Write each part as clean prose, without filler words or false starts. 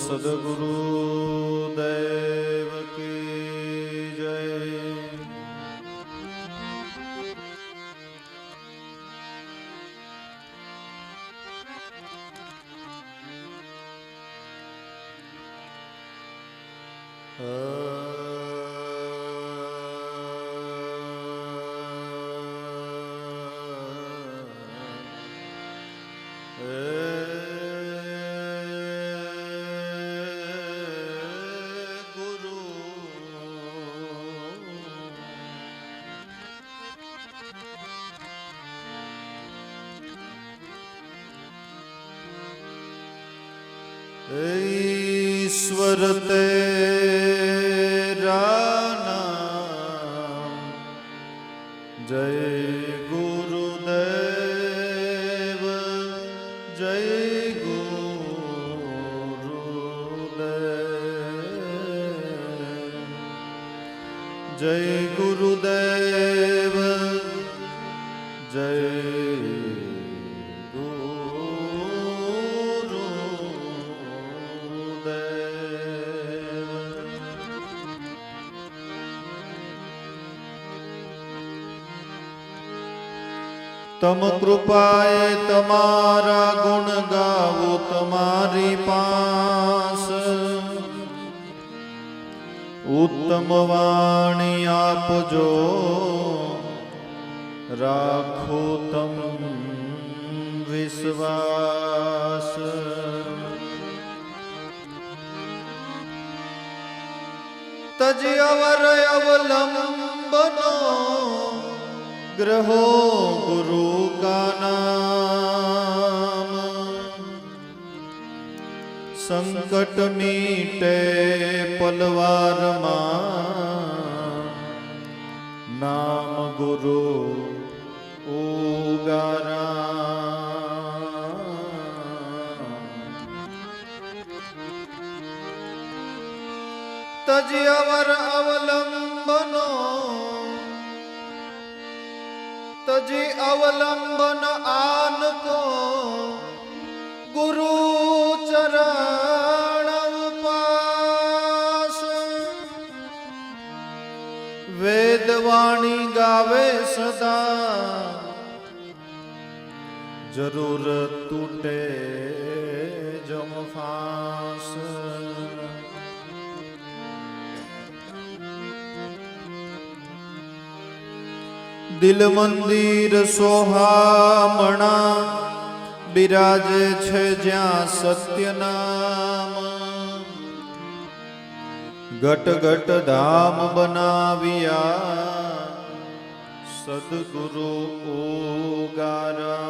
सद्गुरु देव की जय। ईश्वर तेरा नाम जय गुरुदेव जय गुरुदेव जय गुरुदेव जय तम कृपाए तमारा गुण गावो तमारी पास उत्तम वाणी आप जो राखो तम विश्वास। तज अवर अवलंबनो ग्रहो गुरु का नाम संकट मीटे पलवार नाम गुरु उगारा। तज अवर अवलंबनो तजी अवलंबन आन को गुरु चरण पास। वेदवाणी गावे सदा जरूर टूटे जम फांस। दिल मंदिर सोहामणा बिराजे छे ज्या सत्य नाम। घट घट धाम बनाविया सद्गुरु ओगाराम।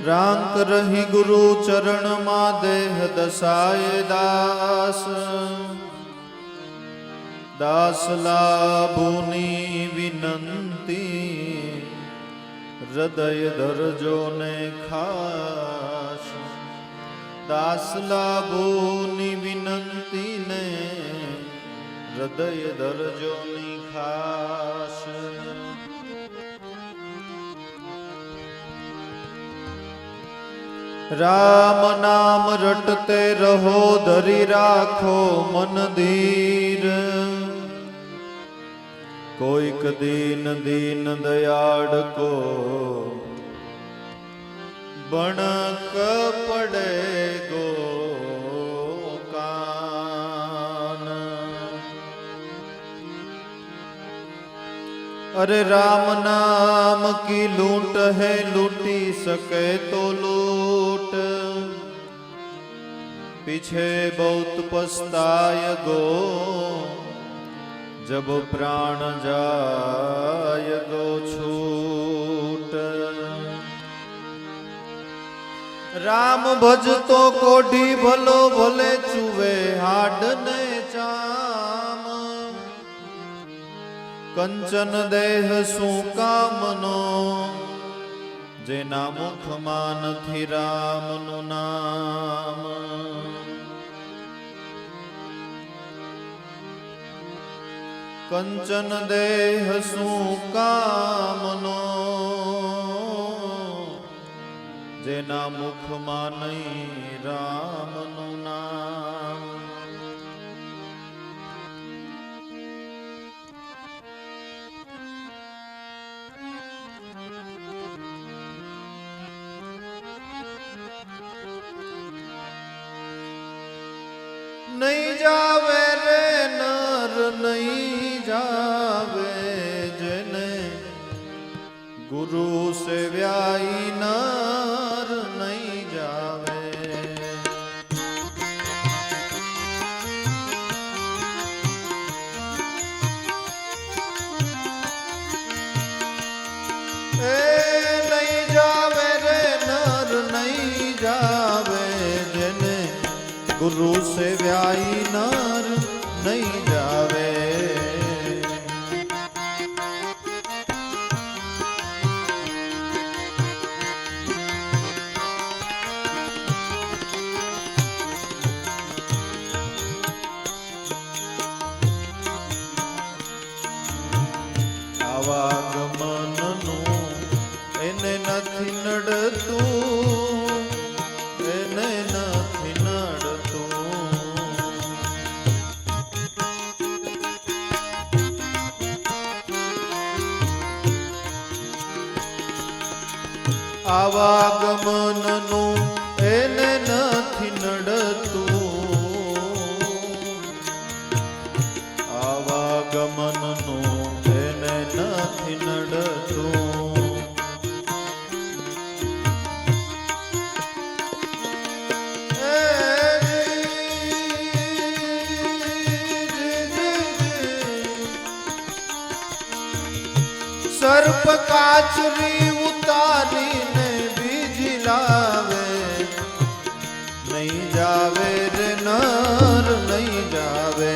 रांक रही गुरु चरण मा देह दसाए दास। दास लाभोनी विनंती हृदय धरजो ने खास। दास लाभोनी विनंती ने हृदय धरजो ने खास। राम नाम रटते रहो धरी राखो मन धीर। कोईक दीन दीन दयाड़ को बणक पड़े गो कान। अरे राम नाम की लूट है लूटी सके तो लूट। पीछे बहुत पछताय गो जब प्राण जाय गो छूट। राम भजतो कोढ़ी भलो भले चुवे हाड ने चाम। कंचन देह सु कामनो जेना मुख मान थी राम नु नाम। कंचन देह सु कामनो જેના મુખમાં નહીં રામનું નામ. નહીં જાવે રે નર નહીં જાવે જેને ગુરુ સેવ્યાઈ નર નહીં જાવે. એ નહીં જાવે રે નર નહીં જાવે જેને ગુરુ સેવ્યાઈ નર નહીં જાવે. આવાગમનનું એને નથી નડતું, એને નથી નડતું. આવાગમનનું એને નથી નડતું, આવાગમનનું એને નથી નડતું. સર્પ કાચરી ઉતારીને બીજી લાવે, નહીં જાવે રે નર નહીં જાવે.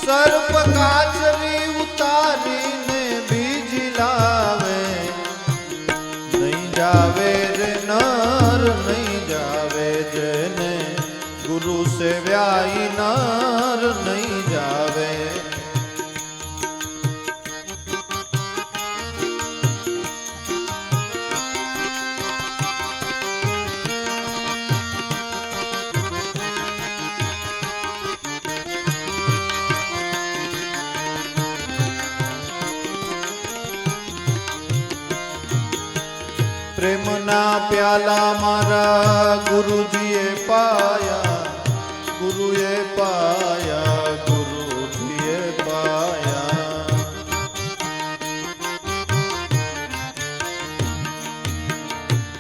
સર્પ કાચરી ઉતારીને બીજી લાવે, નહીં જાવે રે નર નહીં જાવે જેને ગુરુ સેવ્યાઈ નર નહીં જાવે. પ્રેમના પ્યાલા મારા ગુરુજીએ પાયા, ગુરુએ પાયા, ગુરુજીએ પાયા.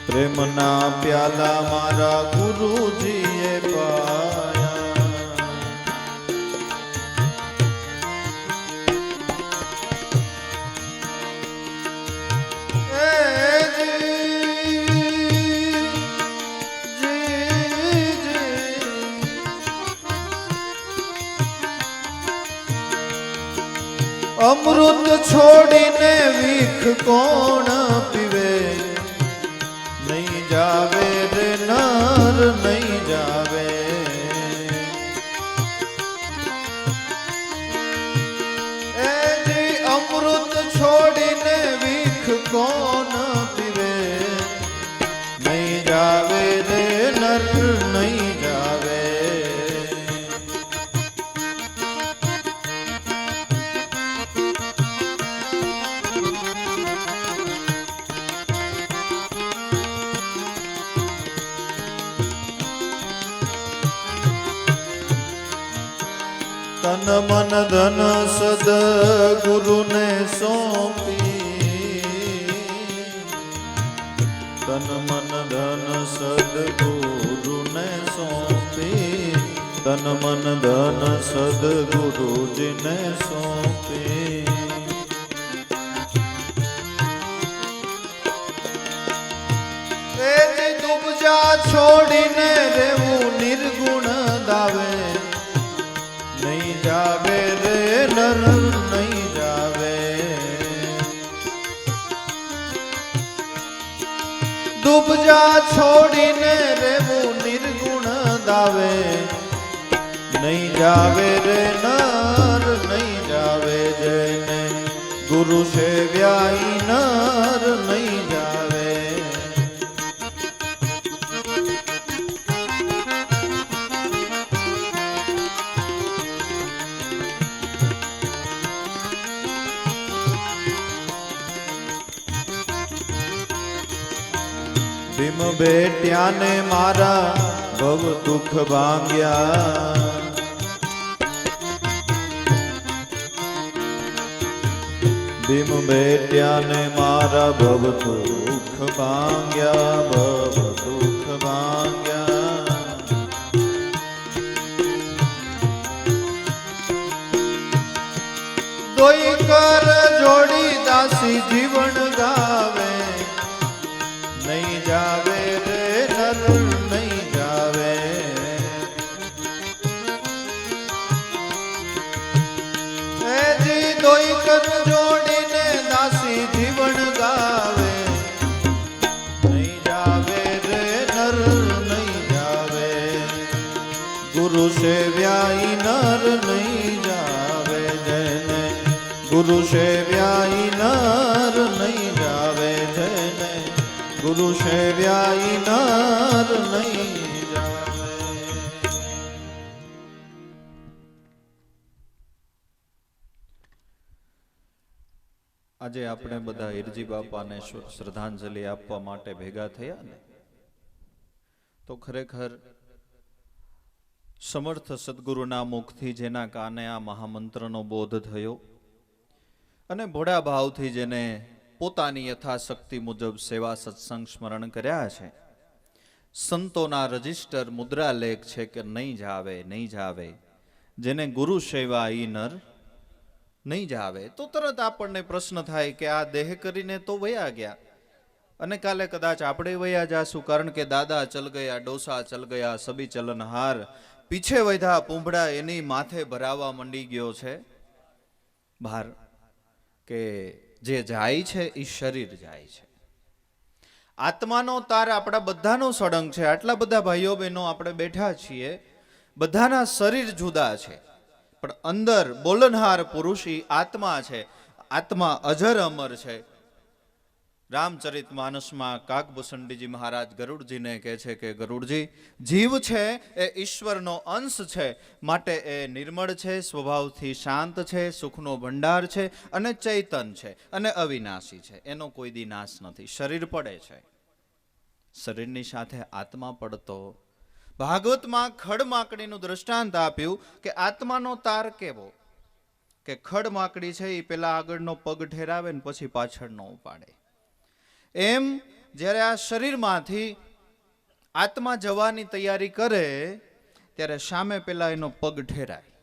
પ્રેમના પ્યાલા મારા ગુરુજીએ પાયા. અમૃત છોડીને વિખ કોણ પીવે, નહીં જાવે રે નર નહીં જાવે. એ જી અમૃત છોડીને વિખ કોણ પીવે, નહીં જાવે રે નર નહીં જાવે. તન મન ધન સદ ગુરુને સોંપી, તન મન ધન સદ ગુરુને સોંપી, તન મન ધન સદ ગુરુજીને સોંપી. એ દુબજા છોડીને રેવું નિર્ગુણ દાવે, નહીં જાવે રે નર નહીં જાવે. દુબજા છોડીને રેવું નિર્ગુણ દાવે, નહીં જાવે રે નર નહીં જાવે. ભીમ બેટ્યાને મારા ભવ દુઃખ ભાંગ્યા. ભીમ બેટ્યાને મારા ભવ દુઃખ ભાંગ્યા, ભવ દુઃખ ભાંગ્યા. દોઈ કર જોડી દાસી જીવન ગાવે, નહીં જાવે રે નર નહીં જાવે. જી દોઈ કર જોડીને દાસી જીવન ગાવે, નહીં જાવે રે નર નહીં જાવે. ગુરુ સેવ્યાઈ નર નહીં જાવે, જેને ગુરુ સેવ્યાઈ નર નહીં જાવે, જેને ગુરુ સેવ્યાઈ નર નહીં જાવે. આજે આપણે બધા હિરજી બાપાને શ્રદ્ધાંજલિ આપવા માટે ભેગા થયા ને, તો ખરેખર સમર્થ સદગુરુના મુખથી જેના કાને આ મહામંત્રનો બોધ થયો અને ભોળા ભાવથી જેને પોતાની યથાશક્તિ મુજબ સેવા સત્સંગ સ્મરણ કર્યા છે, સંતોના રજિસ્ટર મુદ્રા લેખ છે કે નહીં જાવે નહીં જાવે, જેને ગુરુ સેવા ઈ નર નહીં જાવે. તો તરત આપણને પ્રશ્ન થાય કે આ દેહ કરીને તો વયા ગયા અને કાલે કદાચ આપણે વયા જાશું, કારણ કે દાદા ચલ ગયા, ડોસા ચલ ગયા, સબી ચલનહાર, પીછે વધ્યા પૂંભડા એની માથે ભરાવા મંડી ગયો છે ભાર, કે જે જાય છે એ શરીર જાય છે. આત્માનો તાર આપણા બધાનો સળંગ છે. આટલા બધા ભાઈઓ બહેનો આપણે બેઠા છીએ, બધાના શરીર જુદા છે, પણ અંદર બોલનહાર પુરુષ ઈ આત્મા છે. આત્મા અજર અમર છે. રામચરિત માનસમાં કાગભૂષણજી મહારાજ ગરુડજીને કહે છે કે ગરુડજી, જીવ છે એ ઈશ્વરનો અંશ છે, માટે એ નિર્મળ છે, સ્વભાવથી શાંત છે, સુખનો ભંડાર છે અને ચૈતન છે અને અવિનાશી છે. એનો કોઈ દી નાશ નથી. શરીર પડે છે, શરીરની સાથે આત્મા પડતો. ભાગવતમાં ખડમાકડીનું દ્રષ્ટાંત આપ્યું કે આત્માનો તાર કેવો, કે ખડમાકડી છે એ પેલા આગળનો પગ ઠેરાવે ને પછી પાછળનો ઉપાડે. એમ જ્યારે આ શરીરમાંથી આત્મા જવાની તૈયારી કરે ત્યારે સામે પેલા એનો પગ ઠેરાય,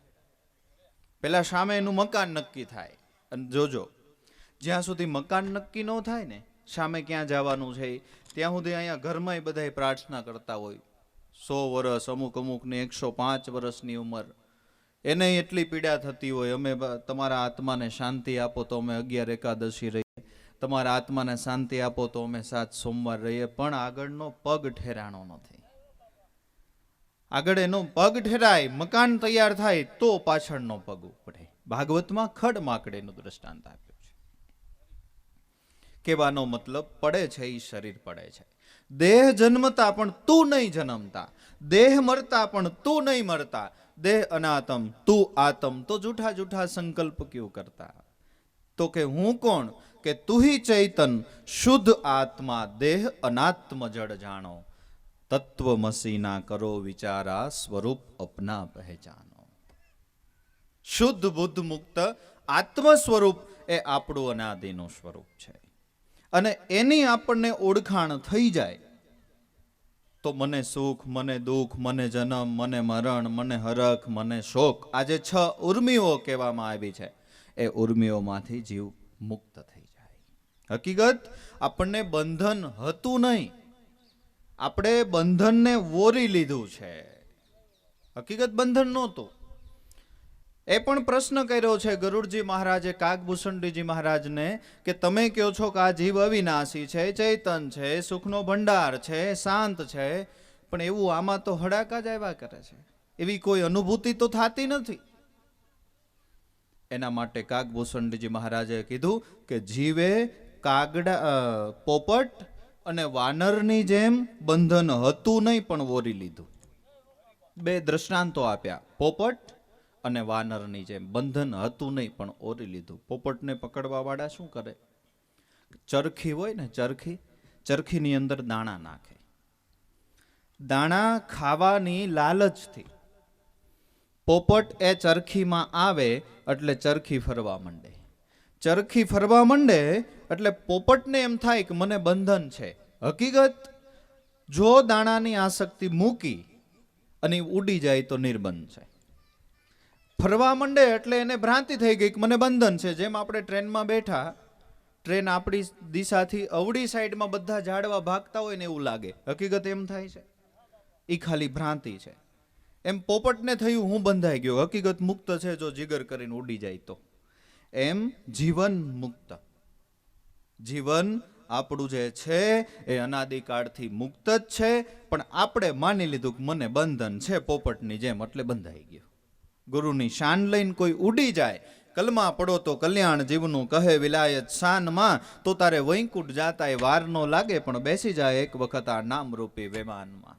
પેલા સામે એનું મકાન નક્કી થાય. અને જોજો, જ્યાં સુધી મકાન નક્કી ન થાય ને, સામે ક્યાં જવાનું છે, ત્યાં સુધી અહીંયા ઘરમાં બધા પ્રાર્થના કરતા હોય. 100 વર્ષ, અમુકની 105 વર્ષની ઉંમર, એને એટલી પીડા થતી હોય, અમે તમારા આત્માને શાંતિ આપો તો અમે 11 એકાદશી રહીએ, તમારા આત્માને શાંતિ આપો તો અમે 7 સોમવાર રહીએ, પણ આગળનો પગ ઠેરાણો નથી. આગળ એનો પગ ઠેરાય, મકાન તૈયાર થાય તો પાછળનો પગ ઉપડે. ભાગવતમાં ખડ માકડેનું દ્રષ્ટાંત આપ્યું છે. કહેવાનો મતલબ, પડે છે એ શરીર પડે છે. દેહ જન્મતા પણ તું નહીં જન્મતા, દેહ મરતા પણ તું નહીં મરતા, દેહ અનાતમ તું આતમ, તો જૂઠા જૂઠા સંકલ્પ ક્यों કરતા. તો કે હું કોણ, કે તું ही चैतन शुद्ध आत्मा, देह अनात्म जड़ जानो, तत्वमसि ना करो विचारा, स्वरूप अपना पहचानो. શુદ્ધ બુદ્ધ મુક્ત આત્મ સ્વરૂપ એ આપણું અનાદિનું સ્વરૂપ છે, અને એની આપણને ઓળખાણ થઈ જાય તો મને સુખ, મને દુઃખ, મને જન્મ, મને મરણ, મને હરખ, મને શોક, આ જે 6 ઉર્મિઓ કહેવામાં આવી છે, એ ઉર્મિઓમાંથી જીવ મુક્ત થઈ જાય. હકીકત આપણને બંધન હતું નહીં, આપણે બંધનને વોરી લીધું છે. હકીકત બંધન નહોતું. એ પણ પ્રશ્ન કર્યો છે ગરુડજી મહારાજે કાગભૂષણજી મહારાજને કે તમે કહો છો કે આ જીવ અવિનાશી છે, ચૈતન છે, સુખનો ભંડાર છે, શાંત છે, પણ એવું આમાં તો હડાકા જ આવ્યા કરે છે, એવી કોઈ અનુભૂતિ તો થતી નથી. એના માટે કાગભૂષણજી મહારાજે કીધું કે જીવે પોપટ અને વાનરની જેમ બંધન હતું નહીં પણ વોરી લીધું. 2 દ્રષ્ટાંતો આપ્યા. પોપટ અને વાનરની જેમ બંધન હતું નહીં પણ ઓરી લીધું. પોપટને પકડવા વાળા શું કરે? ચરખી હોય ને, ચરખી ચરખીની અંદર દાણા નાખે. દાણા ખાવાની લાલચથી પોપટ એ ચરખીમાં આવે એટલે ચરખી ફરવા માંડે. ચરખી ફરવા માંડે એટલે પોપટને એમ થાય કે મને બંધન છે. હકીકત જો દાણાની આસક્તિ મૂકી અને ઉડી જાય તો નિર્બંધ છે. ફરવા માંડે એટલે એને ભ્રાંતિ થઈ ગઈ કે મને બંધન છે. જેમ આપણે ટ્રેનમાં બેઠા, ટ્રેન આપણી દિશાથી અવળી સાઈડમાં બધા ઝાડવા ભાગતા હોય ને એવું લાગે. હકીકત એમ થાય છે, એ ખાલી ભ્રાંતિ છે. એમ પોપટને થયું હું બંધાઈ ગયો, હકીકત મુક્ત છે જો જીગર કરીને ઉડી જાય તો. એમ જીવન મુક્ત, જીવન આપણું જે છે એ અનાદિકાળથી મુક્ત જ છે, પણ આપણે માની લીધું કે મને બંધન છે પોપટની જેમ, એટલે બંધાઈ ગયો. ગુરુની શાન લઈને કોઈ ઉડી જાય, કલમાં પડો તો કલ્યાણ જીવનું કહે વિલાયત શાનમાં, તો તારે વૈકુંઠ જાતા એ વાર નો લાગે, પણ બેસી જાય એક વખત આ નામરૂપી વિમાનમાં.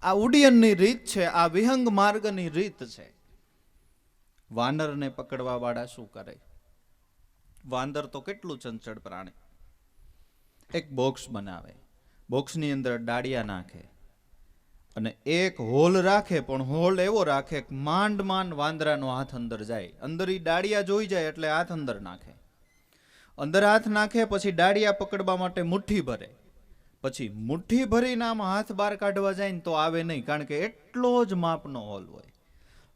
આ ઉડ્ડયનની રીત છે, આ વિહંગ માર્ગની રીત છે. વાનરને પકડવા વાળા શું કરે? વાંદર તો કેટલું ચંચળ પ્રાણી. એક બોક્સ બનાવે, બોક્સની અંદર ડાળિયા નાખે અને એક હોલ રાખે, પણ હોલ એવો રાખે કે માંડ માંડ વાંદરાનો હાથ અંદર જાય. અંદર ઈ ડાળિયા જોઈ જાય એટલે હાથ અંદર નાખે. અંદર હાથ નાખે પછી ડાળિયા પકડવા માટે મુઠ્ઠી ભરે, પછી મુઠ્ઠી ભરીને આમ હાથ બહાર કાઢવા જાય ને તો આવે નહીં, કારણ કે એટલો જ માપનો હોલ હોય.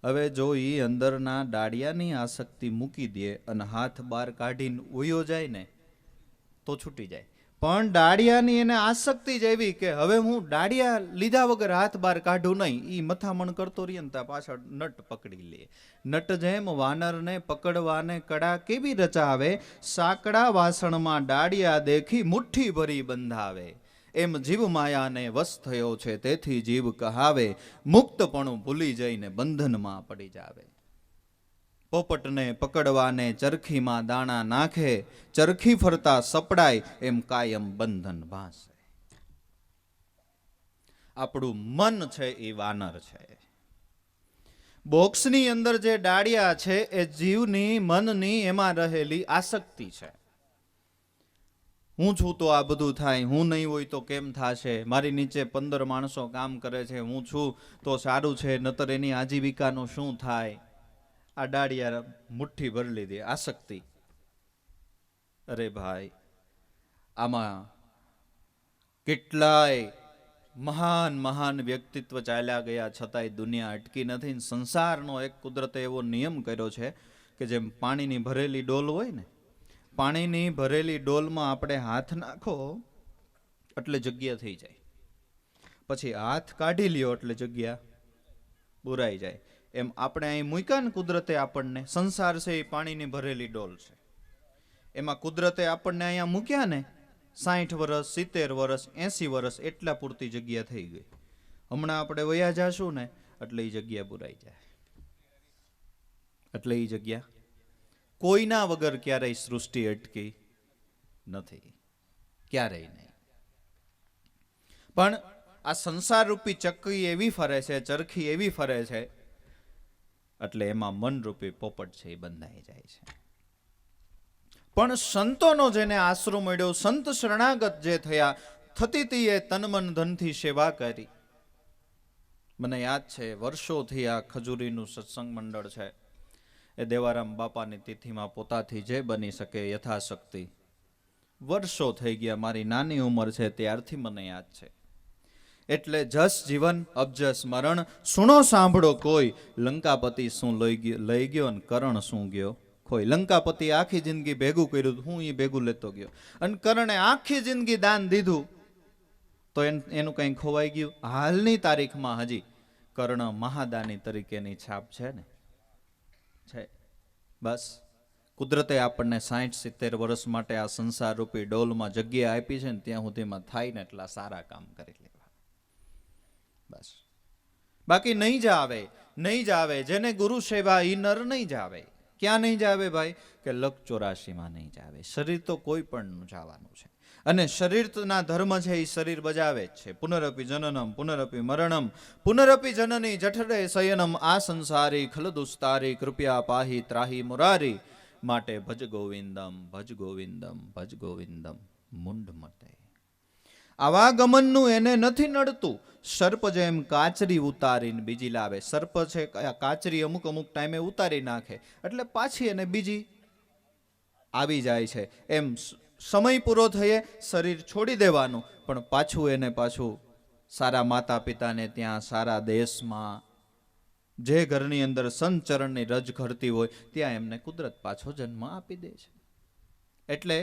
હવે જો એ અંદરના ડાળિયાની આસક્તિ મૂકી દે અને હાથ બહાર કાઢીને ઉયો જાય ને તો છૂટી જાય. પણ ડાળિયાની એને આસક્તિ જ એવી કે હવે હું ડાળિયા લીધા વગર હાથ બહાર કાઢું નહીં. એ મથામણ કરતો રહીએ ને ત્યાં પાછળ નટ પકડી લે. નટ જેમ વાનરને પકડવાને કડા કેવી રચાવે, સાંકડા વાસણમાં ડાળિયા દેખી મુઠ્ઠી ભરી બંધાવે. એમ જીવ માયાને વશ થયો છે તેથી જીવ કહાવે, મુક્તપણું ભૂલી જઈને બંધનમાં પડી જાવે. પોપટને પકડવાને ચરખીમાં દાણા નાખે, ચરખી ફરતા સપડાય એમ કાયમ બંધન ભાસે. આપણું મન છે એ વાનર છે. બોક્સની અંદર જે ડાળિયા છે એ જીવની મનની એમાં રહેલી આસક્તિ છે. હું છું તો આ બધું થાય, હું નહીં હોય તો કેમ થશે, મારી નીચે 15 માણસો કામ કરે છે, હું છું તો સારું છે, નતર એની આજીવિકાનું શું થાય. આ ડાળિયા મુઠ્ઠી ભરી લીધી, આસક્તિ. અરે ભાઈ, આમાં કેટલાય મહાન મહાન વ્યક્તિત્વ ચાલ્યા ગયા છતાંય દુનિયા અટકી નથી. સંસારનો એક કુદરતે એવો નિયમ કર્યો છે કે જેમ પાણીની ભરેલી ડોલ હોય ને, પાણીની ભરેલી ડોલમાં આપણે હાથ નાખો એટલે જગ્યા થઈ જાય, પછી હાથ કાઢી લ્યો એટલે જગ્યા બુરાઈ જાય. એમ આપણે અહીં મૂક્યા ને કુદરતે આપણને, સંસાર છે એ પાણીની ભરેલી ડોલ છે, એમાં કુદરતે આપણને અહીંયા મૂક્યા ને 60 વર્ષ 70 વર્ષ 80 વર્ષ એટલા પૂરતી જગ્યા થઈ ગઈ. હમણાં આપણે વયા જાશું ને એટલે એ જગ્યા બુરાઈ જાય. એટલે એ જગ્યા કોઈના વગર ક્યારેય સૃષ્ટિ અટકી નથી, ક્યારેય નહીં. પણ આ સંસાર રૂપી ચક્કી એવી ફરે છે, ચરખી એવી ફરે છે, એટલે એમાં મનરૂપી પોપટ છે એ બંધાઈ જાય છે. પણ સંતોનો જેને આશરો મળ્યો, સંત શરણાગત જે થયા, થતી એ તનમન ધનથી સેવા કરી. મને યાદ છે વર્ષોથી આ ખજૂરીનું સત્સંગ મંડળ છે એ દેવારામ બાપાની તિથિમાં પોતાથી જે બની શકે યથાશક્તિ વર્ષો થઈ ગયા. મારી નાની ઉંમર છે ત્યારથી મને યાદ છે. એટલે જસ જીવન અબજસ મરણ, સુણો સાંભળો કોઈ, લંકાપતિ શું લઈ ગયો ને કરણ શું ગયો ખોઈ. લંકાપતિ આખી જિંદગી ભેગું કર્યું, હું એ ભેગું લેતો ગયો, અને કરણે આખી જિંદગી દાન દીધું તો એનું કંઈ ખોવાઈ ગયું. હાલની તારીખમાં હજી કર્ણ મહાદાની તરીકેની છાપ છે ને, છે. બસ કુદરતે આપણને 60-70 વર્ષ માટે આ સંસાર રૂપી ડોલમાં જગ્યા આપી છે ને, ત્યાં સુધીમાં થાય ને એટલા સારા કામ કરી લેવા બસ. બાકી નહીં જ આવે, નહીં જ આવે. જેને ગુરુ સેવા ઈ નર નહીં જ આવે. ક્યાં નહીં જ આવે ભાઈ? કે લખ 84માં નહીં જ આવે. શરીર તો કોઈ પણ જવાનું છે, અને શરીરના ધર્મ છે એ શરીર બજાવે જ છે. પુનરપી જનનમ પુનરપી મરણમ પુનરપી જનની જઠરે શયનમ, આ સંસારી ખલદુસ્તારી કૃપયા પાહી ત્રાહી મુરારી. માટે ભજ ગોવિંદમ ભજ ગોવિંદમ ભજ ગોવિંદમ મુંડ મતે. આવાગમનનું એને નથી નડતું. સર્પ જેમ કાચરી ઉતારીને બીજી લાવે. સર્પ છે કાચરી અમુક અમુક ટાઈમે ઉતારી નાખે એટલે પાછી એને બીજી આવી જાય છે. એમ સમય પૂરો થયે શરીર છોડી દેવાનું, પણ પાછું એને પાછું સારા માતા પિતાને ત્યાં, સારા દેશમાં, જે ઘરની અંદર સંચરણની રજ ઘડતી હોય ત્યાં એમને કુદરત પાછો જન્મ આપી દે છે. એટલે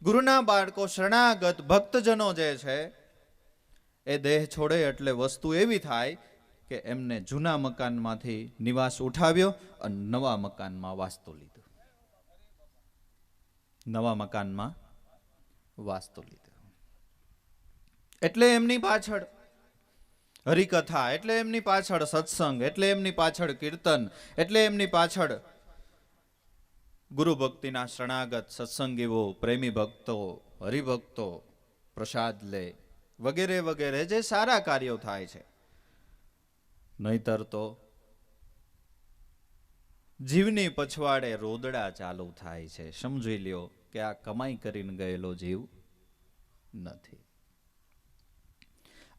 ગુરુના બાળકો શરણાગત ભક્તજનો જે છે એ દેહ છોડે એટલે વસ્તુ એવી થાય કે એમને જૂના મકાનમાંથી નિવાસ ઉઠાવ્યો અને નવા મકાનમાં વાસ્તુ લીધું. નવા મકાનમાં વાસ્તુ લીધું. એટલે એમની પાછળ હરિકથા, એટલે એમની પાછળ સત્સંગ, એટલે એમની પાછળ કીર્તન, એટલે એમની પાછળ ગુરુ ભક્તિના શરણાગત સત્સંગીઓ, પ્રેમી ભક્તો, હરિભક્તો પ્રસાદ લે વગેરે વગેરે જે સારા કાર્યો થાય છે. નહીતર તો જીવની પછવાડે રોદડા ચાલુ થાય છે. સમજી લ્યો કે આ કમાઈ કરીને ગયેલો જીવ નથી.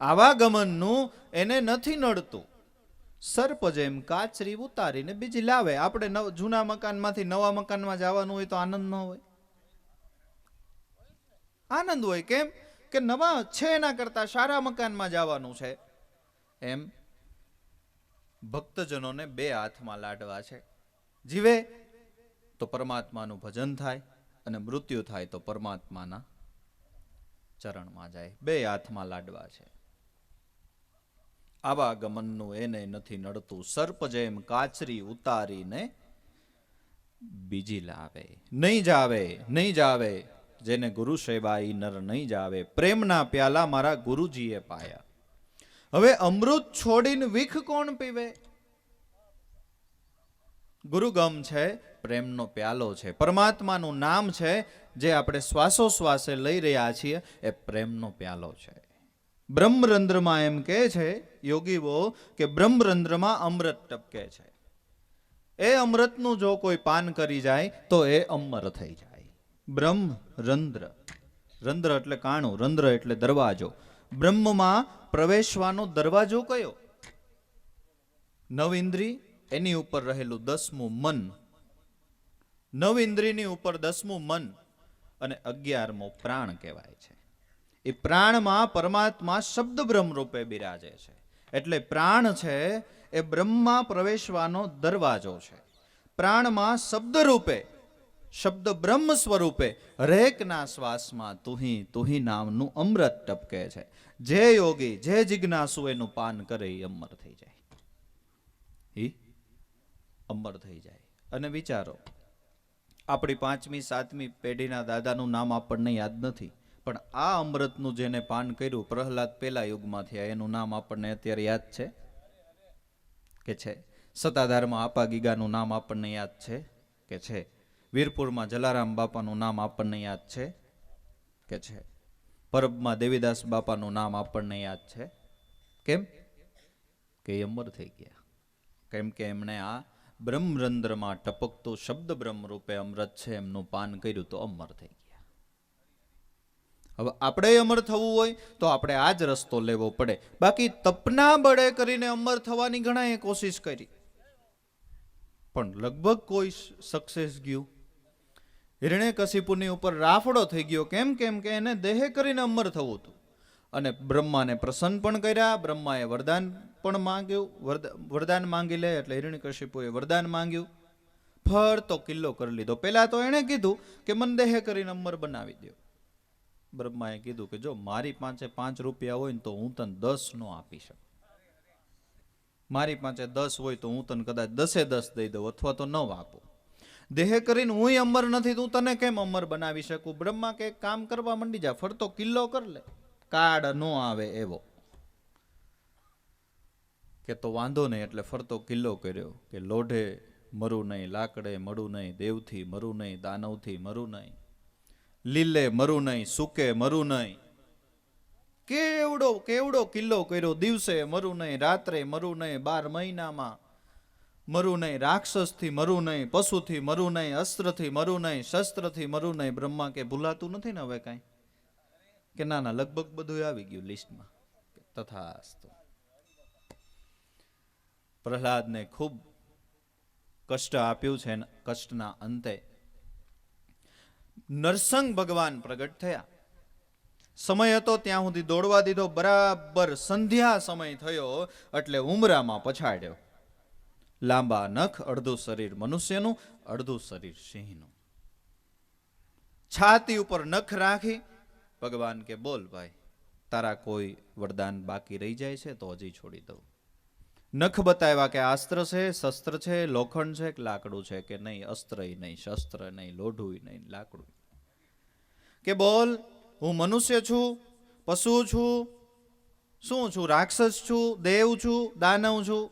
આવાગમનનું એને નથી નડતું. સર્પ જેમ કાચરી ઉતારીને બીજી લાવે. આપણે જૂના મકાનમાંથી નવા મકાનમાં જવાનું હોય તો આનંદ ન હોય? આનંદ હોય. કેમ કે નવા છે એના કરતા સારા મકાનમાં જવાનું છે. એમ ભક્તજનોને બે હાથમાં લાડવા છે. જીવે તો પરમાત્માનું ભજન થાય અને મૃત્યુ થાય તો પરમાત્માના ચરણમાં જાય. બે હાથમાં લાડવા છે. આવાગમનનું એને નથી નડતું. સર્પ જેમ કાચરી ઉતારીને બીજી લાવે. નહીં જાવે, નહીં જાવે જેને ગુરુ સેવા ઈ નર નહીં જાવે. પ્રેમના પ્યાલા મારા ગુરુજીએ પાયા. હવે અમૃત છોડીને વિખ કોણ પીવે? ગુરુગમ છે, પ્રેમનો પ્યાલો છે, પરમાત્માનું નામ છે, જે આપણે શ્વાસોશ્વાસે લઈ રહ્યા છીએ એ પ્રેમનો પ્યાલો છે. બ્રહ્મરંધ્રમાં એમ કહે છે યોગીઓ કે બ્રહ્મરંધ્રમાં અમૃત ટપકે છે. એ અમૃતનું જો કોઈ પાન કરી જાય તો એ અમર થઈ જાય. બ્રહ્મરંધ્ર, રંધ્ર એટલે કાણું, રંધ્ર એટલે દરવાજો. બ્રહ્મમાં પ્રવેશવાનો દરવાજો કયો? નવ ઇન્દ્રિય, એની ઉપર રહેલું 10મું મન. 9 ઇન્દ્રિયની ઉપર 10મું મન અને 11મો પ્રાણ કહેવાય છે. એ પ્રાણમાં પરમાત્મા શબ્દ બ્રહ્મ રૂપે બિરાજે છે. એટલે પ્રાણ છે એ બ્રહ્મમાં પ્રવેશવાનો દરવાજો છે. પ્રાણમાં શબ્દ રૂપે, શબ્દ બ્રહ્મ સ્વરૂપે હરેકના શ્વાસમાં તુહી તુહી નામનું અમૃત ટપકે છે. જે યોગી, જે જિજ્ઞાસુ એનું પાન કરે એ અમર થઈ જાય. એ અમર થઈ જાય. અને વિચારો, આપણી 5મી 7મી પેઢીના દાદાનું નામ આપણને યાદ નથી, પણ આ અમૃતનું જેને પાન કર્યું પ્રહલાદ પેલા યુગમાં થયા, એનું નામ આપણને અત્યારે યાદ છે કે છે? સતાધારમાં આપા ગીગાનું નામ આપણને યાદ છે કે છે? વીરપુરમાં જલારામ બાપાનું નામ આપણને યાદ છે કે છે? પરબમાં દેવીદાસ બાપાનું નામ આપણને યાદ છે. કેમ કે એ અમર થઈ ગયા? કેમ કે એમણે આ બ્રહ્મરંધ્રમાં ટપકતું શબ્દ બ્રહ્મ રૂપે અમૃત છે એમનું પાન કર્યું તો અમર થઈ ગયા. હવે આપણે અમર થવું હોય તો આપણે આ જ રસ્તો લેવો પડે. બાકી તપના બળે કરીને અમર થવાની ઘણાએ કોશિશ કરી, પણ લગભગ કોઈ સક્સેસ ગયું. હિરણ્યકશિપુની ઉપર રાફડો થઈ ગયો. કેમ? કેમ કે એને દેહ કરીને અમર થવું હતું. અને બ્રહ્માને પ્રસન્ન પણ કર્યા. બ્રહ્માએ વરદાન પણ માંગ્યું. વરદાન માંગી લે એટલે હિરણ્યકશિપુએ વરદાન માંગ્યું. ફરતો કિલ્લો કરી લીધો. પેલા તો એણે કીધું કે મને દેહ કરીને અમર બનાવી દો. બ્રહ્માએ કીધું કે જો મારી પાસે 5 રૂપિયા હોય ને તો હું તને 10 નો આપી શકું. મારી પાસે 10 હોય તો હું તને કદાચ 10 દઈ દઉં અથવા તો 9 આપું. દેહ કરીને હું અમર નથી, તું તને કેમ અમર બનાવી શકું? બ્રહ્મા કે કામ કરવા માંડી જા, ફરતો કિલ્લો કર લે, કાળ નો આવે એવો. કે તો વાંધો નહીં. એટલે ફરતો કિલ્લો કર્યો કે લોઢે મરું નહીં, લાકડે મળું નહીં, દેવથી મરું નહીં, દાનવથી મરું નહીં, લીલે મરું નહીં, સૂકે મરું નહીં. કેવડો કેવડો કિલ્લો કર્યો. દિવસે મરું નહીં, રાત્રે મરું નહીં, 12 મહિનામાં મરું નહીં, રાક્ષસથી મરું નહીં, પશુથી મરું નહીં, અસ્ત્રથી મરું નહીં, શસ્ત્રથી મરું નહીં. બ્રહ્મા કે ભૂલાતું નથી ને હવે કાંઈ? કે ના ના લગભગ બધું આવી ગયું લિસ્ટમાં. તથાસ્તુ. પ્રહલાદને ખૂબ કષ્ટ આપ્યું છે. કષ્ટના અંતે નરસંગ ભગવાન પ્રગટ થયા. સમય હતો ત્યાં સુધી દોડવા દીધો. બરાબર સંધ્યા સમય થયો એટલે ઉમરામાં પછાડ્યો. લાંબા નખ, અડધું શરીર મનુષ્યનું, અડધું શરીર સિંહનું. છાતી ઉપર નખ રાખી ભગવાન કે બોલ ભાઈ, તારા કોઈ વરદાન બાકી રહી જાય છે તો હજી છોડી દઉં. નખ બતાવ્યા કે અસ્ત્ર છે, શસ્ત્ર છે, લોખંડ છે કે લાકડું છે, કે નહીં અસ્ત્ર નહીં, શસ્ત્ર નહીં, લોઢું નહીં, લાકડું. કે બોલ, હું મનુષ્ય છું, પશુ છું, શું છું, રાક્ષસ છું, દેવ છું, દાનવ છું?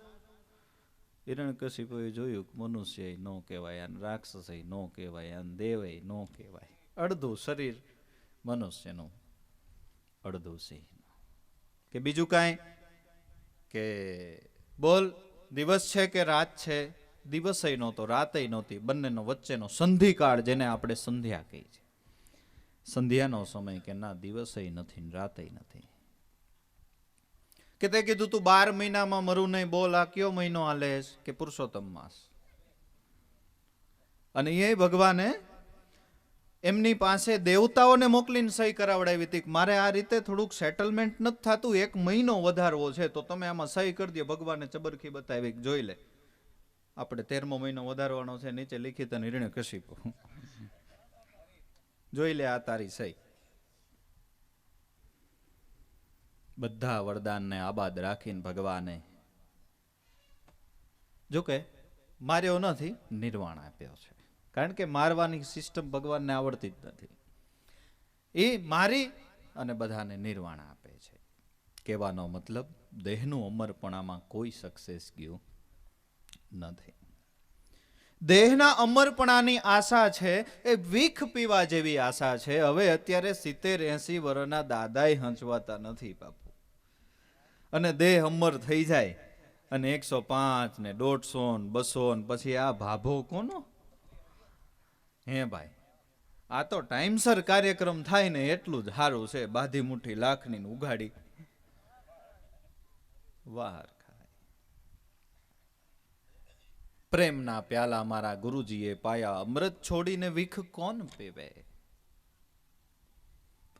હિરણ્યકશિપુએ જોયું મનુષ્ય ન કહેવાય, અને રાક્ષસ ન કહેવાય, અને દેવ ન કહેવાય. અડધું શરીર મનુષ્યનું, અડધું સિંહનું. કે બીજું કાંઈ? કે બોલ, દિવસ છે કે રાત છે? દિવસય નહોતો, રાતય નહોતી, બંનેનો વચ્ચેનો સંધિકાળ, જેને આપણે સંધ્યા કહી છે. સંધ્યાનો સમય. કે ના, દિવસય નથી, રાતય નથી. કે તે કીધું તું 12 મહિનામાં મરું નહીં. બોલ, આ કયો મહિનો હાલે? કે પુરુષોત્તમ માસ. અને એ ભગવાને એમની પાસે દેવતાઓને મોકલીને સહી કરાવડાવી હતી. મારે આ રીતે થોડુંક સેટલમેન્ટ નથી થતું, 1 મહિનો વધારવો છે, તો તમે આમાં સહી કરી દો. ભગવાને ચબરખી બતાવી, જોઈ લે, આપણે 13મો મહિનો વધારવાનો છે, નીચે લિખિત હિરણ્યકશિપુ, જોઈ લે, આ તારી સહી. બધા વરદાનને આબાદ રાખીને ભગવાને જોકે માર્યો નથી, નિર્વાણ આપ્યો છે. કારણ કે મારવાની સિસ્ટમ ભગવાનને આવડતી જ નથી. એ મારી અને બધાને નિર્વાણ આપે છે. કહેવાનો મતલબ, દેહનું અમરપણામાં કોઈ સક્સેસ ગયું નથી. દેહના અમરપણાની આશા છે એ વીખ પીવા જેવી આશા છે. હવે અત્યારે 70-80 વર્ષના દાદાય હંચવાતા નથી બાપુ. અને દેહ અમર થઈ જાય અને 105 ને 150 ને 200 ને પછી આ ભાભો કોનો? હે ભાઈ, આ તો ટાઈમસર કાર્યક્રમ થાય ને એટલું જ સારું છે. બાધી મુઠ્ઠી લાખની ઉગાડી વાર ખાય. પ્રેમના પ્યાલા મારા ગુરુજીએ પાયા, અમૃત છોડીને વીખ કોણ પીવે?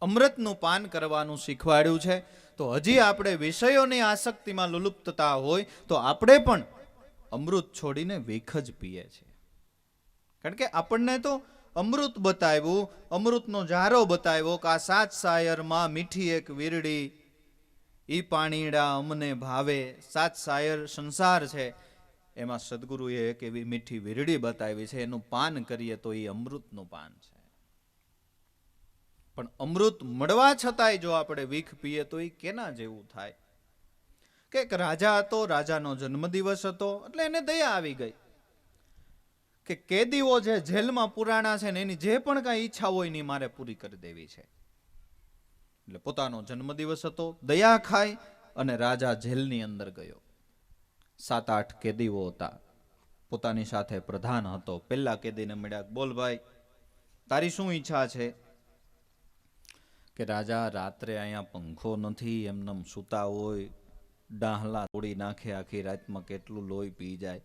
અમૃતનું પાન કરવાનું શીખવાડ્યું છે. તો હજી આપણે વિષયોની આસક્તિમાં લુલુપ્તતા હોય તો આપણે પણ અમૃત છોડીને વીખ જ પીએ છીએ. કારણ કે આપણને તો અમૃત બતાવ્યું, અમૃતનો જારો બતાવ્યો કે આ 7 સાયરમાં મીઠી એક વીરડી, ઈ પાણીડા અમને ભાવે. 7 સાયર સંસાર છે, એમાં સદગુરુએ એક એવી મીઠી વીરડી બતાવી છે. એનું પાન કરીએ તો એ અમૃતનું પાન છે. પણ અમૃત મળવા છતાંય જો આપણે વીખ પીએ તો એ કેના જેવું થાય? કે એક રાજા હતો, રાજાનો જન્મદિવસ હતો, એટલે એને દયા આવી ગઈ કે કેદીઓ જે જેલમાં પુરાણા છે ને એની જે પણ કાંઈ ઈચ્છા હોય ને મારે પૂરી કરી દેવી છે. એટલે પોતાનો જન્મદિવસ હતો, દયા ખાઈ અને રાજા જેલની અંદર ગયો. 7-8 કેદીઓ હતા, પોતાની સાથે પ્રધાન હતો. પેલા કેદીને મળ્યા, બોલ ભાઈ, તારી શું ઈચ્છા છે? કે રાજા, રાત્રે અહીંયા પંખો નથી, એમનેમ સૂતા હોય, ડાહલા તોડી નાખે, આખી રાતમાં કેટલું લોહી પી જાય.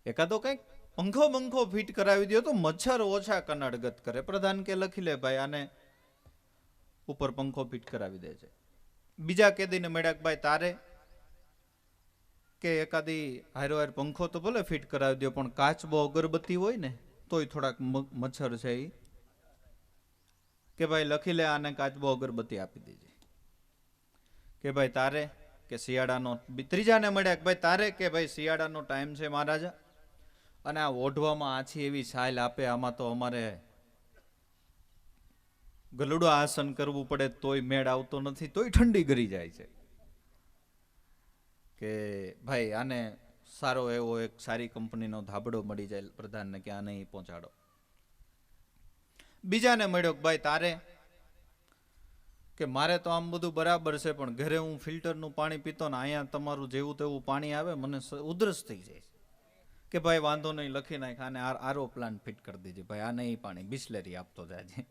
એકાદો કંઈક પંખો ફિટ કરાવી દો તો મચ્છર ઓછા કનડગત કરે. પ્રધાન કે લખી લે ભાઈ, આને ઉપર પંખો ફિટ કરાવી દે છે. બીજા કેદીને મળ્યા, ભાઈ તારે? કે એકાદી હારો હાર પંખો તો ભલે ફિટ કરાવી દો, પણ કાચબો અગરબત્તી હોય ને તોય થોડાક મચ્છર છે એ. કે ભાઈ લખી લે, આને કાચબો અગરબત્તી આપી દેજે. કે ભાઈ તારે? કે શિયાળાનો. ત્રીજાને મળ્યા, કે ભાઈ તારે? કે ભાઈ શિયાળાનો ટાઈમ છે મહારાજા, અને આ ઓઢવામાં આછી એવી છાલ આપે, આમાં તો અમારે ગલુડો આસન કરવું પડે તોય મેળ આવતો નથી, તોય ઠંડી ગરી જાય છે. કે ભાઈ આને સારો એવો એક સારી કંપનીનો ધાબળો મળી જાય પ્રધાનને, કે આને પહોંચાડો. બીજાને મળ્યો, કે ભાઈ તારે? કે મારે તો આમ બધું બરાબર છે, પણ ઘરે હું ફિલ્ટરનું પાણી પીતો ને અહીંયા તમારું જેવું તેવું પાણી આવે, મને ઉધરસ થઈ જાય. કે ભાઈ વાંધો નહીં, લખી નાખ, આને આરો પ્લાન્ટ ફિટ કરી દેજે ભાઈ, આ નહીં પાણી બિસ્લેરી આપતો જાય.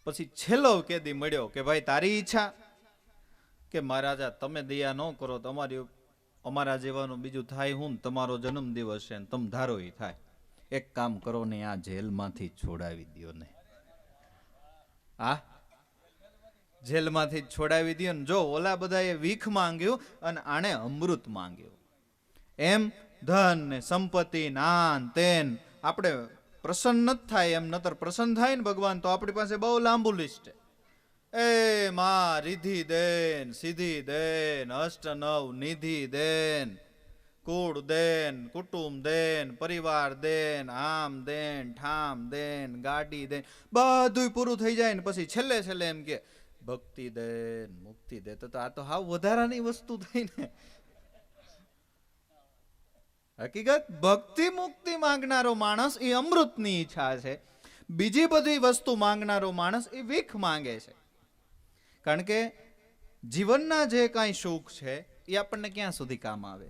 પછી છેલ્લો કેદી મળ્યો કે ભાઈ તારી ઈચ્છા કે મહારાજા તમે દયા ન કરો તો અમારા જેવાનું બીજું થાય હું, તમારો જન્મદિવસ છે ને તમે ધારો ઈ થાય, એક કામ કરો ને આ જેલમાંથી છોડાવી દો ને. આ જેલમાંથી છોડાવી દો ને. જો ઓલા બધાએ ભીખ માંગ્યું અને આણે અમૃત માંગ્યું. એમ ધન ને સંપત્તિ નાન તેન આપણે પ્રસન્ન નથી થાય એમ, નતર પ્રસન્ન થાય ને ભગવાન તો આપણી પાસે બહુ લાંબુ લિસ્ટ છે. એ માં રિધિ દેન, સિદ્ધિ દેન, અષ્ટ નવ નિધિ દેન, કુળ દેન, કુટુંબ દેન, પરિવાર દેન, આમ દેન, ઠામ દેન, ગાડી દેન, બધું પૂરું થઈ જાય ને પછી છેલ્લે છેલ્લે એમ કે ભક્તિ દેન, મુક્તિ દે. તો આ તો હાવ વધારાની વસ્તુ થઈ ને. હકીકત ભક્તિ મુક્તિ માંગનારો માણસ એ અમૃતની ઈચ્છા છે, બીજી બધી વસ્તુ માંગનારો માણસ એ ભીખ માંગે છે. કારણ કે જીવનના જે કાંઈ સુખ છે એ આપણને ક્યાં સુધી કામ આવે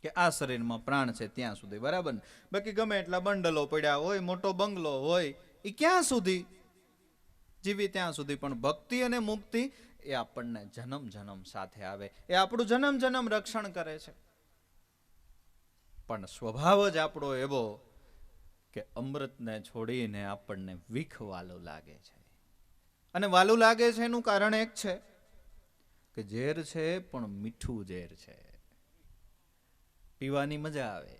કે આ શરીરમાં પ્રાણ છે ત્યાં સુધી, બરાબર ને. બાકી ગમે એટલા બંડલો પડ્યા હોય, મોટો બંગલો હોય, એ ક્યાં સુધી જીવી ત્યાં સુધી. પણ ભક્તિ અને મુક્તિ એ આપણને જન્મ જન્મ સાથે આવે, એ આપણું જન્મ જન્મ રક્ષણ કરે છે. પણ સ્વભાવ જ આપણો એવો કે અમૃતને છોડીને આપણને વિખ વાલું લાગે છે. અને વાલું લાગે છે એનું કારણ એક છે કે ઝેર છે પણ મીઠું ઝેર છે. પીવાની મજા આવે,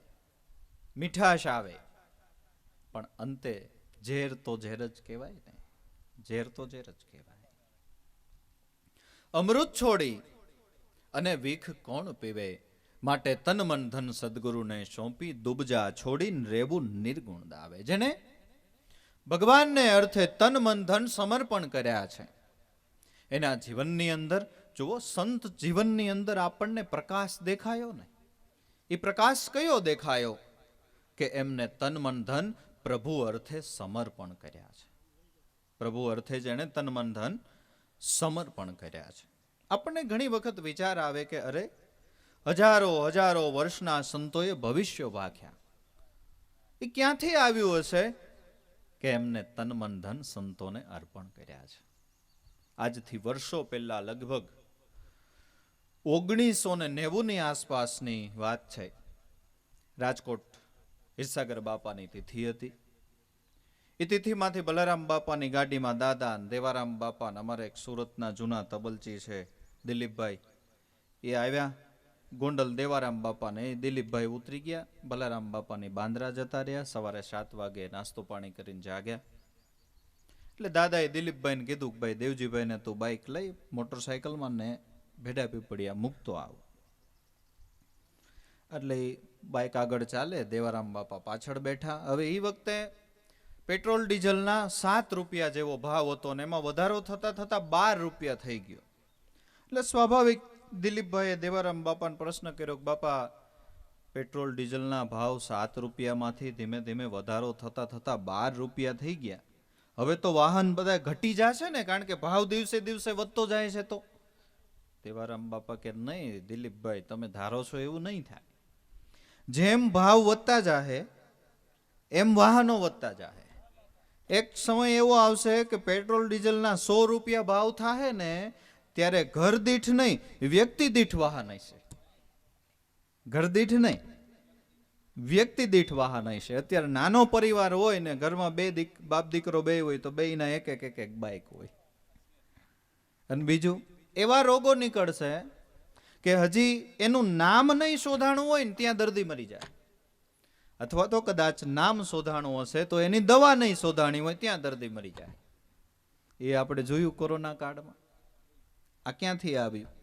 મીઠાશ આવે, પણ અંતે ઝેર તો ઝેર જ કહેવાય ને. ઝેર તો ઝેર જ કહેવાય. અમૃત છોડી અને વિખ કોણ પીવે, માટે તન મન ધન સદગુરુને સોંપી દુબજા છોડીને રેવું નિર્ગુણ દાવે. જેને ભગવાનને અર્થે તન મન ધન સમર્પણ કર્યા છે એના જીવનની અંદર જુઓ, સંત જીવનની અંદર આપણને પ્રકાશ દેખાયો ને. એ પ્રકાશ કયો દેખાયો કે એમને તન મન ધન પ્રભુ અર્થે સમર્પણ કર્યા છે. પ્રભુ અર્થે જેને તન મન ધન સમર્પણ કર્યા છે. આપણને ઘણી વખત વિચાર આવે કે અરે હજારો હજારો વર્ષના સંતોએ ભવિષ્ય વાંખ્યા, એ ક્યાંથી આવ્યું હશે કે એમને તન મન ધન સંતોને અર્પણ કર્યા છે. આજથી વર્ષો પહેલા લગભગ 1990 આસપાસની વાત છે. રાજકોટ હિરસાગર બાપાની તિથિ હતી. એ તિથિમાંથી બલારામ બાપાની ગાડીમાં દાદા દેવારામ બાપા, અમારે એક સુરતના જૂના તબલચી છે દિલીપભાઈ, એ આવ્યા. ગોંડલ દેવારામ બાપાને દિલીપભાઈ ઉતરી ગયા, બલારામ બાપાની બાંદ્રા જતા રહ્યા. સવારે 7 વાગે નાસ્તો પાણી કરીને જાગ્યા. એટલે દાદાએ દિલીપભાઈને કીધું કે ભાઈ દેવજીભાઈને તું બાઇક લઈ મોટરસાયકલમાં ને ભેડા પીપળિયા મૂકતો આવ. એટલે બાઇક આગળ ચાલે, દેવારામ બાપા પાછળ બેઠા. હવે એ વખતે પેટ્રોલ ડીઝલના 7 રૂપિયા જેવો ભાવ હતો ને એમાં વધારો થતા થતા 12 રૂપિયા થઈ ગયો. એટલે સ્વાભાવિક દિલીપભાઈએ દેવારામ બાપાને પ્રશ્ન કર્યો કે બાપા, પેટ્રોલ ડીઝલના ભાવ 7 રૂપિયામાંથી ધીમે ધીમે વધારો થતા થતા 12 રૂપિયા થઈ ગયા, હવે તો વાહન બધા ઘટી જશે ને, કારણ કે ભાવ દિવસે દિવસે વધતો જાય છે. તો દેવારામ બાપા કે નહીં દિલીપભાઈ, તમે ધારો છો એવું નહીં થાય. જેમ ભાવ વધતા જાહે એમ વાહનો વધતા જાહે. એક સમય એવો આવશે કે પેટ્રોલ ડીઝલના 100 રૂપિયા ભાવ થાહે ને ત્યારે ઘર દીઠ નહીં, વ્યક્તિ દીઠ વાહન હશે. ઘર દીઠ નહીં, વ્યક્તિ દીઠ વાહન હશે. અત્યારે નાનો પરિવાર હોય ને ઘરમાં બાપ દીકરો બે હોય તો બેયના એક એક બાઇક હોય. અને બીજું એવા રોગો નીકળશે કે હજી એનું નામ નહીં શોધાણું હોય ને ત્યાં દર્દી મરી જાય, અથવા તો કદાચ નામ શોધાણું હશે તો એની દવા નહીં શોધાણી હોય ત્યાં દર્દી મરી જાય. એ આપણે જોયું કોરોના કાળમાં. આ ક્યાંથી આવ્યું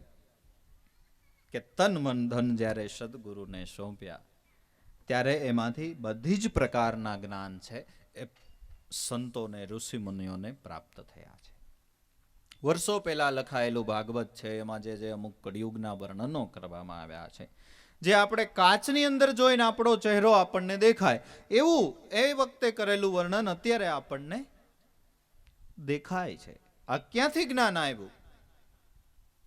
કે તન મન ધન જ્યારે સદગુરુને સોંપ્યા ત્યારે એમાંથી બધી જ પ્રકારના જ્ઞાન છે એ સંતોને ઋષિમુનિઓને પ્રાપ્ત થયા છે. વર્ષો પહેલા લખાયેલું ભાગવત છે, એમાં જે અમુક કળિયુગના વર્ણનો કરવામાં આવ્યા છે, જે આપણે કાચની અંદર જોઈને આપણો ચહેરો આપણને દેખાય એવું એ વખતે કરેલું વર્ણન અત્યારે આપણને દેખાય છે. આ ક્યાંથી જ્ઞાન આવ્યું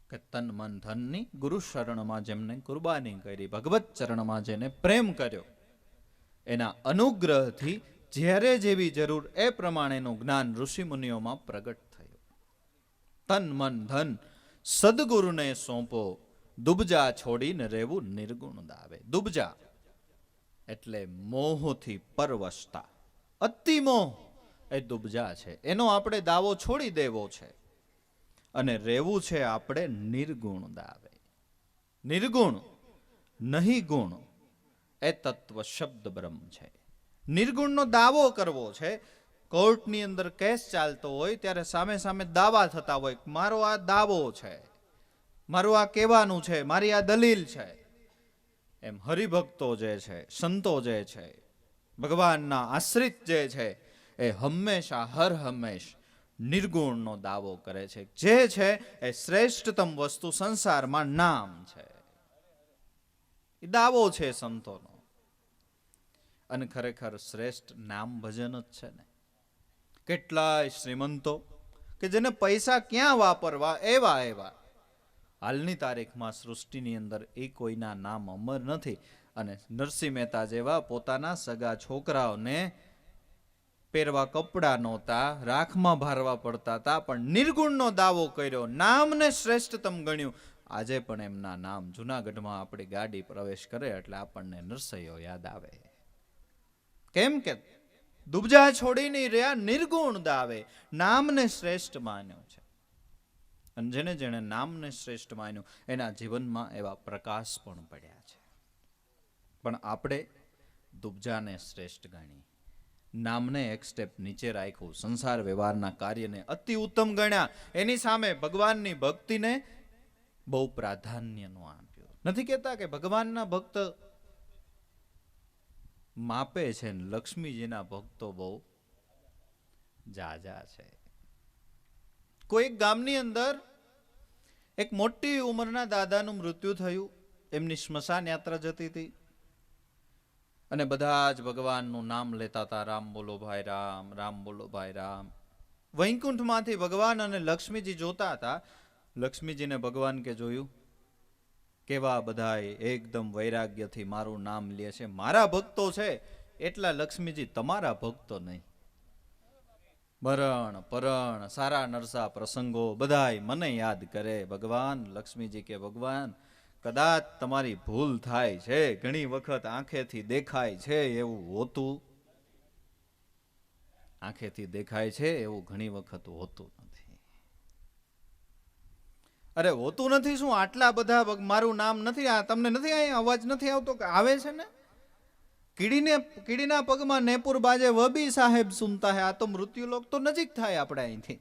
કે તન મન ધનની ગુરુ શરણમાં જેમને કુરબાની કરી, ભગવત ચરણમાં જેને પ્રેમ કર્યો, એના અનુગ્રહથી જ્યારે જેવી જરૂર એ પ્રમાણેનું જ્ઞાન ઋષિમુનિઓમાં પ્રગટ થયું. તન મન ધન સદગુરુને સોંપો, દુબજા છોડીને રહેવું નિર્ગુણ દાવે. દુબજા એટલે મોહથી પરવશતા, અતિમોહ એ દુબજા છે. એનો આપણે દાવો છોડી દેવો છે અને રહેવું છે આપણે નિર્ગુણ દાવે. નિર્ગુણ નહીં ગુણ એ તત્વ શબ્દ બ્રહ્મ છે. નિર્ગુણનો દાવો કરવો છે. કોર્ટની અંદર કેસ ચાલતો હોય ત્યારે સામે સામે દાવા થતા હોય, મારો આ દાવો છે, મારું આ કહેવાનું છે, મારી આ દલીલ છે. એમ હરિભક્તો જે છે, સંતો જે છે, ભગવાનના આશ્રિત જે છે, એ હંમેશા હર હંમેશ નિર્ગુણનો દાવો કરે છે. જે છે એ શ્રેષ્ઠતમ વસ્તુ સંસારમાં નામ છે. એ દાવો છે સંતોનો. અને ખરેખર શ્રેષ્ઠ નામ ભજન જ છે ને. કેટલાય શ્રીમંતો કે જેને પૈસા ક્યાં વાપરવા એવા એવા, હાલની તારીખમાં સૃષ્ટિની અંદર એ કોઈના નામ અમર નથી. અને નરસિંહ મહેતા જેવા પોતાના સગા છોકરાઓને પહેરવા કપડાં નહોતા, રાખમાં ભારવા પડતા હતા, પણ નિર્ગુણનો દાવો કર્યો, નામને શ્રેષ્ઠતમ ગણ્યું. આજે પણ એમના નામ, જુનાગઢમાં આપણી ગાડી પ્રવેશ કરે એટલે આપણને નરસૈયો યાદ આવે. કેમ કે દુબજા છોડીને રહ્યા નિર્ગુણ દાવે, નામને શ્રેષ્ઠ માન્યો છે. અને જેને જેને નામને શ્રેષ્ઠ માન્યું એના જીવનમાં એવા પ્રકાશ પણ પડ્યા છે. પણ આપણે દુબજાને શ્રેષ્ઠ ગણી, નામને એક સ્ટેપ નીચે રાખ્યું, સંસાર વ્યવહારના કાર્યને અતિ ઉત્તમ ગણ્યા, એની સામે ભગવાનની ભક્તિને બહુ પ્રાધાન્યનું આપ્યું. નથી કહેતા કે ભગવાનના ભક્ત માપે છે ને લક્ષ્મીજીના ભક્તો બહુ જાજા છે. કોઈ એક ગામની અંદર એક મોટી ઉંમરના દાદાનું મૃત્યુ થયું. એમની સ્મશાન યાત્રા જતી હતી અને બધા જ ભગવાનનું નામ લેતા હતા, રામ બોલો ભાઈ રામ, રામ બોલો ભાઈ રામ. વૈકુંઠમાંથી ભગવાન અને લક્ષ્મીજી જોતા હતા. લક્ષ્મીજીને ભગવાન કે જોયું કેવા બધાય એકદમ વૈરાગ્યથી મારું નામ લે છે, મારા ભક્તો છે એટલા લક્ષ્મીજી તમારા ભક્તો નહીં. મરણ પરણ સારા નરસા પ્રસંગો બધાય મને યાદ કરે. ભગવાન લક્ષ્મીજી કે ભગવાન કદાચ તમારી ભૂલ થાય છે, ઘણી વખત આંખેથી દેખાય છે એવું હોતું, આંખેથી દેખાય છે એવું ઘણી વખત હોતું નથી. અરે હોતું નથી શું? આટલા બધા મારું નામ નથી, આ તમને નથી અહીંયા અવાજ નથી આવતો કે આવે છે ને? કીડીના પગમાં નેપુર બાજે વબી સાહેબ સુનતા હે. આ તો મૃત્યુલોક તો નજીક થાય આપણે અહીંથી.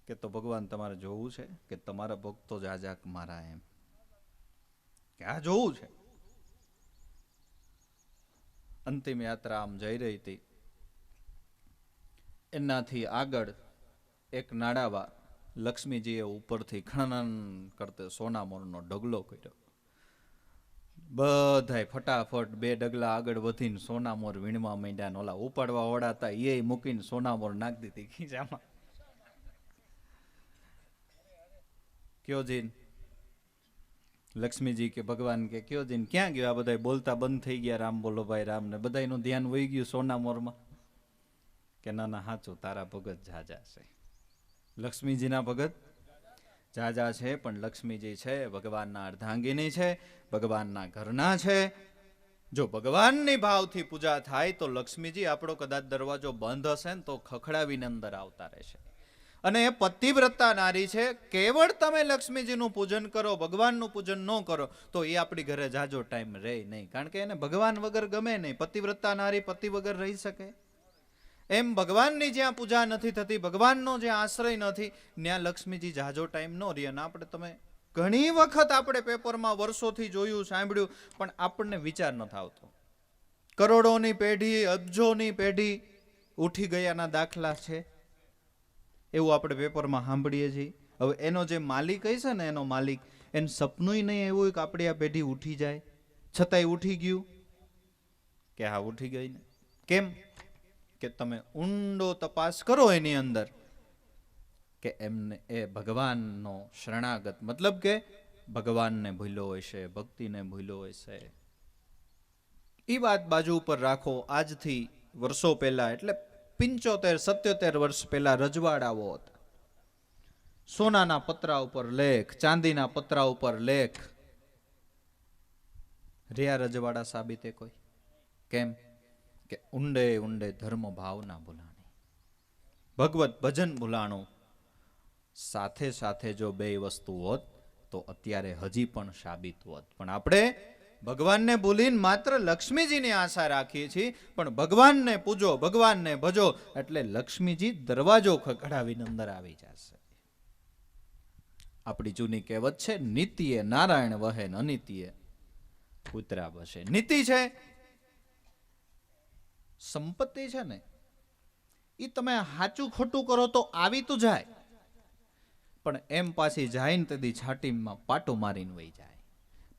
કે તો ભગવાન તમારે જોવું છે કે તમારા ભક્તો જાજાક મારા, એમ કે આ જોવું છે. અંતિમ યાત્રા આમ જઈ રહી હતી. એનાથી આગળ એક નાડાવા લક્ષ્મીજીએ ઉપરથી ખનન કરતે સોનામોરનો ઢગલો કર્યો. બધાય ફટાફટ 2 ડગલા આગળ વધીને સોનામોર વીણવા માંડ્યા ને ઓલા ઉપાડવા વળાતા એ મૂકીને સોનામોર નાખી દીધી ખીચામાં. કયો જીન? લક્ષ્મીજી કે ભગવાન કે કયો જીન ક્યાં ગયો? આ બધા બોલતા બંધ થઈ ગયા, રામ બોલો ભાઈ રામ ને બધાયનું ધ્યાન વહી ગયું સોનામોરમાં. કે ના ના હાચું, તારા ભગત જાજા છે, લક્ષ્મીજીના ભગત જાજા છે. પણ લક્ષ્મીજી છે ભગવાનના અર્ધાંગીની છે, ભગવાનના ઘરના છે. જો ભગવાનની ભાવથી પૂજા થાય તો લક્ષ્મીજી આપણો કદાચ દરવાજો બંધ હશે ને તો ખખડાવીને અંદર આવતા રહેશે. અને એ પતિવ્રતા નારી છે. કેવળ તમે લક્ષ્મીજીનું પૂજન કરો, ભગવાનનું પૂજન ન કરો તો એ આપણી ઘરે જાજો ટાઈમ રહે નહીં. કારણ કે એને ભગવાન વગર ગમે નહીં. પતિવ્રતા નારી પતિ વગર રહી શકે? એમ ભગવાનની જ્યાં પૂજા નથી થતી, ભગવાનનો જ્યાં આશ્રય નથી, ત્યાં લક્ષ્મીજી જાજો ટાઈમ ન રહે. અને આપણે તમે ઘણી વખત આપણે પેપરમાં વર્ષોથી જોયું, સાંભળ્યું, પણ આપણને વિચાર નથી આવતો. કરોડોની પેઢી, અબજોની પેઢી ઉઠી ગયાના દાખલા છે એવું આપણે પેપરમાં સાંભળીએ છીએ. હવે એનો જે માલિક હશે ને, એનો માલિક, એને સપનું નહીં એવું કે આપણી આ પેઢી ઉઠી જાય, છતાંય ઉઠી ગયું કે હા ઉઠી ગઈ ને. કેમ? કે તમે ઊંડો તપાસ કરો એની અંદર કે એમને એ ભગવાનનો શરણાગત, મતલબ કે ભગવાનને ભૂલ્યો હશે, ભક્તિને ભૂલ્યો હશે. એ વાત બાજુ ઉપર રાખો. આજથી વર્ષો પહેલા, એટલે 75-77 વર્ષ પહેલા રજવાડાઓ હતા. સોનાના પતરા ઉપર લેખ, ચાંદીના પતરા ઉપર લેખ. રહ્યા રજવાડા સાબિતે કોઈ? કેમ કે ઊંડે ઊંડે ધર્મ ભાવના ભૂલાણી, ભગવત ભજન ભૂલાણું. સાથે સાથે જો બે વસ્તુ હોત તો અત્યારે હજી પણ સાબિત હોત. પણ આપણે ભગવાનને ભૂલીને માત્ર લક્ષ્મીજીની આશા રાખીએ છીએ. પણ ભગવાનને પૂજો, ભગવાનને ભજો એટલે લક્ષ્મીજી દરવાજો ખખડાવીને અંદર આવી જશે. આપણી જૂની કહેવત છે, નીતિએ નારાયણ વહે ને અનિતિએ કૂતરા બસે. નીતિ છે, સંપત્તિ છે ને, એ તમે સાચું ખોટું કરો તો આવી તો જાય, પણ એમ પાછી જાય ને તેથી છાટીમાં પાટું મારીને વહી જાય.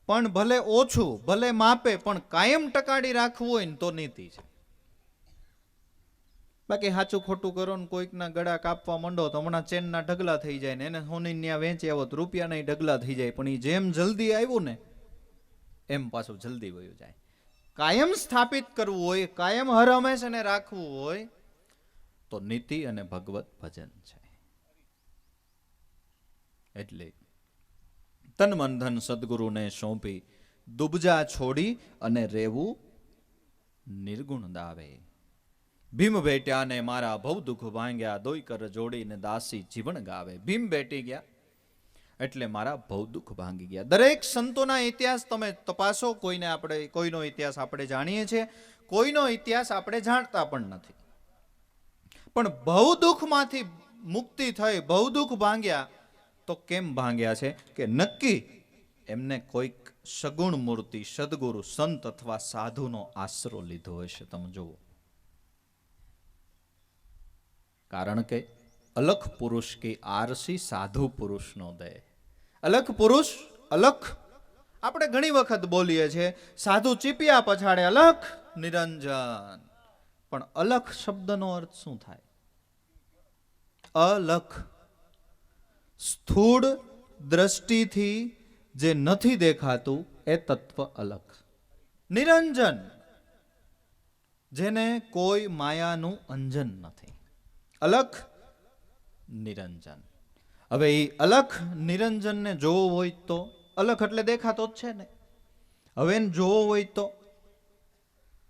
પણ ભલે ઓછું, ભલે માપે, પણ કાયમ ટકાડી રાખવું હોય ને તો નીતિ છે. બાકી સાચું ખોટું કરો ને કોઈકના ગળા કાપવા માંડો તો હમણાં ચેનના ઢગલા થઈ જાય ને એને સોની ત્યાં વેચી આવો તો રૂપિયાના ઢગલા થઈ જાય. પણ એ જેમ જલ્દી આવ્યું ને એમ પાછું જલ્દી વયું જાય. કાયમ સ્થાપિત કરવું હોય, કાયમ હર હંમેશ એને રાખવું હોય તો નીતિ અને ભગવત ભજન છે. એટલે તન મન ધન સદગુરુને સોંપી દુબજા છોડી અને રેવું નિર્ગુણ દાવે. ભીમ ભેટ્યાને મારા ભવ દુઃખ ભાંગ્યા, દોઈ કર જોડીને દાસી જીવન ગાવે. ભીમ ભેટી ગયા એટલે મારા ભવ દુઃખ ભાંગી ગયા. દરેક સંતોના ઇતિહાસ તમે તપાસો. કોઈનો ઇતિહાસ આપણે જાણીએ છીએ, કોઈનો ઇતિહાસ આપણે જાણતા પણ નથી. પણ ભવ દુઃખમાંથી મુક્તિ થઈ, ભવ દુઃખ ભાંગ્યા તો કેમ ભાંગ્યા છે કે નક્કી એમને કોઈક સગુણ મૂર્તિ, સદગુરુ, સંત અથવા સાધુનો આશરો લીધો હશે. તમે જુઓ, કારણ કે અલખ પુરુષ કી આરસી સાધુ પુરુષનો દે. અલખ પુરુષ, અલખ આપણે ઘણી વખત બોલીએ છીએ, સાધુ ચીપિયા પછાડે અલખ નિરંજન. પણ અલખ શબ્દનો અર્થ શું થાય? અલખ સ્થૂળ દ્રષ્ટિથી જે નથી દેખાતું એ તત્વ અલખ. નિરંજન જેને કોઈ માયાનું અંજન નથી. અલખ નિરંજન. હવે એ અલખ નિરંજનને જોવો હોય તો, અલખ એટલે દેખાતો જ છે ને, હવે એને જોવો હોય તો,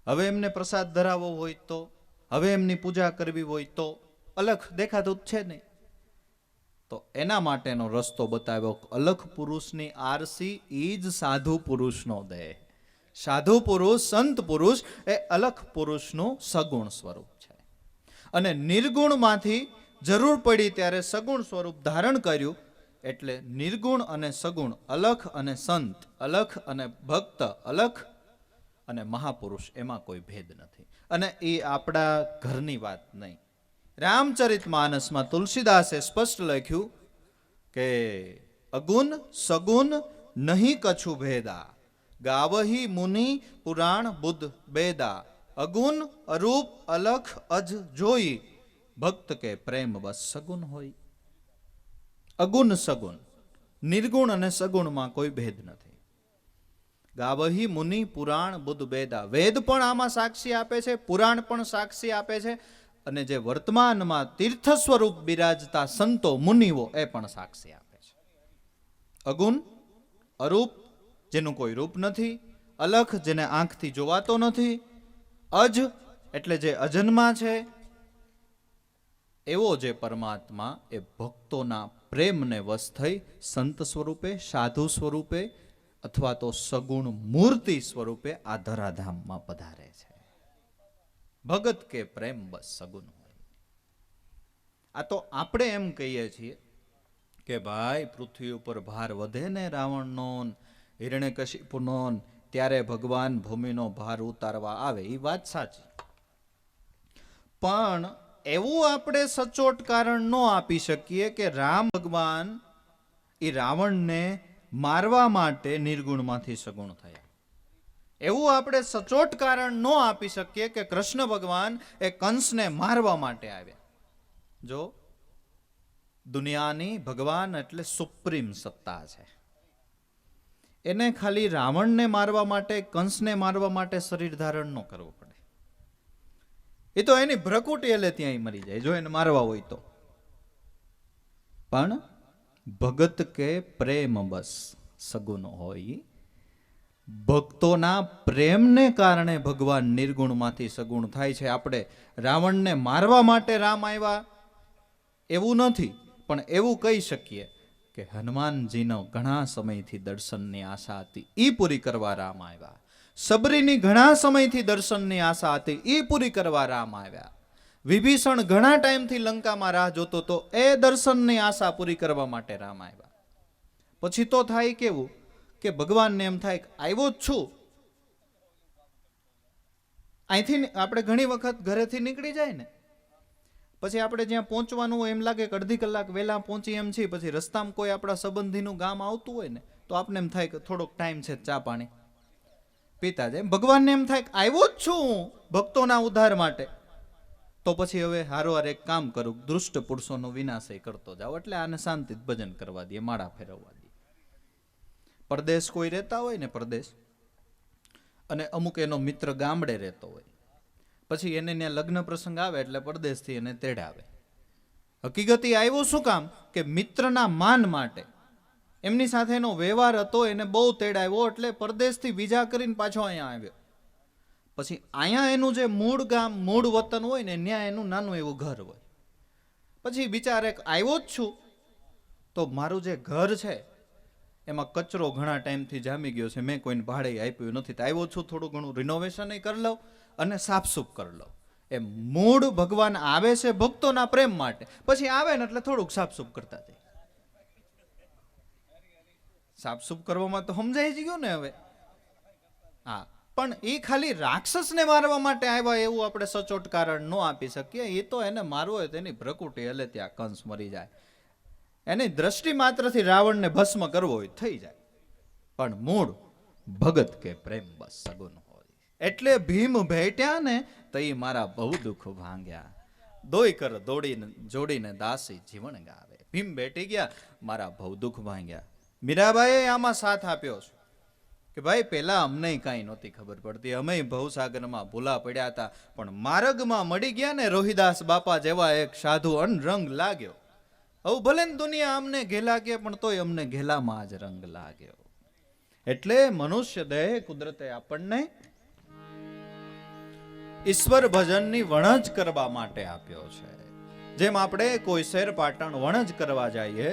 હવે એમને પ્રસાદ ધરાવવો હોય તો, હવે એમની પૂજા કરવી હોય તો અલખ દેખાતું જ છે ને. તો એના માટેનો રસ્તો બતાવ્યો. અલખ પુરુષની આરસી ઈ જ સાધુ પુરુષનો દે. સાધુ પુરુષ, સંત પુરુષ એ અલખ પુરુષનું સગુણ સ્વરૂપ છે. અને નિર્ગુણમાંથી જરૂર પડી ત્યારે સગુણ સ્વરૂપ ધારણ કર્યું. એટલે નિર્ગુણ અને સગુણ, અલખ અને સંત, અલખ અને ભક્ત, અલખ અને મહાપુરુષ, એમાં કોઈ ભેદ નથી. અને એ આપણા ઘરની વાત નહીં. રામચરિતમાનસમાં તુલસીદાસે સ્પષ્ટ લખ્યું કે અગુણ સગુણ નહીં કછુ ભેદા, ગાવહી મુનિ પુરાણ બુદ્ધ બેદા. અગુણ અરૂપ અલખ અજ જોઈ, ભક્ત કે પ્રેમ બસ સગુણ હોય. અગુણ સગુણ, નિર્ગુણ અને સગુણમાં કોઈ ભેદ નથી. ગાવહી મુનિ પુરાણ બુદ્ધ બેદા. વેદ પણ આમાં સાક્ષી આપે છે, પુરાણ પણ સાક્ષી આપે છે, અને જે વર્તમાનમાં તીર્થ સ્વરૂપ બિરાજતા સંતો મુનિઓ એ પણ સાક્ષી આપે છે. અગુણ અરૂપ જેનું કોઈ રૂપ નથી, અલખ જેને આંખથી જોવાતો નથી, અજ એટલે જે અજન્મા છે, એવો જે પરમાત્મા એ ભક્તોના પ્રેમને વશ થઈ સંત સ્વરૂપે, સાધુ સ્વરૂપે અથવા તો સગુણ મૂર્તિ સ્વરૂપે આ ધરાધામમાં પધારે છે. ભગત કે પ્રેમ બસ સગુણ હોય. આ તો આપણે એમ કહીએ છીએ કે ભાઈ પૃથ્વી ઉપર ભાર વધે ને રાવણનો, હિરણ્યકશિપુનો, ત્યારે ભગવાન ભૂમિનો ભાર ઉતારવા આવે. એ વાત સાચી, પણ એવું આપણે સચોટ કારણ ન આપી શકીએ કે રામ ભગવાન એ રાવણને મારવા માટે નિર્ગુણમાંથી સગુણ થયા. એવું આપણે સચોટ કારણ ન આપી શકીએ કે કૃષ્ણ ભગવાન એ કંસને મારવા માટે આવ્યા. જો દુનિયાની ભગવાન એટલે સુપ્રીમ સત્તા છે. એને ખાલી રાવણને મારવા માટે, કંસને મારવા માટે શરીર ધારણ ન કરવું પડે. એ તો એની ભ્રકુટી એટલે ત્યાં મરી જાય જો એને મારવા હોય તો. પણ ભગત કે પ્રેમ બસ સગુણ હોય. ભક્તોના પ્રેમને કારણે ભગવાન નિર્ગુણમાંથી સગુણ થાય છે. આપણે રાવણને મારવા માટે રામ આવ્યા એવું નથી, પણ એવું કહી શકીએ કે હનુમાનજીનો ઘણા સમયથી દર્શનની આશા હતી, એ પૂરી કરવા રામ આવ્યા. સબરીની ઘણા સમયથી દર્શનની આશા હતી, એ પૂરી કરવા રામ આવ્યા. વિભીષણ ઘણા ટાઈમથી લંકામાં રાહ જોતો તો, એ દર્શનની આશા પૂરી કરવા માટે રામ આવ્યા. પછી તો થાય કેવું કે ભગવાનને એમ થાય કે આવ્યો જ છું. અહીંથી આપણે ઘણી વખત ઘરેથી નીકળી જાય ને, પછી આપણે જ્યાં પહોંચવાનું હોય એમ લાગે કે અડધી કલાક વહેલા પહોંચી એમ છીએ, પછી રસ્તામાં કોઈ આપણા સંબંધીનું ગામ આવતું હોય ને તો આપણે એમ થાય કે થોડોક ટાઈમ છે, ચા પાણી પીતા જાય. ભગવાનને એમ થાય કે આવ્યો જ છું હું ભક્તોના ઉદ્ધાર માટે, તો પછી હવે હારોહાર એક કામ કરું, દુષ્ટ પુરુષોનો વિનાશય કરતો જાવ. એટલે આને શાંતિથી ભજન કરવા દે, માળા ફેરવવા દે. પરદેશ કોઈ રહેતા હોય ને, પરદેશ, અને અમુક એનો મિત્ર ગામડે રહેતો હોય, પછી એને ત્યાં લગ્ન પ્રસંગ આવે એટલે પરદેશથી એને તેડાવે. હકીકત એ આવ્યો શું કામ કે મિત્રના માન માટે, એમની સાથેનો વ્યવહાર હતો, એને બહુ તેડાવ્યો એટલે પરદેશથી વિઝા કરીને પાછો અહીંયા આવ્યો. પછી અહીંયા એનું જે મૂળ ગામ, મૂળ વતન હોય ને, ત્યાં એનું નાનું એવું ઘર હોય. પછી વિચારે આવ્યો જ છું તો મારું જે ઘર છે એમાં કચરો ઘણા ટાઈમથી જામી ગયો છે, મેં કોઈને ભાડે આપ્યું નથી, તો આવ્યો છું થોડું ઘણું રિનોવેશન કરી લઉં અને સાફસૂફ કરી લઉં. એ મૂળ ભગવાન આવે છે ભક્તોના પ્રેમ માટે, પછી આવે ને એટલે થોડુંક સાફસૂફ કરતા જાય. સાફસૂફ કરવામાં તો સમજાઈ જ ગયું ને હવે. હા, પણ એ ખાલી રાક્ષસને મારવા માટે આવ્યા એવું આપણે સચોટ કારણ ન આપી શકીએ. એ તો એને મારવો હોય તેની ભ્રકુટી એટલે ત્યાં કંસ મરી જાય. એની દ્રષ્ટિ માત્રથી રાવણને ભસ્મ કરવો હોય થઈ જાય, પણ મૂળ ભગત કે પ્રેમ બસ સગુણ હોય. એટલે ભીમ ભેટ્યા ને તો એ મારા બહુ દુઃખ ભાંગ્યા, દોય કર દોડીને જોડીને દાસી જીવન ગાવે. ભીમ ભેટી ગયા, મારા બહુ દુઃખ ભાંગ્યા. મીરાબાઈએ આમાં સાથ આપ્યો છે કે ભાઈ પેલા અમને કાંઈ નહોતી ખબર પડતી, અમે ભવસાગરમાં ભૂલા પડ્યા હતા, પણ માર્ગમાં મળી ગયા ને રોહિદાસ બાપા જેવા એક સાધુ, અનરંગ લાગ્યો. હવે ભલે ને દુનિયા અમને ઘેલા કે, પણ તોય અમને ઘેલામાં જ રંગ લાગ્યો. એટલે મનુષ્ય દેહ કુદરતે આપણને ઈશ્વર ભજનની વણજ કરવા માટે આપ્યો છે. જેમ આપણે કોઈ શેર પાટણ વણજ કરવા જઈએ,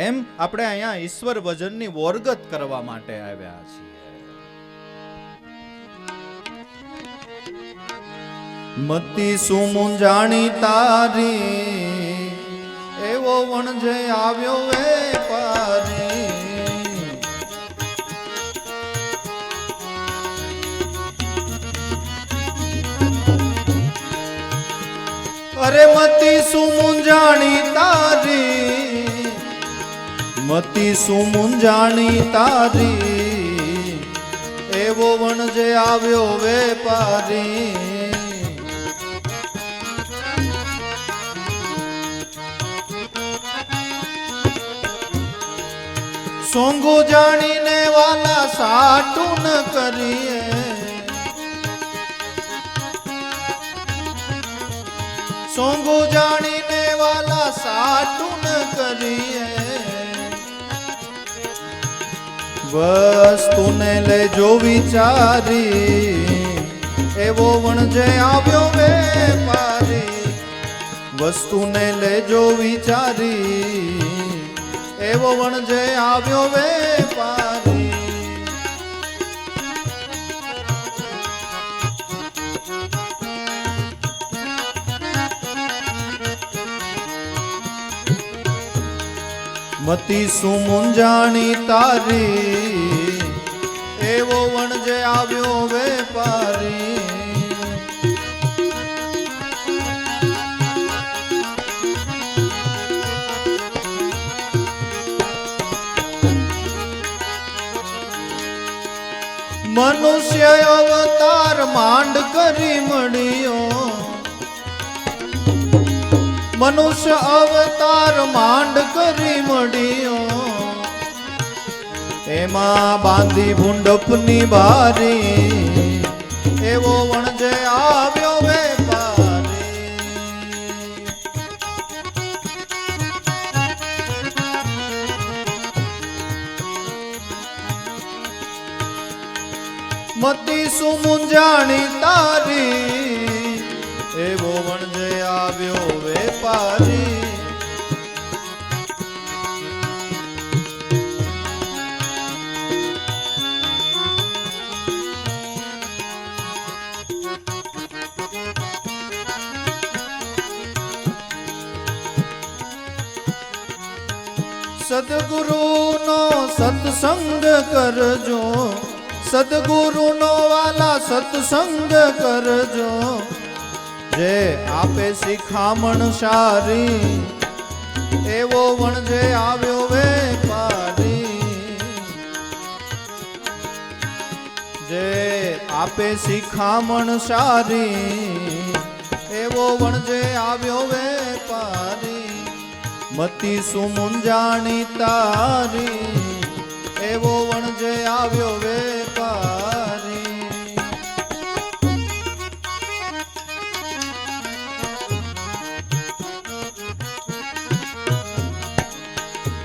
એમ આપણે અહીંયા ઈશ્વર ભજનની વોરગત કરવા માટે આવ્યા છીએ. મતી સુમુંજાણી તારી, એવો વણજે આવ્યો વેપારી. અરે મતી સુમુંજાણી તારી, મતી સુમુંજાણી તારી, એવો વણજે આવ્યો વેપારી. સોંગુ જાણીને વાલા સાટું ન કરીએ, સોંગુ જાણીને વાલા સાટું ન કરીએ. વસ્તુને લેજો વિચારી, એવો વણજે આવ્યો વેપારી. વસ્તુને લેજો વિચારી, એવો વણજે આવ્યો વેપારી. મતી સુમુંજાણી તારી, એવો વણજે આવ્યો વેપારી. મનુષ્ય અવતાર માંડ કરી મળ્યો, મનુષ્ય અવતાર માંડ કરી મળ્યો. એમાં બાંધી ભૂંડપની બારી એવો વણજે આવ્યો વેપારી. મતી સુમુંજાણી તારી એવો વણજે આવ્યો વેપારી. સદગુરુનો સત્સંગ કરજો, સદગુરુનો વાલા સત્સંગ કરજો. જે આપે શિખામણ સારી એવો વણજે આવ્યો વેપારી. જે આપે શિખામણ સારી એવો વણજે આવ્યો વેપારી. મતી સુમુંજાણી તારી એવો વણજે આવ્યો વેપારી.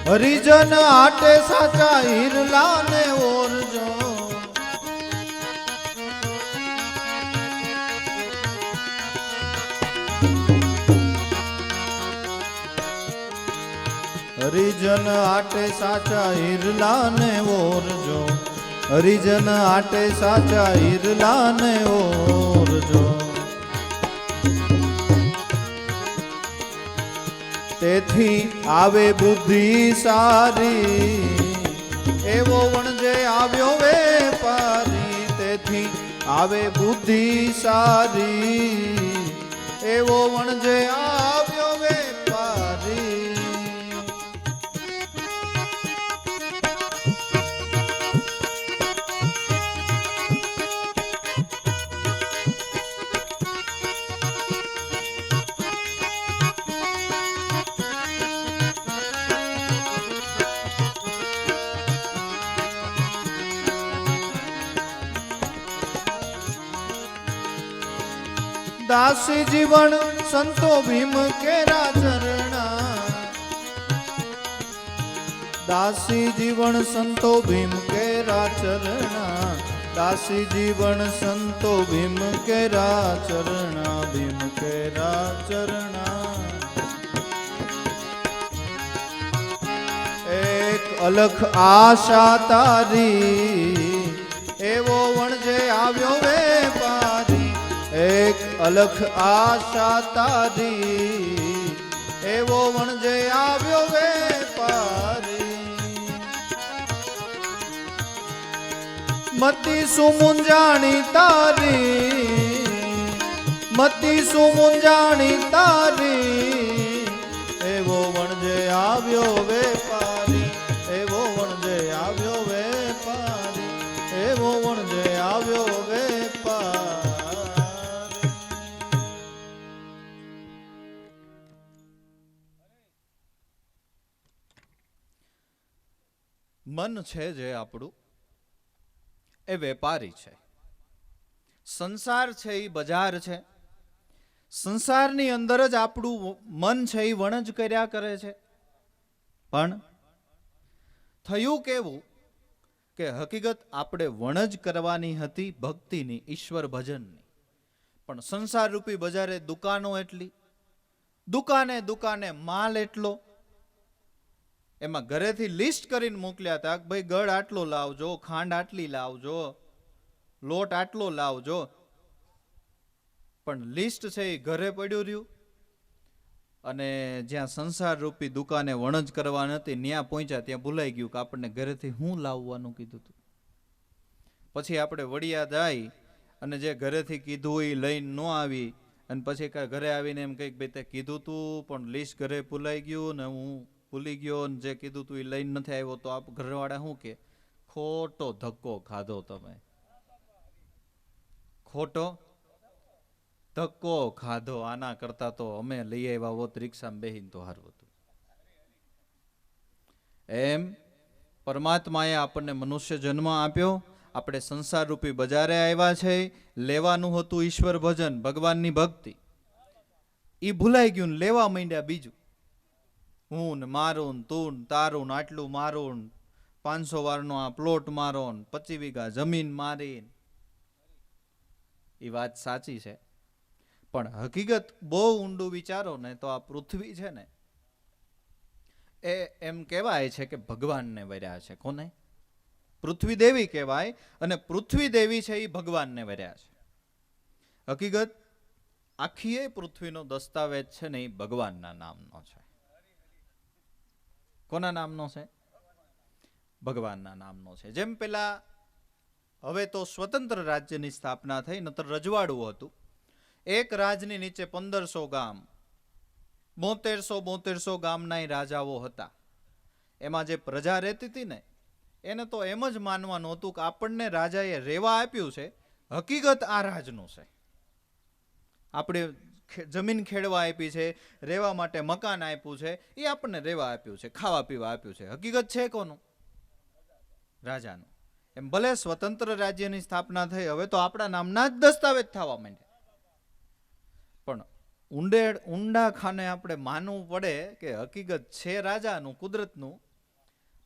હરિજન આટે સાચા હિરલા ને ઓરજો. હરિજન આટે સાચા હિરલા ને ઓરજો. હરિજન આટે સાચા હિરલા ને ઓરજો. તેથી આવે બુદ્ધિ સારી એવો વણજે આવ્યો વેપારી. તેથી આવે બુદ્ધિ સારી એવો વણજે આવ્યો વેપારી. દાસી જીવન સંતો ભીમ કેરા ચરણા. દાસી જીવન સંતો ભીમ કેરા ચરણા. દાસી જીવન સંતો ભીમ કેરા ચરણા. ભીમ કેરા ચરણા. એક અલખ આશા તારી એવો વણજે આવ્યો વેપારી. એક અલખ આશા તારી એવો વણજે આવ્યો વેપારી. મતી સુમુંજાણી તારી મતી સુમુંજાણી તારી એવો વણજે આવ્યો વેપારી. એવો વણજે આવ્યો વેપારી. એવો વણજે આવ્યો વેપારી. મન છે જે આપણું એ વેપારી છે. સંસાર છે એ બજાર છે. સંસારની અંદર જ આપણું મન છે એ વણજ કર્યા કરે છે. પણ થયું કેવું કે હકીકત આપણે વણજ કરવાની હતી ભક્તિની, ઈશ્વર ભજનની. પણ સંસાર રૂપી બજારે દુકાનો એટલી, દુકાને દુકાને માલ એટલો. એમાં ઘરેથી લિસ્ટ કરીને મોકલ્યા હતા કે ભાઈ ગળ આટલો લાવજો, ખાંડ આટલી લાવજો, લોટ આટલો લાવજો. પણ લિસ્ટ છે એ ઘરે પડ્યું રહ્યું અને જ્યાં સંસાર રૂપી દુકાને વણજ કરવા નથી ત્યાં પહોંચ્યા ત્યાં ભૂલાઈ ગયું કે આપણને ઘરેથી શું લાવવાનું કીધું હતું. પછી આપણે વડિયા જાય અને જે ઘરેથી કીધું એ લઈને ન આવી અને પછી ઘરે આવીને એમ કંઈક ભાઈ તે કીધું તું પણ લિસ્ટ ઘરે ભૂલાઈ ગયું ને હું ભૂલી ગયો ને જે કીધું તું એ લઈને નથી આવ્યો. તો આપ ઘરવાળા શું કે ખોટો ધક્કો ખાધો તમે, ખોટો ધક્કો ખાધો. આના કરતા તો અમે લઈ આવ્યા હોત રિક્ષામાં બેહીને તો સારું હતું. એમ પરમાત્માએ આપણને મનુષ્ય જન્મ આપ્યો, આપણે સંસાર રૂપી બજારે આવ્યા છે, લેવાનું હતું ઈશ્વર ભજન, ભગવાનની ભક્તિ, એ ભૂલાઈ ગયું ને લેવા માંડ્યા બીજું. હું ને મારું ને તું ને તારું ને આટલું મારું, 500 વારનો આ પ્લોટ મારો, 25 વીઘા જમીન મારી. એ વાત સાચી છે, પણ હકીકત બહુ ઊંડું વિચારો ને તો આ પૃથ્વી છે ને એ એમ કહેવાય છે કે ભગવાનને વર્યા છે. કોને? પૃથ્વી દેવી કહેવાય, અને પૃથ્વી દેવી છે એ ભગવાનને વર્યા છે. હકીકત આખી એ પૃથ્વીનો દસ્તાવેજ છે ને એ ભગવાનના નામનો છે. કોના નામનો છે? ભગવાનના નામનો છે. જેમ પેલા હવે તો સ્વતંત્ર રાજ્યની સ્થાપના થઈ, નતર રજવાડું હતું. એક રાજની નીચે 1500 ગામ, 7200 ગામના રાજાઓ હતા. એમાં જે પ્રજા રહેતી હતી ને એને તો એમ જ માનવાનું હતું કે આપણને રાજાએ રેવા આપ્યું છે, હકીકત આ રાજનું છે. આપણે જમીન ખેડવા આપી છે, રહેવા માટે મકાન આપ્યું છે, એ આપણને રહેવા આપ્યું છે, ખાવા પીવા આપ્યું છે. હકીકત છે કોનું? રાજાનું. એમ ભલે સ્વતંત્ર રાજ્યની સ્થાપના થઈ, હવે તો આપણા નામના જ દસ્તાવેજ થવા માંડ્યા. પણ ઊંડા ખાને આપણે માનવું પડે કે હકીકત છે રાજાનું, કુદરતનું,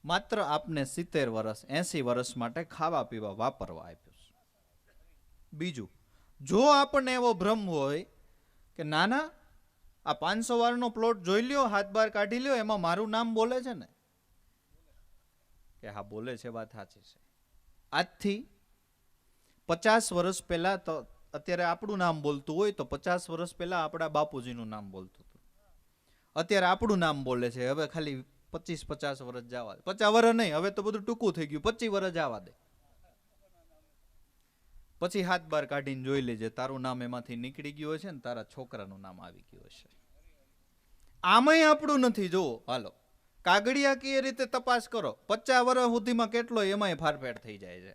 માત્ર આપને 70 વર્ષ 80 વર્ષ માટે ખાવા પીવા વાપરવા આપ્યું છે. બીજું, જો આપણને એવો ભ્રમ હોય કે નાના આ 500 વારનો પ્લોટ જોઈ લ્યો, હાથ બાર કાઢી લ્યો, એમાં મારું નામ બોલે છે ને, કે હા બોલે છે, વાત સાચી છે. આજથી 50 વર્ષ પહેલા તો અત્યારે આપણું નામ બોલતું હોય તો 50 વર્ષ પહેલા આપણા બાપુજીનું નામ બોલતું હતું. અત્યારે આપણું નામ બોલે છે. હવે ખાલી 25-50 વર્ષ જવા દે, 50 વર્ષ નહીં, હવે તો બધું ટૂંકું થઈ ગયું, 25 વર્ષ જવા દે. પછી હાથ બાર કાઢીને જોઈ લેજે, તારું નામ એમાંથી નીકળી ગયું હશે ને તારા છોકરાનું નામ આવી ગયું હશે. આમાંય આપણું નથી. જુઓ, હાલો કાગળિયા કે રીતે તપાસ કરો, 50 વર્ષ સુધીમાં કેટલો એમાંય ફારફેર થઈ જાય છે.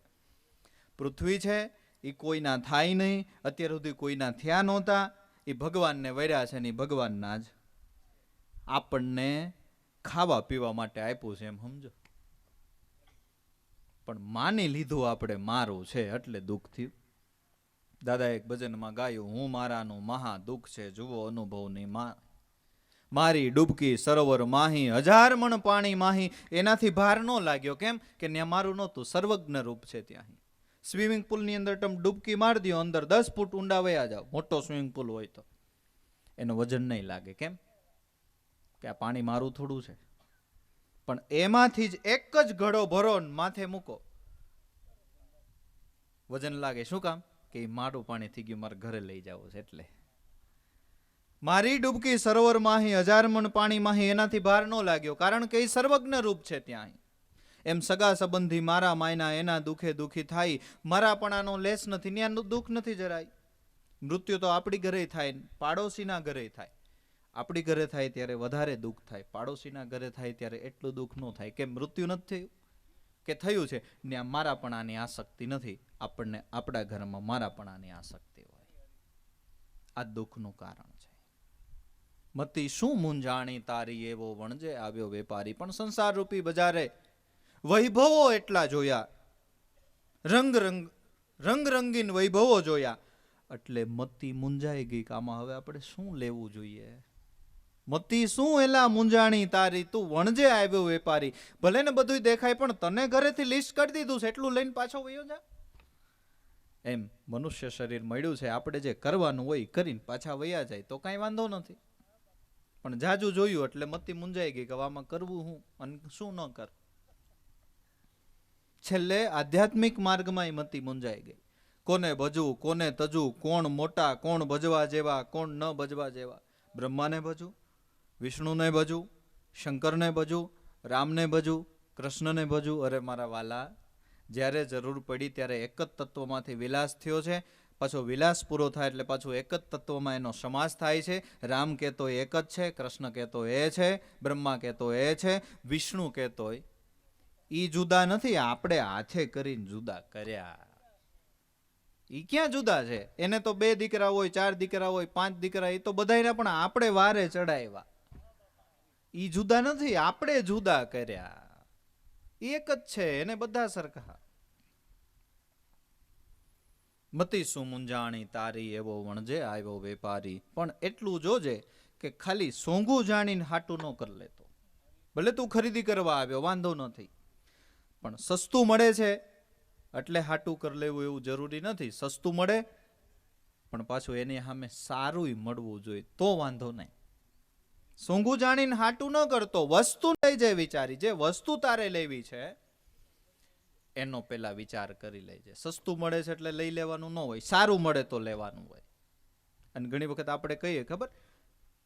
પૃથ્વી છે એ કોઈના થાય નહીં, અત્યાર સુધી કોઈના થયા નહોતા, એ ભગવાનને વર્યા છે ને એ ભગવાનના જ આપણને ખાવા પીવા માટે આપ્યું છે, એમ સમજો. પણ માની લીધું આપણે મારું છે એટલે દુઃખ થયું. દાદા એક ભજનમાં ગાયું, હું મારાનું મહા દુઃખ છે, જુઓ અનુભવની મારી ડૂબકી સરોવર માહી, 1000 મણ પાણી માહી. એનાથી ભાર ન લાગ્યો. કેમ કે ત્યાં મારું નહોતું, સર્વજ્ઞ રૂપ છે. ત્યાં સ્વિમિંગ પુલની અંદર તમે ડૂબકી મારી દો, અંદર 10 ફૂટ ઊંડા વયા જાઓ, મોટો સ્વિમિંગ પુલ હોય તો એનું વજન નહીં લાગે. કેમ કે આ પાણી મારું થોડું છે. પણ એમાંથી જ એક જ ઘડો ભરો માથે મૂકો, વજન લાગે. શું કામ? કે મારું પાણી થઈ ગયું, મારે ઘરે લઈ જવું છે. એટલે મારી ડૂબકી સરોવર માહી, 1000 મણ પાણી માહી, એનાથી ભાર ન લાગ્યો, કારણ કે એ સર્વજ્ઞ રૂપ છે. ત્યાં એમ સગા સંબંધી મારા માયના, એના દુઃખે દુઃખી થાય, મારાપણાનો લેસ નથી, ત્યાં દુઃખ નથી જરાય. મૃત્યુ તો આપણી ઘરે થાય, પાડોશીના ઘરે થાય. આપણી ઘરે થાય ત્યારે વધારે દુઃખ થાય, પાડોશીના ઘરે થાય ત્યારે એટલું દુઃખ ન થાય. કેમ? મૃત્યુ નથી થયું કે થયું છે, ત્યાં મારાપણાની આસક્તિ નથી. આપણને આપણા ઘરમાં મારાપણાની આસક્તિ હોય. આ દુઃખનું કારણ છે. મતી શું મૂંઝાણી તારી, એવો વણજે આવ્યો વેપારી. પણ સંસાર રૂપી બજારે વૈભવો એટલા જોયા, રંગ રંગીન વૈભવો જોયા, એટલે મતી મૂંઝાઈ ગઈ કે આમાં હવે આપણે શું લેવું જોઈએ. મતી શું એલા મૂંઝાણી તારી, તું વણજે આવ્યો વેપારી. ભલે ને બધું દેખાય, પણ તને ઘરેથી લિસ્ટ કરી દીધું છે, એટલું લઈને પાછો વયો જા. એમ મનુષ્ય શરીર મળ્યું છે, આપણે જે કરવાનું હોય કરીને પાછા વયા જાય તો કાંઈ વાંધો નથી. પણ જાજુ જોયું એટલે મતી મૂંઝાઈ ગઈ કે આમાં કરવું હું અને શું ન કર. છેલ્લે આધ્યાત્મિક માર્ગમાં મતી મૂંઝાઈ ગઈ. કોને ભજવું, કોને તજવું, કોણ મોટા, કોણ ભજવા જેવા, કોણ ન ભજવા જેવા. બ્રહ્માને ભજવું, વિષ્ણુને ભજવું, શંકરને ભજવું, રામને ભજવું, કૃષ્ણને ભજવું. અરે મારા વાલા, જ્યારે જરૂર પડી ત્યારે એક જ તત્વમાંથી વિલાસ થયો છે. પાછો વિલાસ પૂરો થાય એટલે પાછું એક જ તત્વમાં એનો સમાસ થાય છે. રામ કહેતો એક જ છે, કૃષ્ણ કહેતો એ છે, બ્રહ્મા કહેતો એ છે, વિષ્ણુ કહેતો ઈ જુદા નથી, આપણે હાથે કરીને જુદા કર્યા. ઈ ક્યાં જુદા છે? એને તો 2 દીકરા હોય, 4 દીકરા હોય, 5 દીકરા, એ તો બધાયના પણ આપણે વારે ચડાવ્યા. ઈ જુદા નથી, આપણે જુદા કર્યા. એક જ છે, એને બધા સરખા. મતી શું મૂંઝાણી તારી, એવો વણજે આવ્યો વેપારી. પણ એટલું જોજે કે ખાલી સોંગું જાણીને હાટું ન કરી લેતો. ભલે તું ખરીદી કરવા આવ્યો, વાંધો નથી, પણ સસ્તું મળે છે એટલે હાટું કરી લેવું એવું જરૂરી નથી. સસ્તું મળે પણ પાછું એની સામે સારું મળવું જોઈએ તો વાંધો નહીં. સોંગું જાણીને હાટું ન કરતો, વસ્તુ લઈ જાય વિચારી. જે વસ્તુ તારે લેવી છે એનો પેલા વિચાર કરી લેજે. સસ્તું મળે છે એટલે લઈ લેવાનું ન હોય, સારું મળે તો લેવાનું હોય. અને ઘણી વખત આપણે કહીએ ખબર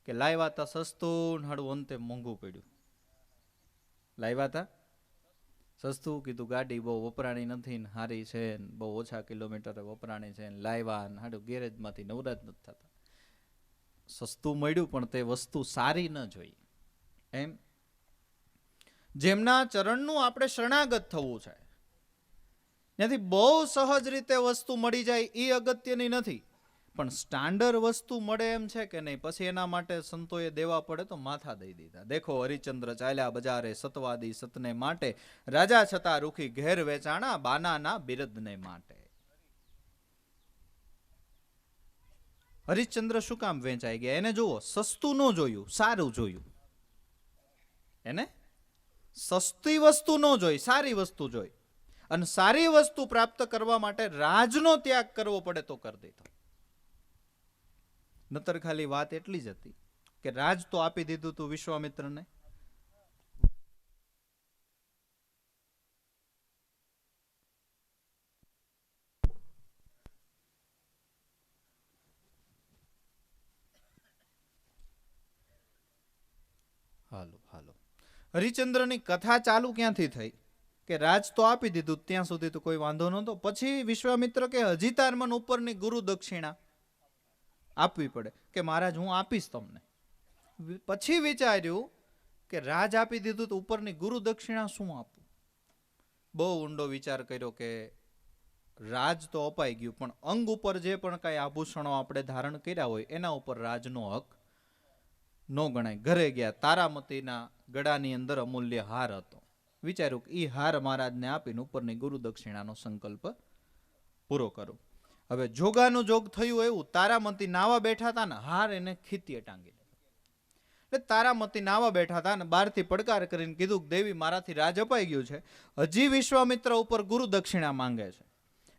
કે લાવ્યા તા સસ્તું, હાડું અંતે મોંઘું પડ્યું. લાવ્યા તા સસ્તું, કીધું ગાડી બહુ વપરાણી નથી ને સારી છે, બહુ ઓછા કિલોમીટરે વપરાણી છે, લાવ્યા ને હાડું ગેરેજમાંથી નવરાજ નથી થતા. સસ્તું મળ્યું પણ તે વસ્તુ સારી ન જોઈ. એમ જેમના ચરણનું આપણે શરણાગત થવું છે, ત્યાંથી બહુ સહજ રીતે વસ્તુ મળી જાય એ અગત્યની નથી, પણ સ્ટાન્ડર્ડ વસ્તુ મળે એમ છે કે નહીં. પછી એના માટે સંતોએ દેવા પડે તો માથા દઈ દીધા. દેખો હરિચંદ્ર ચાલ્યા બજારે, સતવાદી સતને માટે, રાજા છતાં રૂખી ઘેર વેચાણા, બાનાના બિરદને માટે. હરિશ્ચંદ્ર શું કામ વેચાઈ ગયા? એને જુઓ, સસ્તું ન જોયું, સારું જોયું. એને સસ્તી વસ્તુ ન જોઈ, સારી વસ્તુ જોઈ. અને સારી વસ્તુ પ્રાપ્ત કરવા માટે રાજનો ત્યાગ કરવો પડે તો કરી દીધો. નતર ખાલી વાત એટલી જ હતી કે રાજ તો આપી દીધું તું વિશ્વામિત્રને. હાલો હાલો, હરિચંદ્રની કથા ચાલુ ક્યાંથી થઈ કે રાજ તો આપી દીધું, ત્યાં સુધી તો કોઈ વાંધો નહોતો. પછી વિશ્વામિત્ર કે હજી તાર મન ઉપરની ગુરુ દક્ષિણા આપવી પડે. કે મહારાજ હું આપીશ તમને. પછી વિચાર્યું કે રાજ આપી દીધું તો ઉપરની ગુરુ દક્ષિણા શું આપવું. બહુ ઊંડો વિચાર કર્યો કે રાજ તો અપાઈ ગયું, પણ અંગ ઉપર જે પણ કાંઈ આભૂષણો આપણે ધારણ કર્યા હોય એના ઉપર રાજનો હક ન ગણાય. ઘરે ગયા, તારામતીના ગળાની અંદર અમૂલ્ય હાર હતો. વિચાર્યું કે એ હાર મહારાજને આપીને ઉપરની ગુરુ દક્ષિણાનો સંકલ્પ પૂરો કરું. હવે જોગાનું જોગ થયું એવું, તારામતી નાવા બેઠા હતા ને, હાર એને ખીતીએ ટાંગી દીધો. એટલે તારામતી નાવા બેઠા હતા ને બહારથી પડકાર કરીને કીધું કે દેવી, મારાથી રાજ અપાઈ ગયું છે, હજી વિશ્વામિત્ર ઉપર ગુરુ દક્ષિણા માંગે છે,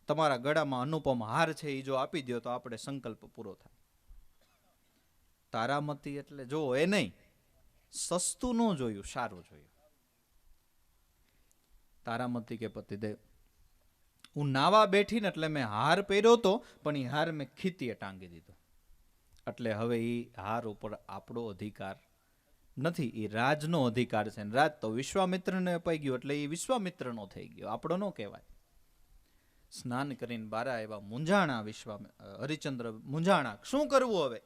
તમારા ગળામાં અનુપમ હાર છે, એ જો આપી દો તો આપણે સંકલ્પ પૂરો થાય. તારામતી એટલે જો એ નહીં, સસ્તું ન જોયું, સારું જોયું. તારામતી કે પતિદેવ, હું નાવા બેઠી ને એટલે મેં હાર પહેર્યો હતો, પણ એ હાર મેં ખીતીએ ટાંગી દીધો. એટલે હવે એ હાર ઉપર આપણો અધિકાર નથી, એ રાજનો અધિકાર છે. રાજ તો વિશ્વામિત્રને અપાઈ ગયો એટલે એ વિશ્વામિત્રનો થઈ ગયો, આપણો ન કહેવાય. સ્નાન કરીને બારા આવ્યા, મૂંઝાણા હરિચંદ્ર મૂંઝાણા, શું કરવું હવે?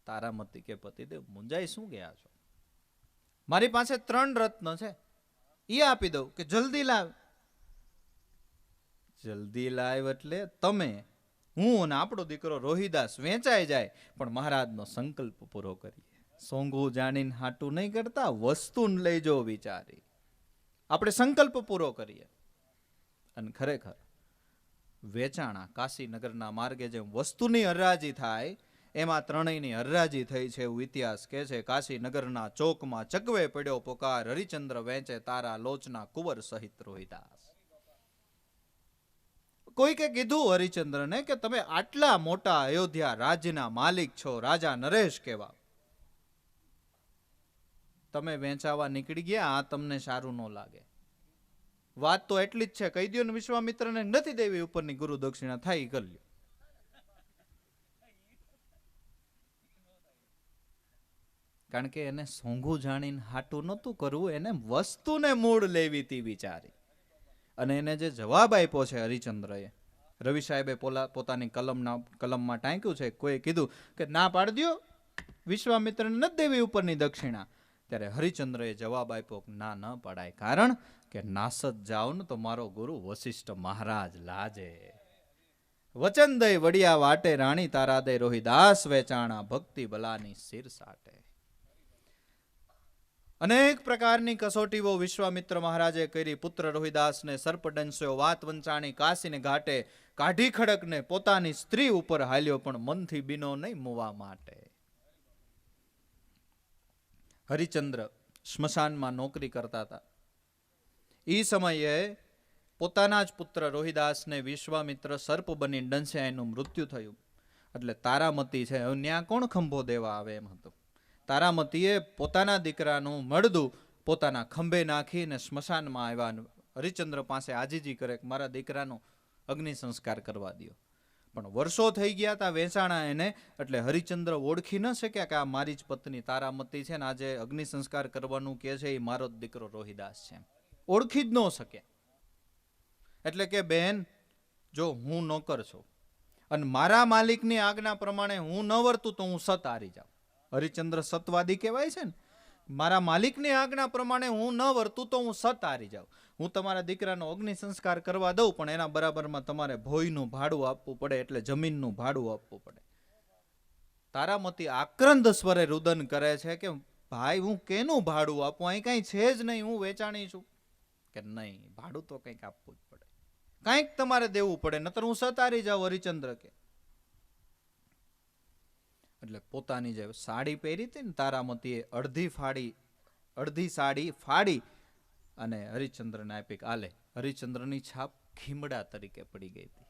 તારામતી કે પતિદેવ, મૂંઝાઈ શું ગયા છો? મારી પાસે 3 રત્ન છે, એ આપી દઉં કે જલ્દી લાવ. જલ્દી લાવ એટલે તમે, હું અને આપણો દીકરો રોહિદાસ વેચાઈ જાય, પણ મહારાજનો સંકલ્પ પૂરો કરીએ. સોંગું જાણીને હાટું નહીં કરતા, વસ્તુ લઈ જો વિચારી. આપણે સંકલ્પ પૂરો કરીએ. અને ખરેખર વેચાણા કાશીનગરના માર્ગે જેમ વસ્તુની હરાજી થાય, એમાં ત્રણેયની હરાજી થઈ છે એવું ઇતિહાસ કહે છે. કાશીનગરના ચોકમાં ચકવે પડ્યો પોકાર, હરિચંદ્ર વેચે તારા લોચના કુંવર સહિત રોહિદાસ. કોઈકે કીધું હરિચંદ્રને કે તમે આટલા મોટા અયોધ્યા રાજ્યના માલિક છો, રાજા નરેશ કેવા, તમે વેચાવા નીકળી ગયા, આ તમને સારું ન લાગે. વાત તો એટલી જ છે, કહી દો ને વિશ્વામિત્રને નથી દેવી ઉપરની ગુરુ દક્ષિણા, થાય કરી લ્યો. કારણ કે એને સોંગું જાણીને હાટું નહોતું કરવું, એને વસ્તુને મૂળ લેવી હતી વિચારી. અને એને જે જવાબ આપ્યો છે હરિચંદ્રએ, રવિ સાહેબે પોતાની કલમમાં ટાંક્યું છે. કોઈ કીધું કે ના પાડી દો, વિશ્વામિત્રને નથી દેવી ઉપરની દક્ષિણા. ત્યારે હરિચંદ્રએ જવાબ આપ્યો કે ના, ન પડાય, કારણ કે નાસદ જાઓ ને તો મારો ગુરુ વશિષ્ઠ મહારાજ લાજે. વચન દઈ વડિયા વાટે, રાણી તારા દે રોહિદાસ વેચાણા, ભક્તિ બલાની શિર સાટે. અનેક પ્રકારની કસોટીઓ વિશ્વામિત્ર મહારાજે કરી. પુત્ર રોહિદાસને સર્પદંશ્યો, વાત વંચાણી, કાશીને ઘાટે કાઢી ખડકને પોતાની સ્ત્રી ઉપર હાલ્યો, પણ મનથી બીનો નહીં મુવા માટે. હરિચંદ્ર સ્મશાનમાં નોકરી કરતા હતા. એ સમયે પોતાના જ પુત્ર રોહિદાસને વિશ્વામિત્ર સર્પ બની ડંસ્યા, એનું મૃત્યુ થયું. એટલે તારામતી છે, હવે ન્યા કોણ ખંભો દેવા આવે એમ હતું. તારામતીએ પોતાના દીકરાનું મળદું પોતાના ખંભે નાખીને સ્મશાનમાં આવ્યા. હરિચંદ્ર પાસે આજીજી કરે કે મારા દીકરાનો અગ્નિ સંસ્કાર કરવા દો. પણ વર્ષો થઈ ગયા હતા વેચાણા એને, એટલે હરિચંદ્ર ઓળખી ન શક્યા કે આ મારી જ પત્ની તારામતી છે ને આજે અગ્નિ સંસ્કાર કરવાનું કે છે એ મારો જ દીકરો રોહિદાસ છે. ઓળખી જ ન શક્યા. એટલે કે બેન, જો હું નોકર છું અને મારા માલિકની આજ્ઞા પ્રમાણે હું ન વર્તું તો હું સત હારી જાઉં. હરિચંદ્ર સતવાદી કહેવાય છે ને. મારા માલિકની આજ્ઞા પ્રમાણે હું ન વર્તું તો હું સત હારી જાઉં. હું તમારા દીકરાનો અગ્નિ સંસ્કાર કરવા દઉં, પણ એના બરાબરમાં તમારે ભોયનું ભાડું આપવું પડે, એટલે જમીનનું ભાડું આપવું પડે. તારામતી આક્રંદ સ્વરે રુદન કરે છે કે ભાઈ હું કેનું ભાડું આપું, અહીં કઈ છે જ નહીં, હું વેચાણી છું. કે નહીં, ભાડું તો કંઈક આપવું જ પડે, કંઈક તમારે દેવું પડે, નતર હું સતારી જાઉં. હરિચંદ્ર કે એટલે પોતાની જે સાડી પહેરી હતી ને તારામતીએ અડધી સાડી ફાડી અને હરિચંદ્રને આપી કે આલે. હરિચંદ્રની છાપ ખીમડા તરીકે પડી ગઈ હતી.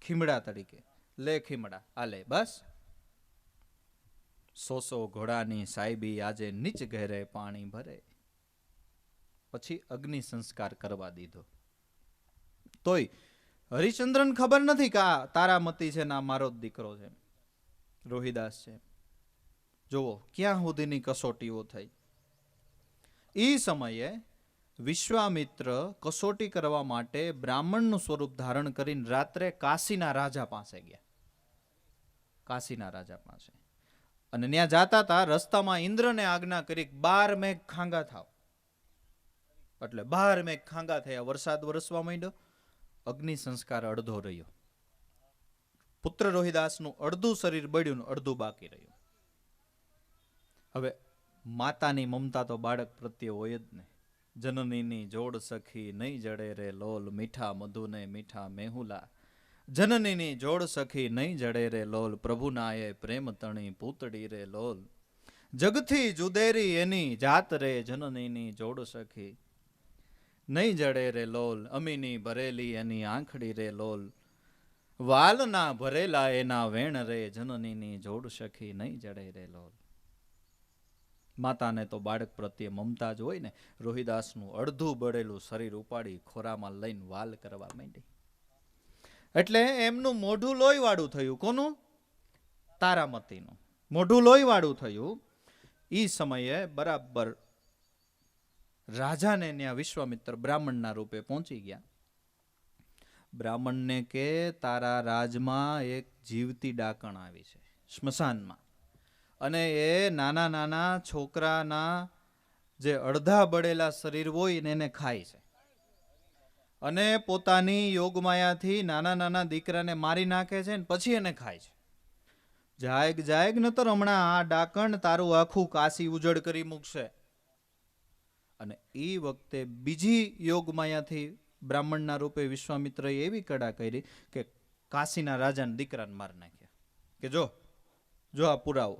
ખીમડા તરીકે, લે ખીમડા આલે. બસ 100 ઘોડાની સાહેબી આજે નીચ ઘેરે પાણી ભરે. પછી અગ્નિ સંસ્કાર કરવા દીધો. તોય હરિચંદ્રને ખબર નથી કે આ તારામતી છે ને આ મારો જ દીકરો છે, રોહિદાસ છે. જુઓ ક્યાં સુધીની કસોટીઓ થઈ. એ સમયે વિશ્વામિત્ર કસોટી કરવા માટે બ્રાહ્મણનું સ્વરૂપ ધારણ કરીને રાત્રે કાશીના રાજા પાસે ગયા. કાશીના રાજા પાસે અને ત્યાં જાતા હતા, રસ્તામાં ઇન્દ્રને આજ્ઞા કરી 12 મેઘ ખાંગા થાવ. એટલે 12 મેઘ ખાંગા થયા, વરસાદ વરસવા માંડ્યો. અગ્નિ સંસ્કાર અડધો રહ્યો. પુત્ર રોહિદાસનું અડધું શરીર બળ્યું, અડધું બાકી રહ્યું. હવે માતાની મમતા તો બાળક પ્રત્યે હોય જ ને. જનનીની જોડ સખી નહીં જડે રે લોલ, મીઠા મધુને મીઠા મેહુલા. જનનીની જોડ સખી નહીં જડે રે લોલ, પ્રભુનાએ પ્રેમ તણી પૂતડી રે લોલ. જગથી જુદેરી એની જાત રે, જનનીની જોડ સખી નહીં જડે રે લોલ. અમીની ભરેલી એની આંખડી રે લોલ, વાલના ભરેલા એના વેણ રે, જનનીની જોડ સખી નહીં જડે રે લોલ. માતાને તો બાળક પ્રત્યે મમતા જ હોય ને. રોહિદાસનું અડધું બળેલું શરીર ઉપાડી ખોરામાં લઈને વાલ કરવા માંડી. એટલે એમનું મોઢું લોહીવાળું થયું. કોનું? તારામતીનું મોઢું લોહીવાળું થયું. એ સમયે બરાબર રાજાને ત્યાં વિશ્વામિત્ર બ્રાહ્મણના રૂપે પહોંચી ગયા. બ્રાહ્મણને કે તારા રાજમાં એક જીવતી ડાકણ આવી છે સ્મશાનમાં, અને એ નાના નાના છોકરાના જે અડધા બળેલા શરીર હોય ને એને ખાય છે, અને પોતાની યોગમાયાથી નાના નાના દીકરાને મારી નાખે છે ને પછી એને ખાય છે. જાયગ જાયગ નતર હમણાં આ ડાકણ તારું આખું કાશી ઉજળ કરી મૂકશે. અને એ વખતે બીજી યોગમાયાથી બ્રાહ્મણના રૂપે વિશ્વામિત્રએ એવી કડા કરી કે કાશીના રાજાના દીકરાને મારી નાખ્યા. કે જો આ પુરાવો,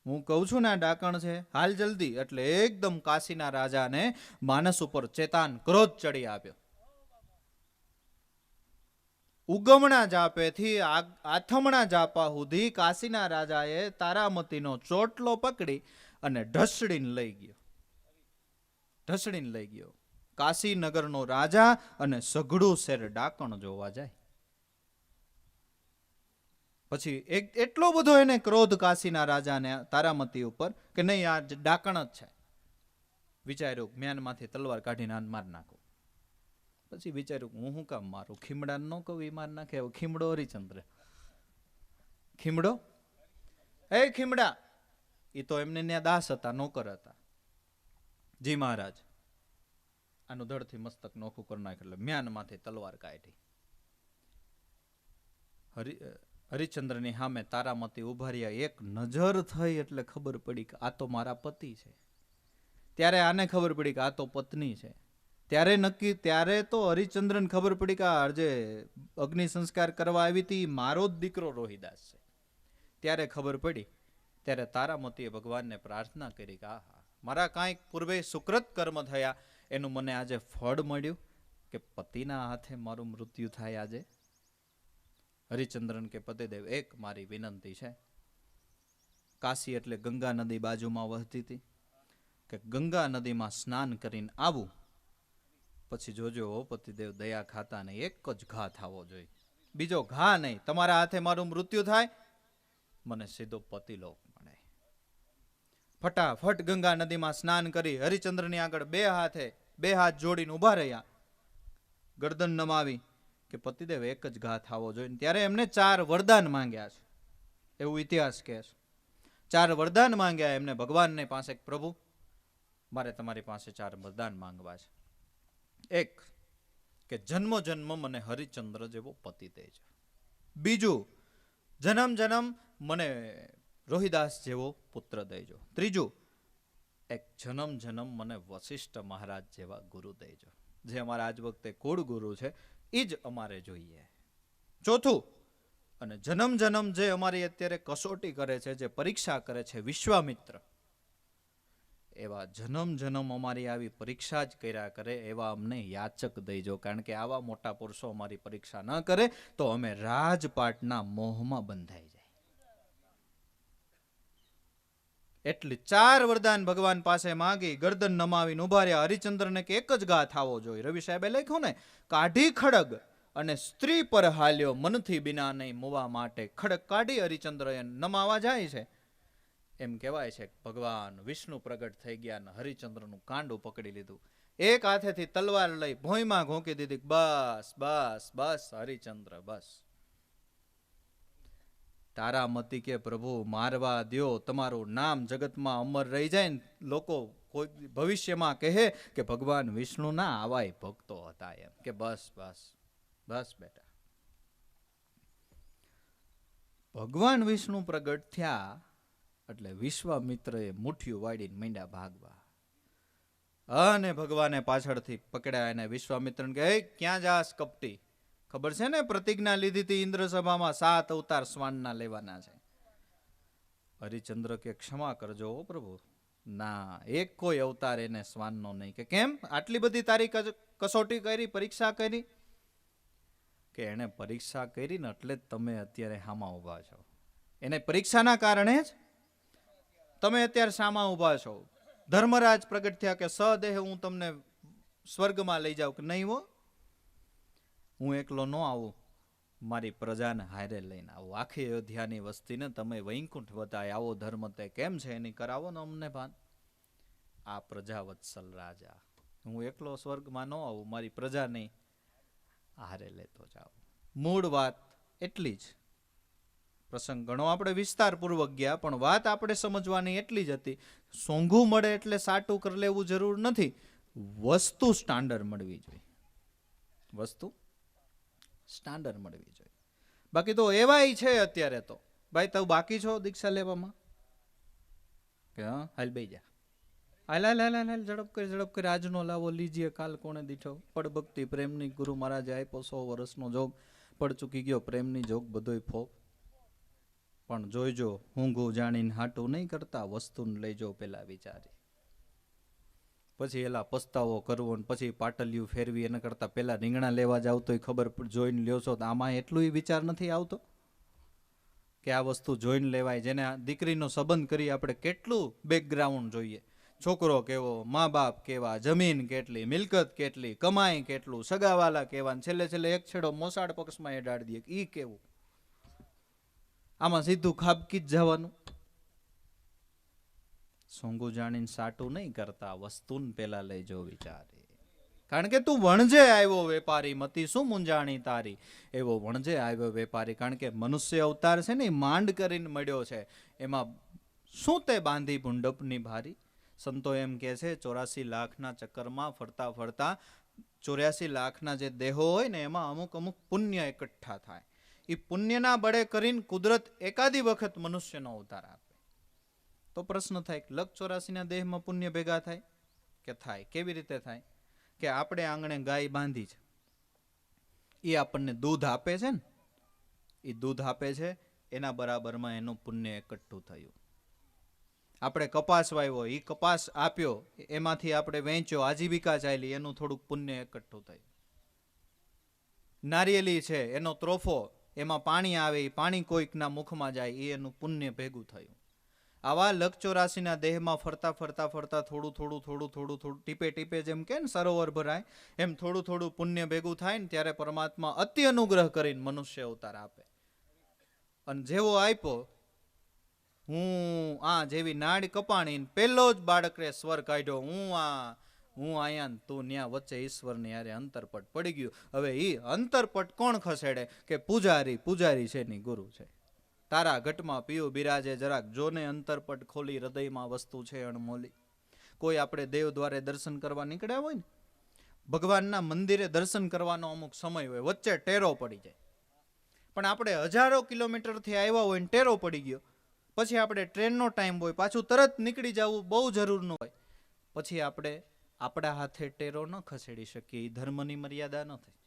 હું કહું છું ને આ ડાકણ છે, હાલ જલ્દી. એટલે એકદમ કાશીના રાજાને માનસ ઉપર ચેતાન ક્રોધ ચડી આવ્યો. ઉગમણા જાપેથી આથમણા જાપા સુધી કાશીના રાજાએ તારામતીનો ચોટલો પકડી અને ઢસડીને લઈ ગયો. કાશી નગરનો રાજા અને સઘળું શેર ડાકણ જોવા જાય. પછી એટલો બધો એને ક્રોધ કાશીના રાજાને તારામતી ઉપર કે નહીં આ ડાકણ જ છે. વિચાર્યું મ્યાનમાંથી તલવાર કાઢીને આને માર નાખું. પછી વિચાર્યું હું શું કામ મારું, ખીમડા ન કહું એ માર નાખે. ખીમડો હરિચંદ્ર, ખીમડો એ ખીમડા, એ તો એમને ત્યાં દાસ હતા, નોકર હતા. જી મહારાજ, આનું ધડથી મસ્તક નોખું કરી નાખ. એટલે મ્યાનમાંથી તલવાર કાઢી. હરિચંદ્રની સામે તારામતી ઉભા રહ્યા. એક નજર થઈ એટલે ખબર પડી કે આ તો મારા પતિ છે. ત્યારે આને ખબર પડી કે આ તો પત્ની છે. ત્યારે તો હરિચંદ્રને ખબર પડી કે આ જે અગ્નિ સંસ્કાર કરવા આવી હતી મારો જ દીકરો રોહિદાસ છે. ત્યારે ખબર પડી. ત્યારે તારામતીએ ભગવાનને પ્રાર્થના કરી કે આહા, મારા કાંઈક પૂર્વે સુકૃત કર્મ થયા એનું મને આજે ફળ મળ્યું કે પતિના હાથે મારું મૃત્યુ થાય આજે. હરિચંદ્રન કે પતિદેવ, એક મારી વિનંતી છે. કાશી એટલે ગંગા નદી બાજુમાં વહતી હતી, કે ગંગા નદીમાં સ્નાન કરીને આવું, પછી જોજો પતિદેવ દયા ખાતા નહીં, એક જ ઘા થવો જોઈએ, બીજો ઘા નહીં. તમારા હાથે મારું મૃત્યુ થાય, મને સીધો પતિલોક મળે. ફટાફટ ગંગા નદીમાં સ્નાન કરી હરિચંદ્રની આગળ બે હાથ જોડીને ઉભા રહ્યા, ગરદન નમાવી કે પતિદેવ એક જ ઘા થવો જોઈએ. ત્યારે એમને 4 વરદાન માંગ્યા છે, એવું ઇતિહાસ કહે છે. 4 વરદાન માંગ્યા એમને ભગવાનને પાસે, પ્રભુ મારે તમારી પાસે 4 વરદાન માંગવા છે. એક, કે જન્મો જન્મ મને હરિચંદ્ર જેવો પતિ દેજો. બીજું, જન્મ જન્મ મને રોહિદાસ જેવો પુત્ર દેજો. ત્રીજું, એક જન્મ જન્મ મને વશિષ્ઠ મહારાજ જેવા ગુરુ દેજો, જે અમારા આજ વખતે કુળ ગુરુ છે એ જ અમારે જોઈએ. ચોથું, અને જન્મ જન્મ જે અમારી અત્યારે કસોટી કરે છે, જે પરીક્ષા કરે છે, વિશ્વામિત્ર, એવા જન્મ જન્મ અમારી આવી પરીક્ષા જ કર્યા કરે એવા અમને યાચક દેજો. કારણ કે આવા મોટા પુરુષો અમારી પરીક્ષા ન કરે તો અમે રાજપાટના મોહમાં બંધાઈ જાય. એટલી 4 વરદાન ભગવાન પાસે માંગી, ગરદન નમાવીને ઉભા રહ્યા. હરિચંદ્રને કે એક જ ઘા થવો જોઈએ. રવિ સાહેબે લખ્યું ને, કાઢી ખડગ અને સ્ત્રી પર હાલ્યો, મનથી બિના નહીં મુવા માટે. ખડગ કાઢી હરિચંદ્ર નમાવા જાય છે. એમ કહેવાય છે ભગવાન વિષ્ણુ પ્રગટ થઈ ગયા અને હરિચંદ્રનું કાંડું પકડી લીધું. એક હાથેથી તલવાર લઈ ભોંયમાં ઘોંકી દીધી. બસ બસ બસ હરિચંદ્ર બસ. તારામતી કે પ્રભુ મારવા દ્યો, તમારું નામ જગતમાં અમર રહી જાય ને લોકો કોઈ ભવિષ્યમાં કહે કે ભગવાન વિષ્ણુના આવાય ભક્તો હતા એમ. કે બસ બસ બસ બેટા. ભગવાન વિષ્ણુ પ્રગટ થયા એટલે વિશ્વામિત્રએ મુઠ્ઠીઓ વાળીને માંડ્યા ભાગવા. અને ભગવાને પાછળથી પકડ્યા એને. વિશ્વામિત્રને કહે, ક્યાં જાસ કપટી? ખબર છે ને પ્રતિજ્ઞા લીધી હતી ઇન્દ્ર સભામાં 7 અવતાર શ્વાનના લેવાના છે. હરિચંદ્ર કે ક્ષમા કરજો પ્રભુ, ના એક કોઈ અવતાર એને શ્વાનનો નહીં. કે કેમ? આટલી બધી તારી કસોટી કરી, પરીક્ષા કરી? કે એને પરીક્ષા કરી ને એટલે જ તમે અત્યારે સામા ઉભા છો. એને પરીક્ષાના કારણે જ તમે અત્યારે સામા ઉભા છો. ધર્મરાજ પ્રગટ થયા કે સદેહ હું તમને સ્વર્ગમાં લઈ જાઉં. કે નહીં હો, હું એકલો ન આવું, મારી પ્રજાને હારે લઈને આવું. આખી અયોધ્યાની વસ્તીને તમે વૈકુંઠ વધાય આવો ધર્મ તે કેમ છે એની કરાવો ને અમને ભાન. આ પ્રજા વત્સલ રાજા, હું એકલો સ્વર્ગમાં ન આવું, મારી પ્રજા નહીં હારે લેતો જાઉં. મૂળ વાત એટલી જ. પ્રસંગ ઘણો આપણે વિસ્તારપૂર્વક ગયા, પણ વાત આપણે સમજવાની એટલી જ હતી. સોંઘું મળે એટલે સાટું કરી લેવું જરૂર નથી. વસ્તુ સ્ટાન્ડર્ડ મળવી જોઈએ. વસ્તુ સ્ટાન્ડર્ડ મળવી જોઈએ. બાકી તો એવાય છે અત્યારે તો, ભાઈ તું બાકી છો દીક્ષા લેવામાં? કે હા હાલ બે જા, હાલ હાલ હાલ હાલ ઝડપ કરી આજનો લાવો લીજીએ કાલ કોણે દીઠો. પડ ભક્તિ પ્રેમની ગુરુ મહારાજે આપ્યો 100 વર્ષનો જોગ. પડ ચૂકી ગયો પ્રેમની જોગ બધોય ફોગ. પણ જોઈજો ઊંઘું જાણીને હાટું નહીં કરતા, વસ્તુને લઈજો પેલા વિચારી. પછી એલા પસ્તાવો કરવો ને પછી પાટલિયું ફેરવી એના કરતા પેલા રીંગણા લેવા જાવ તો ખબર જોઈને લ્યો છો. તો આમાં એટલું વિચાર નથી આવતો કે આ વસ્તુ જોઈને લેવાય. જેને દીકરીનો સંબંધ કરી આપણે કેટલું બેકગ્રાઉન્ડ જોઈએ. છોકરો કેવો, મા બાપ કેવા, જમીન કેટલી, મિલકત કેટલી, કમાઈ કેટલું, સગાવાલા કેવા, છેલ્લે છેલ્લે એક છેડો મોસાળ પક્ષમાં એડાડી દે ઈ કેવું. આમાં સીધું ખાબકી જ જવાનું. સોંગું જાણીને સાટું નહીં કરતા, વસ્તુને પેલા લેજો વિચારી. કારણ કે તું વણજે આવ્યો વેપારી, મતી શું મૂંઝાણી તારી. એવો વણજે આવ્યો વેપારી. કારણ કે મનુષ્ય અવતાર છે ને માંડ કરીને મળ્યો છે. એમાં શું તે બાંધી ભૂંડપની ભારી. સંતો એમ કે છે 84 લાખના ચક્કરમાં ફરતા ફરતા 84 લાખના જે દેહો હોય ને એમાં અમુક અમુક પુણ્ય એકઠા થાય. એ પુણ્યના બળે કરીને કુદરત એકાદી વખત મનુષ્યનો અવતાર આપે. તો પ્રશ્ન થાય કે લખ 84ના દેહમાં પુણ્ય ભેગા થાય કે થાય? કેવી રીતે થાય? કે આપણે આંગણે ગાય બાંધી છે, એ આપણને દૂધ આપે છે ને, એ દૂધ આપે છે એના બરાબરમાં એનું પુણ્ય એકઠું થયું. આપણે કપાસ વાવ્યો, એ કપાસ આપ્યો, એમાંથી આપણે વેચ્યો, આજીવિકા ચાલી, એનું થોડુંક પુણ્ય એકઠું થયું. નારિયેલી છે, એનો ત્રોફો, એમાં પાણી આવે, એ પાણી કોઈકના મુખમાં જાય, એ એનું પુણ્ય ભેગું થયું. આવા લખ 84ના દેહમાં ફરતા ફરતા ફરતા થોડું થોડું થોડું થોડું થોડું ટીપે ટીપે જેમ કે ને સરોવર ભરાય, એમ થોડું થોડું પુણ્ય ભેગું થાય ને ત્યારે પરમાત્મા અતિ અનુગ્રહ કરીને મનુષ્ય અવતાર આપે. અને જેવો આપ્યો, હું આ જેવી નાડ કપાણી, પેલો જ બાળકરે સ્વર કાઢ્યો, હું આયા ને તું ન્યા, વચ્ચે ઈશ્વરની હારે અંતરપટ પડી ગયું. હવે એ અંતરપટ કોણ ખસેડે? કે પૂજારી છે ની ગુરુ છે. તારા ઘટમાં પીયું બિરાજે, જરાક જોને અંતરપટ ખોલી, હૃદયમાં વસ્તુ છે અણમોલી. કોઈ આપણે દેવ દ્વારે દર્શન કરવા નીકળ્યા હોય ને, ભગવાનના મંદિરે દર્શન કરવાનો અમુક સમય હોય, વચ્ચે ટેરો પડી જાય. પણ આપણે હજારો કિલોમીટરથી આવ્યા હોય ને ટેરો પડી ગયો, પછી આપણે ટ્રેનનો ટાઈમ હોય, પાછું તરત નીકળી જવું બહુ જરૂરનું હોય, પછી આપણે આપણા હાથે ટેરો ન ખસેડી શકીએ. એ ધર્મની મર્યાદા ન થઈ.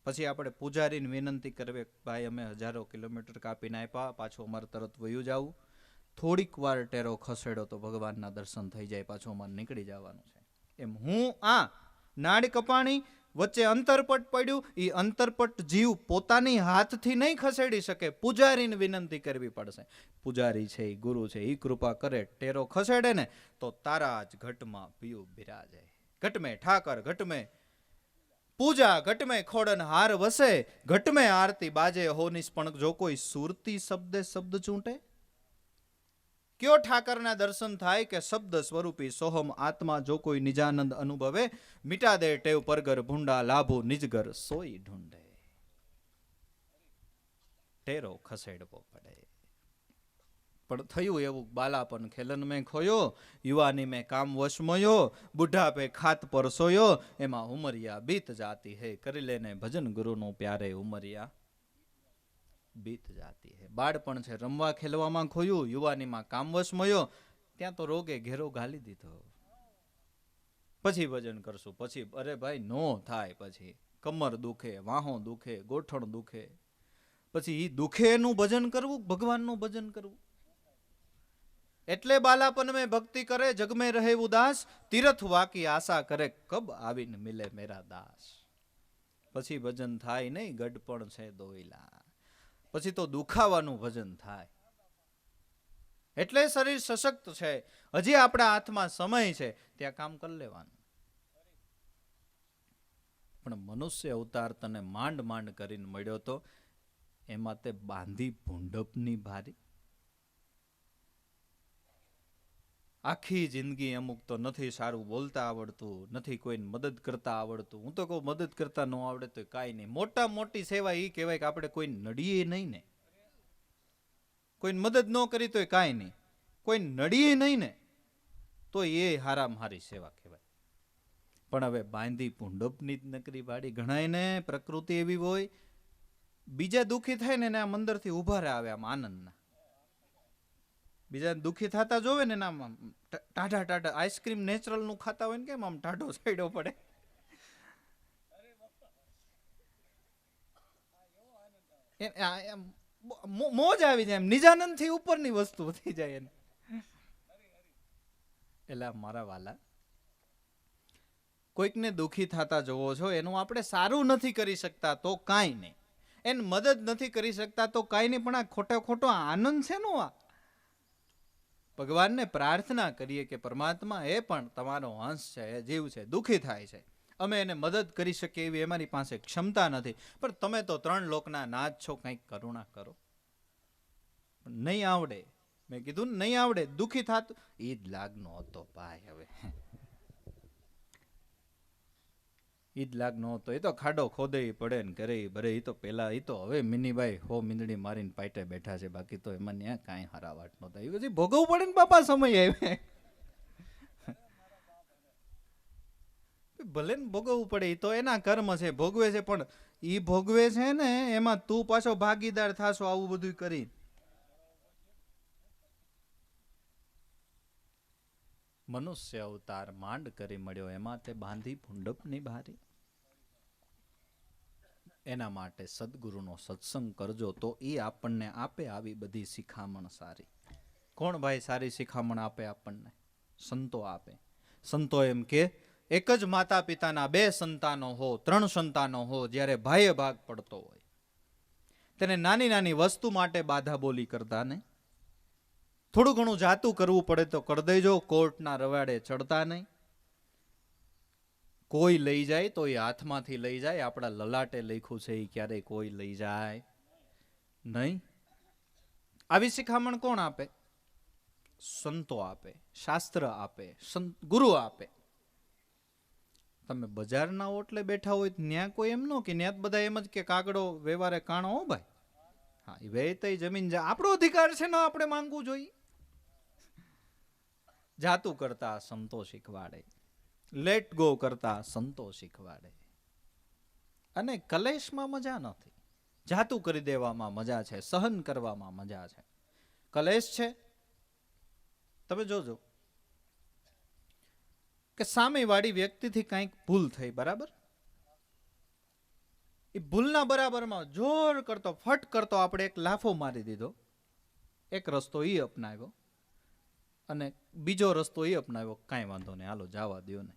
પછી આપણે પૂજારીને વિનંતી કરવી, ભાઈ અમે હજારો કિલોમીટર કાપીને આપ્યા, પાછું અમારે તરત વયું જવું, થોડીક વાર ટેરો ખસેડો તો ભગવાનના દર્શન થઈ જાય, પાછું અમારે નીકળી જવાનું છે. એમ હું આ નાડ કપાણી, વચ્ચે અંતરપટ પડ્યું, એ અંતરપટ જીવ પોતાની હાથથી નહીં ખસેડી શકે, પૂજારીને વિનંતી કરવી પડશે. પૂજારી છે, એ ગુરુ છે, એ કૃપા કરે, ટેરો ખસેડે ને તો તારા જ ઘટમાં પીયું બિરાજે. ઘટમે ઠાકર, ઘટમે પૂજા, ઘટમે ખોડન હાર વસે, ઘટમે આરતી બાજે હોનીસ. પણ જો કોઈ સુરતી શબ્દે શબ્દ ચૂંટે, કયો ઠાકરના દર્શન થાય કે શબ્દ સ્વરૂપી સોહમ આત્મા જો કોઈ નિજાનંદ અનુભવે, મિટા દે ટેવ પરગર ભૂંડા લાભો નિજગર સોઈ ઢૂંઢે. ટેરો ખસેડવો પડે. પણ થયું એવું, બાલાપન ખેલન મેં ખોયો, યુવાની મેં કામ વશ મોયો, બુઢાપે ખાત પરસોયો, એમાં ઉમરિયા બીત જાતી હે, કરી લેને ભજન ગુરુનું પ્યારે ઉમરિયા બીત જાતી હે. બાળપણ છે રમવા ખેલવામાં ખોયું, યુવાનીમાં કામવશ મોયો, ત્યાં તો રોગે ઘેરો ગાલી દીધો. પછી ભજન કરશું, પછી અરે ભાઈ નો થાય, પછી કમર દુખે, વાહો દુખે, ગોઠણ દુખે, પછી ઈ દુખે એનું ભજન કરવું, ભગવાનનું ભજન કરવું. એટલે બાલાપન મેં ભક્તિ કરે, જગ में રહે ઉદાસ, તીરથ વાકી આશા કરે, કબ આવીને મિલે મેરા દાસ. પછી ભજન થાય નહીં, ગડપણ છે દોયલા, પછી તો દુખાવાનું ભજન થાય. એટલે શરીર સશક્ત છે, હજી આપણા હાથમાં સમય છે, ત્યાં કામ કરી લેવાનું. પણ મનુષ્ય અવતાર તને માંડ માંડ કરીને મળ્યો તો, એમાં તે બાંધી ભૂંડપની ભારી. આખી જિંદગી અમુક તો નથી સારું બોલતા આવડતું, નથી કોઈને મદદ કરતા આવડતું. હું તો કહું મદદ કરતા ન આવડે તો કાંઈ નહીં. મોટા મોટી સેવા એ કહેવાય કે આપણે કોઈ નડીએ નહીં ને, કોઈને મદદ ન કરી તો કાંઈ નહીં, કોઈ નડીએ નહીં ને તો એ હારામાં હારી સેવા કહેવાય. પણ હવે બાંધી ભૂંડપની જ નકરી વાડી. ઘણાયને પ્રકૃતિ એવી હોય, બીજા દુઃખી થાય ને આમ અંદરથી ઉભા રહે આવે આમ આનંદના. બીજા દુઃખી થતા જોવે ને આમ ટાઢા ટાઢા, આઈસ્ક્રીમ નેચરલ નું ખાતા હોય ને કેમ આમ ટાઢો સાઈડો પડે. મોજ આવી જાય, એમ નિજાનંદ થી ઉપરની વસ્તુ થઈ જાય એને. એટલે મારા વાલા, કોઈકને દુઃખી થતા જોવો છો, એનું આપણે સારું નથી કરી શકતા તો કાંઈ નહીં, એને મદદ નથી કરી શકતા તો કાંઈ નહીં, પણ આ ખોટો ખોટો આનંદ છે નો. આ ભગવાનને પ્રાર્થના કરીએ કે પરમાત્મા એ પણ તમારો અંશ છે, એ જીવ છે, દુઃખી થાય છે, અમે એને મદદ કરી શકીએ એવી અમારી પાસે ક્ષમતા નથી, પણ તમે તો 3 લોકના નાથ છો, કંઈક કરુણા કરો. નહીં આવડે, મેં કીધું ને નહીં આવડે, દુઃખી થાતું એ જ લાગનો હતો ભાઈ. હવે એ જ લાગનો હતો, એ તો ખાડો ખોદે પડે ને કરે ભરે. એ તો પેલા, એ તો હવે મિનીભાઈ 100 મીંદડી મારીને પાટે બેઠા છે, બાકી તો એમાં ત્યાં કાંઈ હારા વાટ નહોતા. એ પછી ભોગવવું પડે ને બાપા, સમય આવે ભલે ને ભોગવવું પડે, એ તો એના કર્મ છે, ભોગવે છે. પણ ઈ ભોગવે છે ને એમાં તું પાછો ભાગીદાર થાશો આવું બધું કરી. મનુષ્ય અવતાર માંડ કરી મળ્યો એમાં તે બાંધી ભૂંડપની બારી. એના માટે સદગુરુનો સત્સંગ કરજો તો એ આપણને આપે આવી બધી શિખામણ સારી. કોણ ભાઈ સારી શિખામણ આપે આપણને? સંતો આપે. સંતો એમ કે એક જ માતા પિતાના 2 સંતાનો હો, 3 સંતાનો હો, જ્યારે ભાઈએ ભાગ પડતો હોય તેને નાની નાની વસ્તુ માટે બાધા બોલી કરતા નહીં. થોડું ઘણું જાતું કરવું પડે તો કરી દેજો, કોર્ટના રવાડે ચડતા નહીં. કોઈ લઈ જાય તો એ હાથમાંથી લઈ જાય, આપણા લલાટે લખ્યું છે એ ક્યારેય કોઈ લઈ જાય નહીં. આવી શિખામણ કોણ આપે? સંતો આપે, શાસ્ત્ર આપે, ગુરુ આપે. તમે બજારના ઓટલે બેઠા હોય ત્યાં કોઈ એમ ન કે ત્યાં બધા એમ જ કે કાગડો વ્યવહારે કાણો હો ભાઈ. હા, એ વેતઈ જમીન આપણો અધિકાર છે ને આપણે માંગવું જોઈએ. જાતું કરતા સંતો શીખવાડે, લેટ ગો કરતા સંતો શીખવાડે. અને કલેશમાં મજા નથી, જાતું કરી દેવામાં મજા છે, સહન કરવામાં મજા છે. કલેશ છે, તમે જોજો કે સામેવાળી વ્યક્તિથી કંઈક ભૂલ થઈ, બરાબર? એ ભૂલના બરાબરમાં જોર કરતો ફટ કરતો આપણે એક લાફો મારી દીધો. એક રસ્તો એ અપનાવ્યો અને બીજો રસ્તો એ અપનાવ્યો, કાંઈ વાંધો નહીં, હાલો જવા દો ને.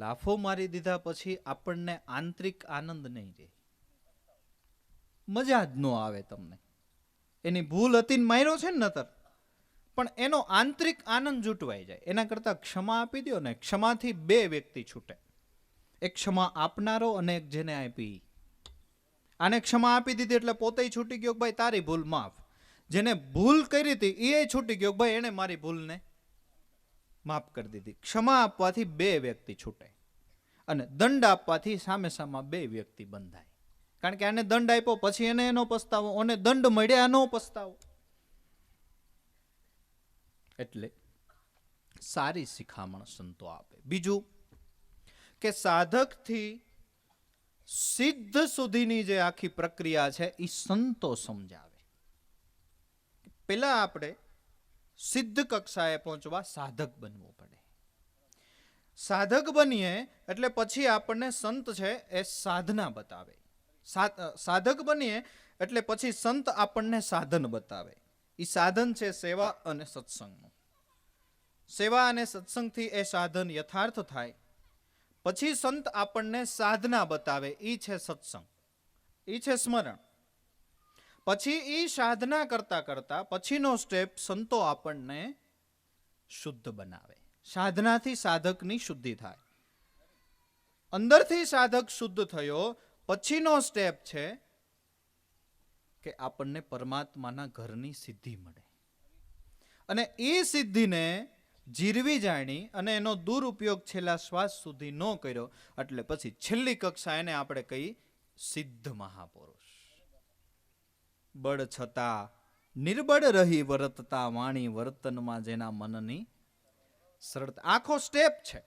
લાફો મારી દીધા પછી આપણને આંતરિક આનંદ નહીં રહે, મજા જ ન આવે તમને. એની ભૂલ હતી ને માર્યો છે ને નતર, પણ એનો આંતરિક આનંદ જૂટવાઈ જાય. એના કરતા ક્ષમા આપી દો ને, ક્ષમાથી 2 વ્યક્તિ છૂટે. એક ક્ષમા આપનારો અને એક જેને આપી. આને ક્ષમા આપી દીધી એટલે પોતે છૂટી ગયો, ભાઈ તારી ભૂલ માફ. જેને ભૂલ કરી હતી એ છૂટી ગયો, ભાઈ એને મારી ભૂલને માફ કરી દીધી. ક્ષમા આપવાથી 2 વ્યક્તિ છૂટે અને દંડ આપવાથી સામે સામા 2 વ્યક્તિ બંધાય. કારણ કે આને દંડ આપ્યો પછી એને એનો પસ્તાવો, અને દંડ મળ્યા એનો પસ્તાવો. એટલે સારી શિખામણ સંતો આપે. બીજું કે સાધકથી સિદ્ધ સુધીની જે આખી પ્રક્રિયા છે એ સંતો સમજાવે. પેલા આપણે સિદ્ધ કક્ષાએ પહોંચવા સાધક બનવું પડે. સાધક બનીએ એટલે પછી આપણને સંત છે એ સાધના બતાવે. સાધક બનીએ એટલે પછી સંત આપણને સાધન બતાવે. એ સાધન છે સેવા અને સત્સંગનું. સેવા અને સત્સંગથી એ સાધન યથાર્થ થાય. પછી સંત આપણને સાધના બતાવે, એ છે સત્સંગ, એ છે સ્મરણ. પછી એ સાધના કરતા કરતા પછીનો સ્ટેપ સંતો આપણને શુદ્ધ બનાવે. સાધનાથી સાધકની શુદ્ધિ થાય. અંદરથી સાધક શુદ્ધ થયો પછીનો સ્ટેપ છે કે આપણને પરમાત્માના ઘરની સિદ્ધિ મળે. અને એ સિદ્ધિને જીરવી જાણી અને એનો દુરુપયોગ છેલ્લા શ્વાસ સુધી ન કર્યો એટલે પછી છેલ્લી કક્ષા એને આપણે કહી સિદ્ધ મહાપુરુષ. બળ છતાં નિર્બળ રહી વર્તતા વાણી વર્તનમાં જેના મનની સરળતા. આખો સ્ટેપ છે.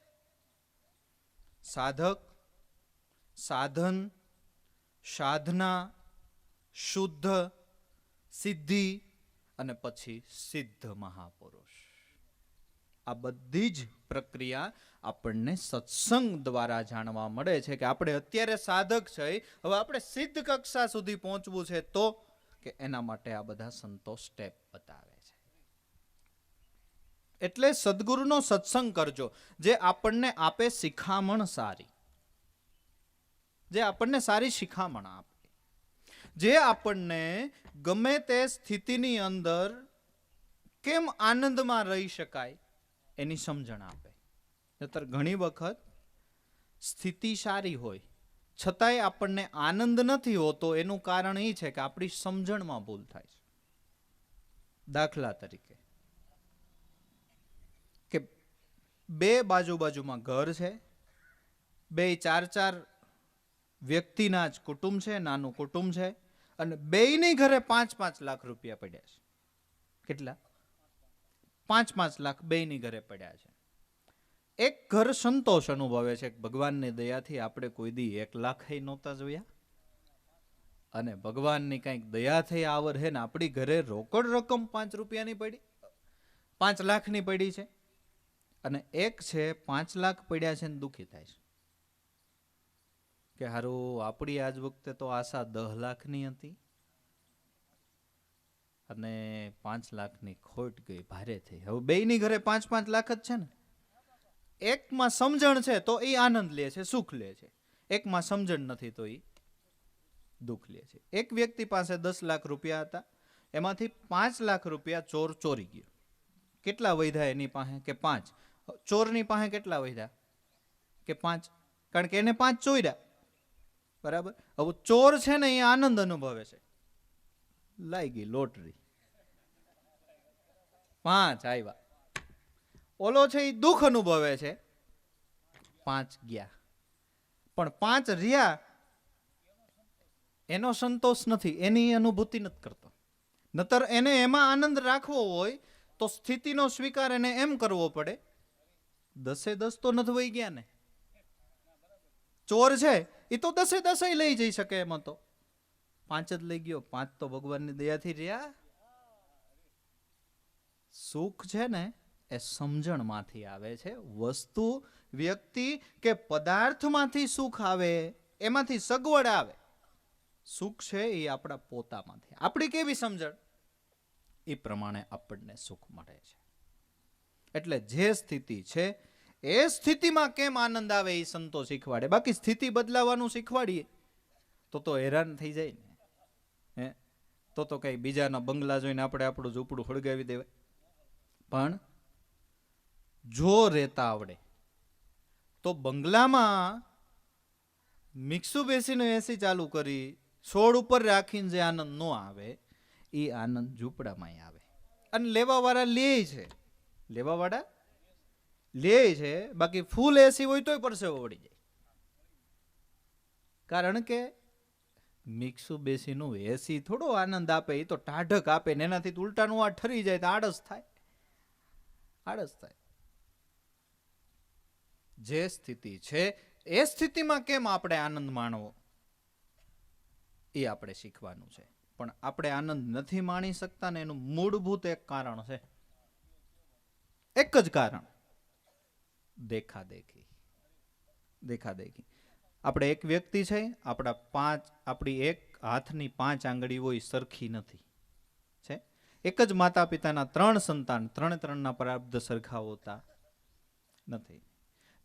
સાધક, સાધન, સાધના, શુદ્ધ, સિદ્ધિ અને પછી સિદ્ધ મહાપુરુષ. આ બધી જ પ્રક્રિયા આપણને સત્સંગ દ્વારા જાણવા મળે છે કે આપણે અત્યારે સાધક છે, હવે આપણે સિદ્ધ કક્ષા સુધી પહોંચવું છે તો કે એના માટે આ બધા સંતો સ્ટેપ બતાવે છે. એટલે સદગુરુનો સત્સંગ કરજો, જે આપણને આપે શિખામણ સારી, જે આપણને સારી શિખામણ આપે, જે આપણને ગમે તે સ્થિતિની અંદર કેમ આનંદમાં રહી શકાય એની સમજણ આપે. નહીતર ઘણી વખત સ્થિતિ સારી હોય છતાંય આપણને આનંદ નથી હોતો, એનું કારણ એ છે કે આપણી સમજણમાં ભૂલ થાય છે. દાખલા તરીકે કે 2 બાજુમાં ઘર છે, 2-4 વ્યક્તિના જ કુટુંબ છે, નાનું કુટુંબ છે, અને બેયની ઘરે 5-5 લાખ રૂપિયા પડ્યા છે. કેટલા? 5-5 લાખ બેયની ઘરે પડ્યા છે. એક ઘર સંતોષ અનુભવે છે. ભગવાનની દયાથી આપણે કોઈ દી 1 લાખ નહોતા જોયા, અને ભગવાનની કંઈક દયાથી આવર હે ને આપણી ઘરે રોકડ રકમ 5 રૂપિયાની પડી, 5 લાખની પડી છે. અને એક છે 5 લાખ પડ્યા છે ને દુઃખી થાય છે કે હારું આપણી આજ વખતે તો આશા 10 લાખની હતી અને 5 લાખની ખોટ ગઈ, ભારે થઈ. હવે બેયની ઘરે 5-5 લાખ જ છે ને. એકમાં સમજણ છે તો એ આનંદ લે છે, સુખ લે છે. એકમાં સમજણ નથી તો એ દુઃખ લે છે. એક વ્યક્તિ પાસે 10 લાખ રૂપિયા હતા, એમાંથી 5 લાખ રૂપિયા ચોર ચોરી ગયો. કેટલા વધ્યા એની પાસે? કે 5. ચોરની પાસે કેટલા વધ્યા? કે 5. કારણ કે એને 5 ચોર્યા, બરાબર. હવે ચોર છે ને એ આનંદ અનુભવે છે, લાઈ ગઈ લોટરી, 5 આવ્યા. ઓલો છે એ દુઃખ અનુભવે છે, 5 ગયા. પણ 5 રહ્યા એનો સંતોષ નથી, એની અનુભૂતિ નથી કરતો. નતર એને એમાં આનંદ રાખવો હોય તો સ્થિતિનો સ્વીકાર એને એમ કરવો પડે, 10 તો નથી વહી ગયા ને. ચોર છે એ તો 10 લઈ જઈ શકે, એમાં તો 5 જ લઈ ગયો. 5 તો ભગવાનની દયાથી રહ્યા. સુખ છે ને એ સમજણમાંથી આવે છે. વસ્તુ, વ્યક્તિ કે પદાર્થમાંથી સુખ આવે, એમાંથી સગવડ આવે. સુખ છે એ આપણા પોતામાંથી, આપણી કેવી સમજણ એ પ્રમાણે આપણને સુખ મળે છે. એટલે જે સ્થિતિ છે એ સ્થિતિમાં કેમ આનંદ આવે એ સંતો શીખવાડે. બાકી સ્થિતિ બદલાવાનું શીખવાડીએ તો હેરાન થઈ જાય ને. હે તો કઈ બીજાના બંગલા જોઈને આપણે આપણું ઝૂંપડું હળગાવી દેવાય. પણ જો રહેતા આવડે તો બંગલામાં મિક્સું બેસીને એસી ચાલુ કરી છોડ ઉપર રાખીને જે આનંદ ન આવે એ આનંદ ઝૂંપડામાં આવે. અને લેવાવાળા લે છે, લેવાવાળા લે છે. બાકી ફૂલ એસી હોય તોય પરસેવો વળી જાય. કારણ કે મિક્સું બેસીનું એસી થોડો આનંદ આપે, એ તો ટાઢક આપે ને એનાથી ઉલટાનું આ ઠરી જાય તો આળસ થાય, આળસ થાય. જે સ્થિતિ છે એ સ્થિતિમાં કેમ આપણે આનંદ માણવો એ આપણે શીખવાનું છે. પણ આપણે આનંદ નથી માણી શકતા ને એનું મૂળભૂત એક કારણ છે, એક જ કારણ, દેખાદેખી. દેખાદેખી. આપણે એક વ્યક્તિ છે, આપણી એક હાથની 5 આંગળી હોય સરખી નથી છે. એક જ માતા પિતાના 3 સંતાન, 3ના પ્રારબ્ધ સરખા હોતા નથી.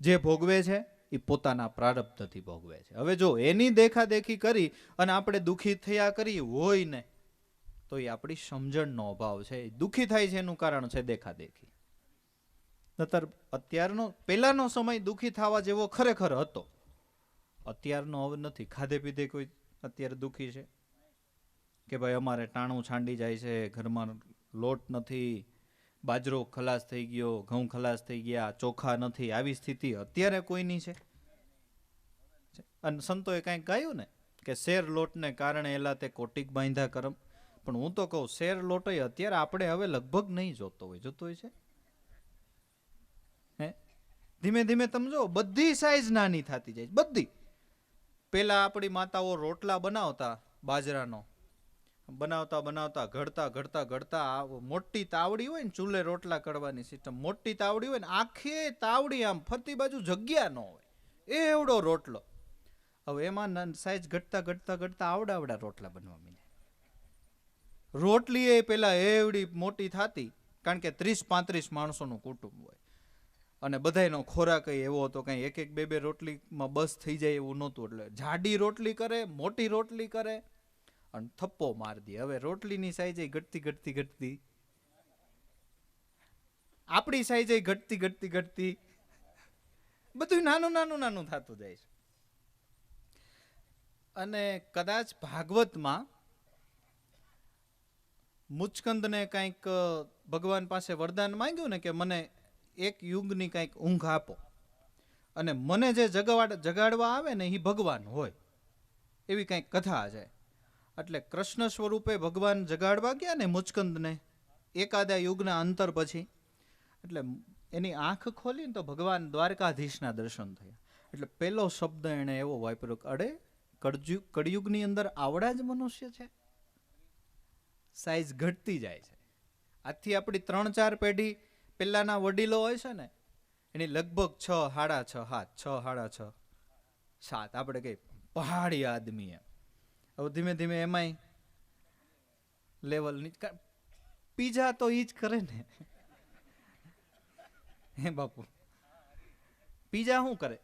જે ભોગવે છે એ પોતાના પ્રારબ્ધથી ભોગવે છે. હવે જો એની દેખાદેખી કરી અને આપણે દુઃખી થયા કરી હોય ને તો એ આપણી સમજણનો અભાવ છે. દુઃખી થાય છે એનું કારણ છે દેખાદેખી. નતર અત્યારનો, પહેલાનો સમય દુઃખી થવા જેવો ખરેખર હતો, અત્યારનો હવે નથી. ખાધે પીધે કોઈ અત્યારે દુઃખી છે કે ભાઈ અમારે ટાણું છાંડી જાય છે, ઘરમાં લોટ નથી, બાજરો ખલાસ થઈ ગયો, ઘઉં ખલાસ થઈ ગયા, ચોખા નથી, આવી સ્થિતિ અત્યારે કોઈની છે? અને સંતોએ કંઈક ગાયું ને કે શેર લોટને કારણે એલા તે કોટિક બાંધ્યા કરમ. પણ હું તો કહું શેર લોટ અત્યારે આપણે હવે લગભગ નહીં જોતો હોય. જોતો હોય છે? હે ધીમે ધીમે તમે જો બધી સાઈઝ નાની થતી જાય, બધી. પેલા આપણી માતાઓ રોટલા બનાવતા, બાજરાનો બનાવતા બનાવતા ઘડતા ઘડતા ઘડતા મોટી તાવડી હોય ને, ચૂલે રોટલા કરવાની સિસ્ટમ, મોટી તાવડી હોય ને, આખી તાવડી આમ ફરતી બાજુ જગ્યા ન હોય એવડો રોટલો. હવે એમાં સાઈઝ ઘટતા ઘટતા ઘટતા આવડા રોટલા બનવા માંડ્યા. રોટલી એ પેલા એવડી મોટી થતી, કારણ કે 30-35 માણસોનું કુટુંબ હોય અને બધાયનો ખોરાક એવો હતો, કઈ એક બે રોટલીમાં બસ થઈ જાય એવું નહોતું. એટલે જાડી રોટલી કરે, મોટી રોટલી કરે અને થપ્પો મારી દે. હવે રોટલીની સાઈઝ ઘટતી ઘટતી ઘટતી, આપણી સાઈઝ ઘટતી ઘટતી ઘટતી, બધું નાનું નાનું નાનું થતું જાય છે. અને કદાચ ભાગવતમાં મુચકંદને કંઈક ભગવાન પાસે વરદાન માંગ્યું ને કે મને એક યુગની કંઈક ઊંઘ આપો, અને મને જે જગાડવા આવે ને એ ભગવાન હોય, એવી કંઈક કથા છે. એટલે કૃષ્ણ સ્વરૂપે ભગવાન જગાડવા ગયા ને મુચકંદને એકાદા યુગના અંતર પછી. એટલે એની આંખ ખોલી ને તો ભગવાન દ્વારકાધીશના દર્શન થયા. એટલે પેલો શબ્દ એને એવો વાપર્યો, અડે કળિયુગની અંદર આવડા જ મનુષ્ય છે. સાઈઝ ઘટતી જાય છે. આજથી આપણી 3-4 પેઢી પેલાના વડીલો હોય છે ને, એની લગભગ 6, 6.5 હાથ, 6, 6.5, 7. આપણે કઈ પહાડી આદમી એમ. હવે ધીમે ધીમે એમાંય લેવલ પીઝા તો ઈ જ કરે ને. હે બાપુ, પીઝા શું કરે?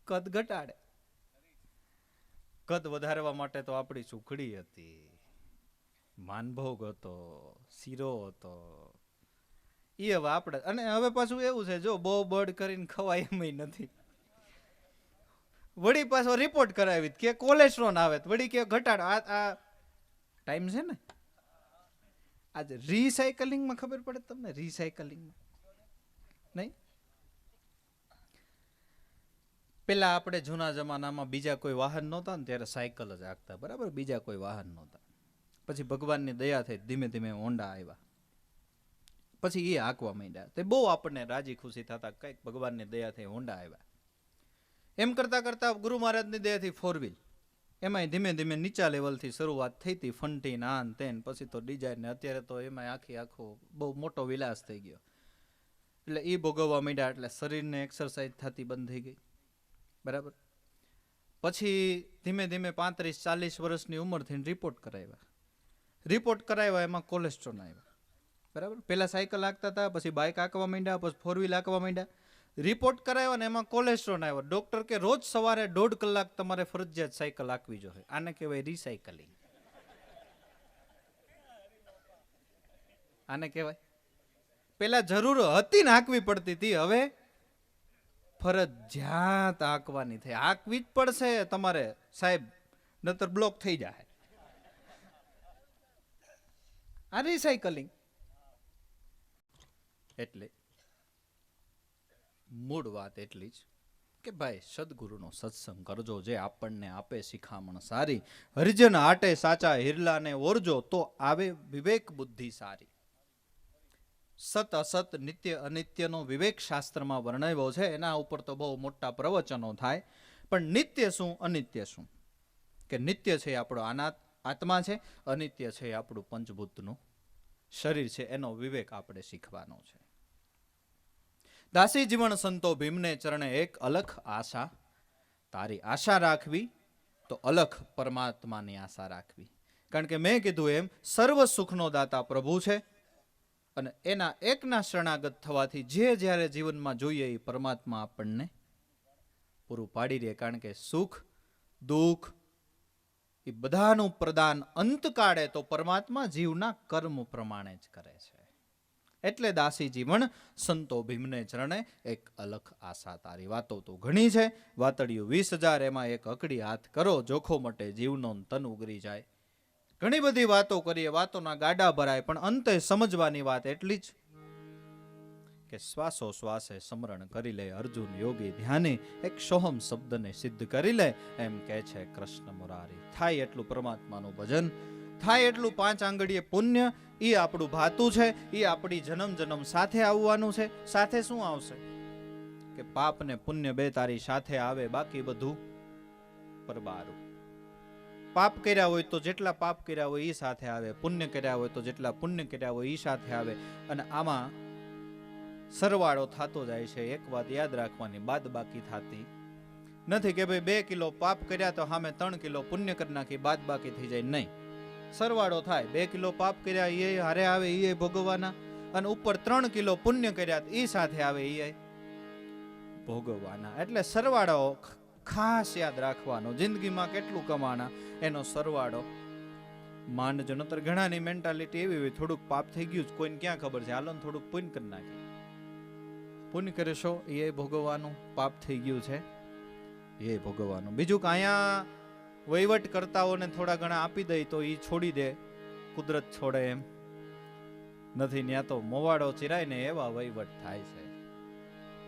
કદ ઘટાડે. કદ વધારવા માટે તો આપણી સુખડી હતી, માનભોગ હતો, શીરો હતો. એ હવે આપણે, અને હવે પાછું એવું છે, જો બહુ બળ કરીને ખવાય એમ નથી. વળી પાછો રિપોર્ટ કરાવી કે કોલેસ્ટ્રોલ આવે, વળી કે ઘટાડ. આ ટાઈમ છે ને. આજે રિસાયકલિંગમાં ખબર પડે તમને? રિસાયકલિંગમાં નહીં. પેલા આપણે જૂના જમાનામાં બીજા કોઈ વાહન નહોતા ને ત્યારે સાયકલ જ હાંકતા, બરાબર? બીજા કોઈ વાહન નહોતા. પછી ભગવાનની દયા થઈ, ધીમે ધીમે હોન્ડા આવ્યા, પછી એ હાંકવા માંડ્યા. તે બહુ આપણને રાજી ખુશી થતા, કંઈક ભગવાનની દયાથી હોન્ડા આવ્યા. એમ કરતા કરતા ગુરુ મહારાજની દયાથી 4 વ્હીલ, એમાંય ધીમે ધીમે નીચા લેવલથી શરૂઆત થઈ હતી, ફંટી નાન તેન, પછી તો ડિઝાઇન, ને અત્યારે તો એમાં આખો બહુ મોટો વિલાસ થઈ ગયો. એટલે એ ભોગવવા માંડ્યા, એટલે શરીરને એક્સરસાઇઝ થતી બંધ થઈ ગઈ, બરાબર? પછી ધીમે ધીમે 35-40 વર્ષની ઉંમર થઈને રિપોર્ટ કરાવ્યા, એમાં કોલેસ્ટ્રોલ આવ્યા, બરાબર? પેલા સાયકલ હાંકતા હતા, પછી બાઇક હાંકવા માંડ્યા, પછી 4 વ્હીલ હાંકવા માંડ્યા. રિપોર્ટ કરાવ્યો ને એમાં કોલેસ્ટ્રોલ આવ્યો. ડોક્ટર કે રોજ સવારે 1.5 કલાક તમારે ફરજિયાત સાયકલ હાંકવી જોઈએ. આને કહેવાય રિસાયકલિંગ. આને કહેવાય. પેલા જરૂર હતી ને હાંકવી પડતી હતી, હવે ફરજિયાત હાંકવાની થઈ. હાંકવી જ પડશે તમારે સાહેબ, નતર બ્લોક થઈ જાય. આ રિસાયકલિંગ. એટલે મૂળ વાત એટલી જ કે ભાઈ સદગુરુનો સત્સંગ કરજો, જે આપણને આપે શિખામણ સારી. હરિજન હાટે સાચા હિરલાને ઓરજો, તો આવે વિવેક બુદ્ધિ સારી. સત અસત, નિત્ય અનિત્યનો વિવેક શાસ્ત્રમાં વર્ણવ્યો છે. એના ઉપર તો બહુ મોટા પ્રવચનો થાય. પણ નિત્ય શું, અનિત્ય શું? કે નિત્ય છે આપણો આત્મા છે, અનિત્ય છે આપણું પંચભૂતનું શરીર છે. એનો વિવેક આપણે શીખવાનો છે. દાસી જીવન સંતો ભીમને ચરણે એક અલખ આશા. તારી આશા રાખવી તો અલખ પરમાત્માની આશા રાખવી. કારણ કે મેં કીધું એમ, સર્વ સુખનો દાતા પ્રભુ છે, અને એના એકના શરણાગત થવાથી જે જ્યારે જીવનમાં જોઈએ એ પરમાત્મા આપણને પૂરું પાડી દે. કારણ કે સુખ દુઃખ એ બધાનું પ્રદાન અંતકાળે તો પરમાત્મા જીવના કર્મ પ્રમાણે જ કરે છે. એટલે દાસી જીવન સંતો ભીમને ચરણે એક અલખ આશા. તારી વાતો તો ઘણી છે, વાતડિયું 20,000, એમાં એક અકડી હાથ કરો, જોખો મટે જીવનો તન ઉગરી જાય. ઘણી બધી વાતો કરીએ, વાતોના ગાડા ભરાય, પણ અંતે સમજવાની વાત એટલી જ કે શ્વાસો શ્વાસે સ્મરણ કરી લે અર્જુન યોગી ધ્યાની. એક સોહમ શબ્દને સિદ્ધ કરી લે, એમ કહે છે કૃષ્ણ મુરારી. થાય એટલું પરમાત્માનું ભજન, થાય એટલું 5 આંગળીએ પુણ્ય. એ આપણું ભાતું છે, એ આપણી જન્મ જન્મ સાથે આવવાનું છે. સાથે શું આવશે? કે પાપ ને પુણ્ય બે તારી સાથે આવે, બાકી બધું પરબારું. પાપ કર્યા હોય તો જેટલા પાપ કર્યા હોય એ સાથે આવે, પુણ્ય કર્યા હોય તો જેટલા પુણ્ય કર્યા હોય એ સાથે આવે. અને આમાં સરવાળો થતો જાય છે. એક વાત યાદ રાખવાની, બાદ બાકી થતી નથી કે ભાઈ 2 કિલો પાપ કર્યા તો સામે 3 કિલો પુણ્ય કરી નાખી, બાદ બાકી થઈ જાય. નહીં, સરવાળો થાય. 2 કિલો પાપ કર્યા એ હારે આવે, એ ભોગવવાના, અને ઉપર 3 કિલો પુણ્ય કર્યા એ સાથે આવે, એ ભોગવવાના. એટલે સરવાળો ખાસ યાદ રાખવાનો. જિંદગીમાં કેટલું કમાણા એનો સરવાળો માંડજો. નતર ઘણાની મેન્ટાલિટી એવી હોય, થોડુંક પાપ થઈ ગયું, કોઈને ક્યાં ખબર છે, હાલો ને થોડુંક પુણ્ય કરી નાખી. પુણ્ય કરશો એ ભોગવવાનું, પાપ થઈ ગયું છે એ ભોગવવાનું. બીજું કે અહીંયા વહીવટ કરતાઓને થોડા ઘણા આપી દઈ તો એ છોડી દે, કુદરત છોડે એમ નથી. ત્યાં તો મોવાડો ચિરાય ને એવા વહીવટ થાય છે.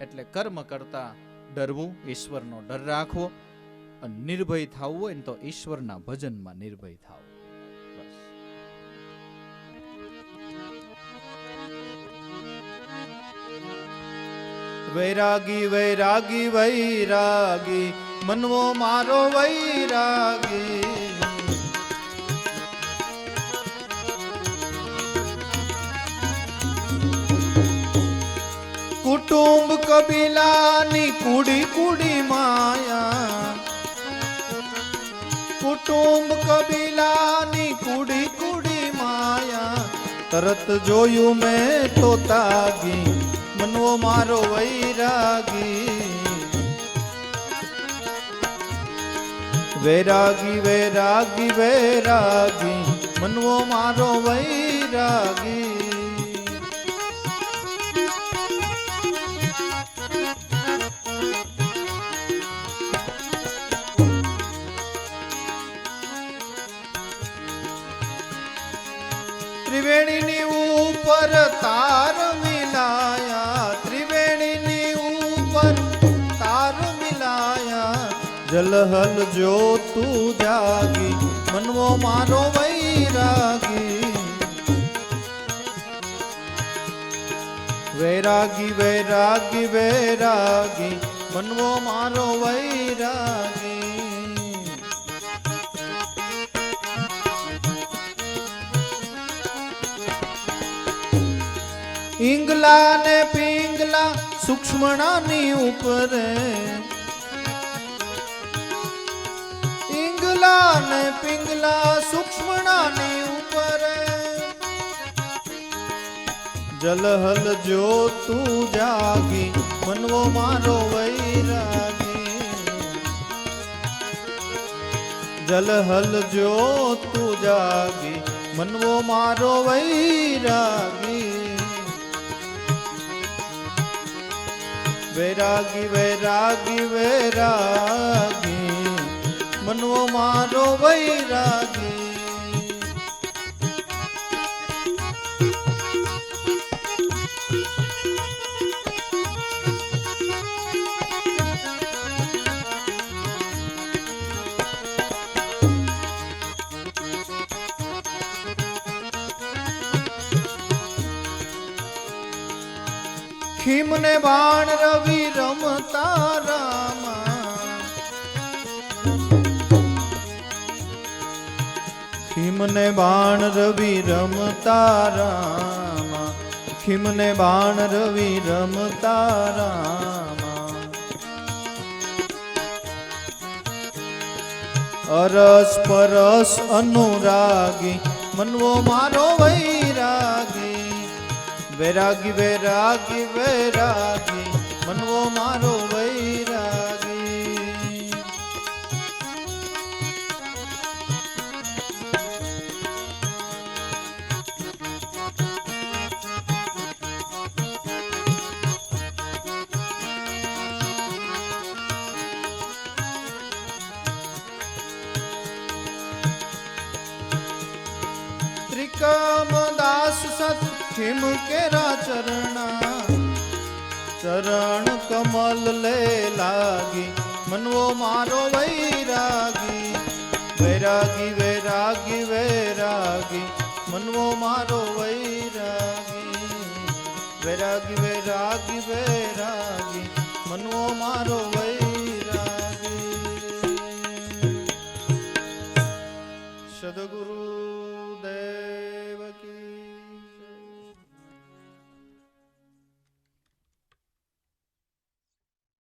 એટલે કર્મ કરતા ડરવું, ઈશ્વરનો ડર રાખવો, અને નિર્ભય થવું હોય ને તો ઈશ્વરના ભજનમાં નિર્ભય થવું. બસ. વૈરાગી વૈરાગી વૈરાગી મનવો મારો વૈરાગી. કુટુંબ કબીલાની કુડી કુડી માયા, કુટુંબ કબીલાની કુડી કુડી માયા, તરત જોયું મેં તો તાગી મનવો મારો વૈરાગી. વૈરાગી વૈરાગી વૈરાગી મનવો મારો વૈરાગી. ત્રિવેણીની ઉપર તાર મિલાયા, ત્રિવેણીની ઉપર તાર મિલાયા, જલહલ જો તું જાગી મનવો મારો વૈરાગી. વૈરાગી વૈરાગી વૈરાગી મનવો મારો વૈરાગી. ઈંગલા ને પિંગલા સૂક્ષ્મણાની ઉપર, ઈંગલા ને પિંગલા સૂક્ષ્મણાની ઉપર, જલહલ જો તું જાગી મનવો મારો વૈરાગી. જલહલ જો તું જાગી મનવો મારો વૈરાગી. વૈરાગી વૈરાગી વૈરાગી મનવો મારો વૈરાગી. ખીમને બાણ રવિ રમતા રામા, ખીમને બાણ રવિ રમતા રામા, ખીમને બાણ રવિ રમતા રામા. અરસ પરસ અનુરાગી મનવો મારો વૈરાગી. વૈરાગી વૈરાગી વૈરાગી મનવો મારો વૈરાગી. ત્રિકમ દાસ સત ખીમ કેરા ચરણા, ચરણ કમલ લે લાગી મનવો મારો વૈરાગી. વૈરાગી વૈરાગી વૈરાગી મનવો મારો વૈરાગી. વૈરાગી વૈરાગી વૈરાગી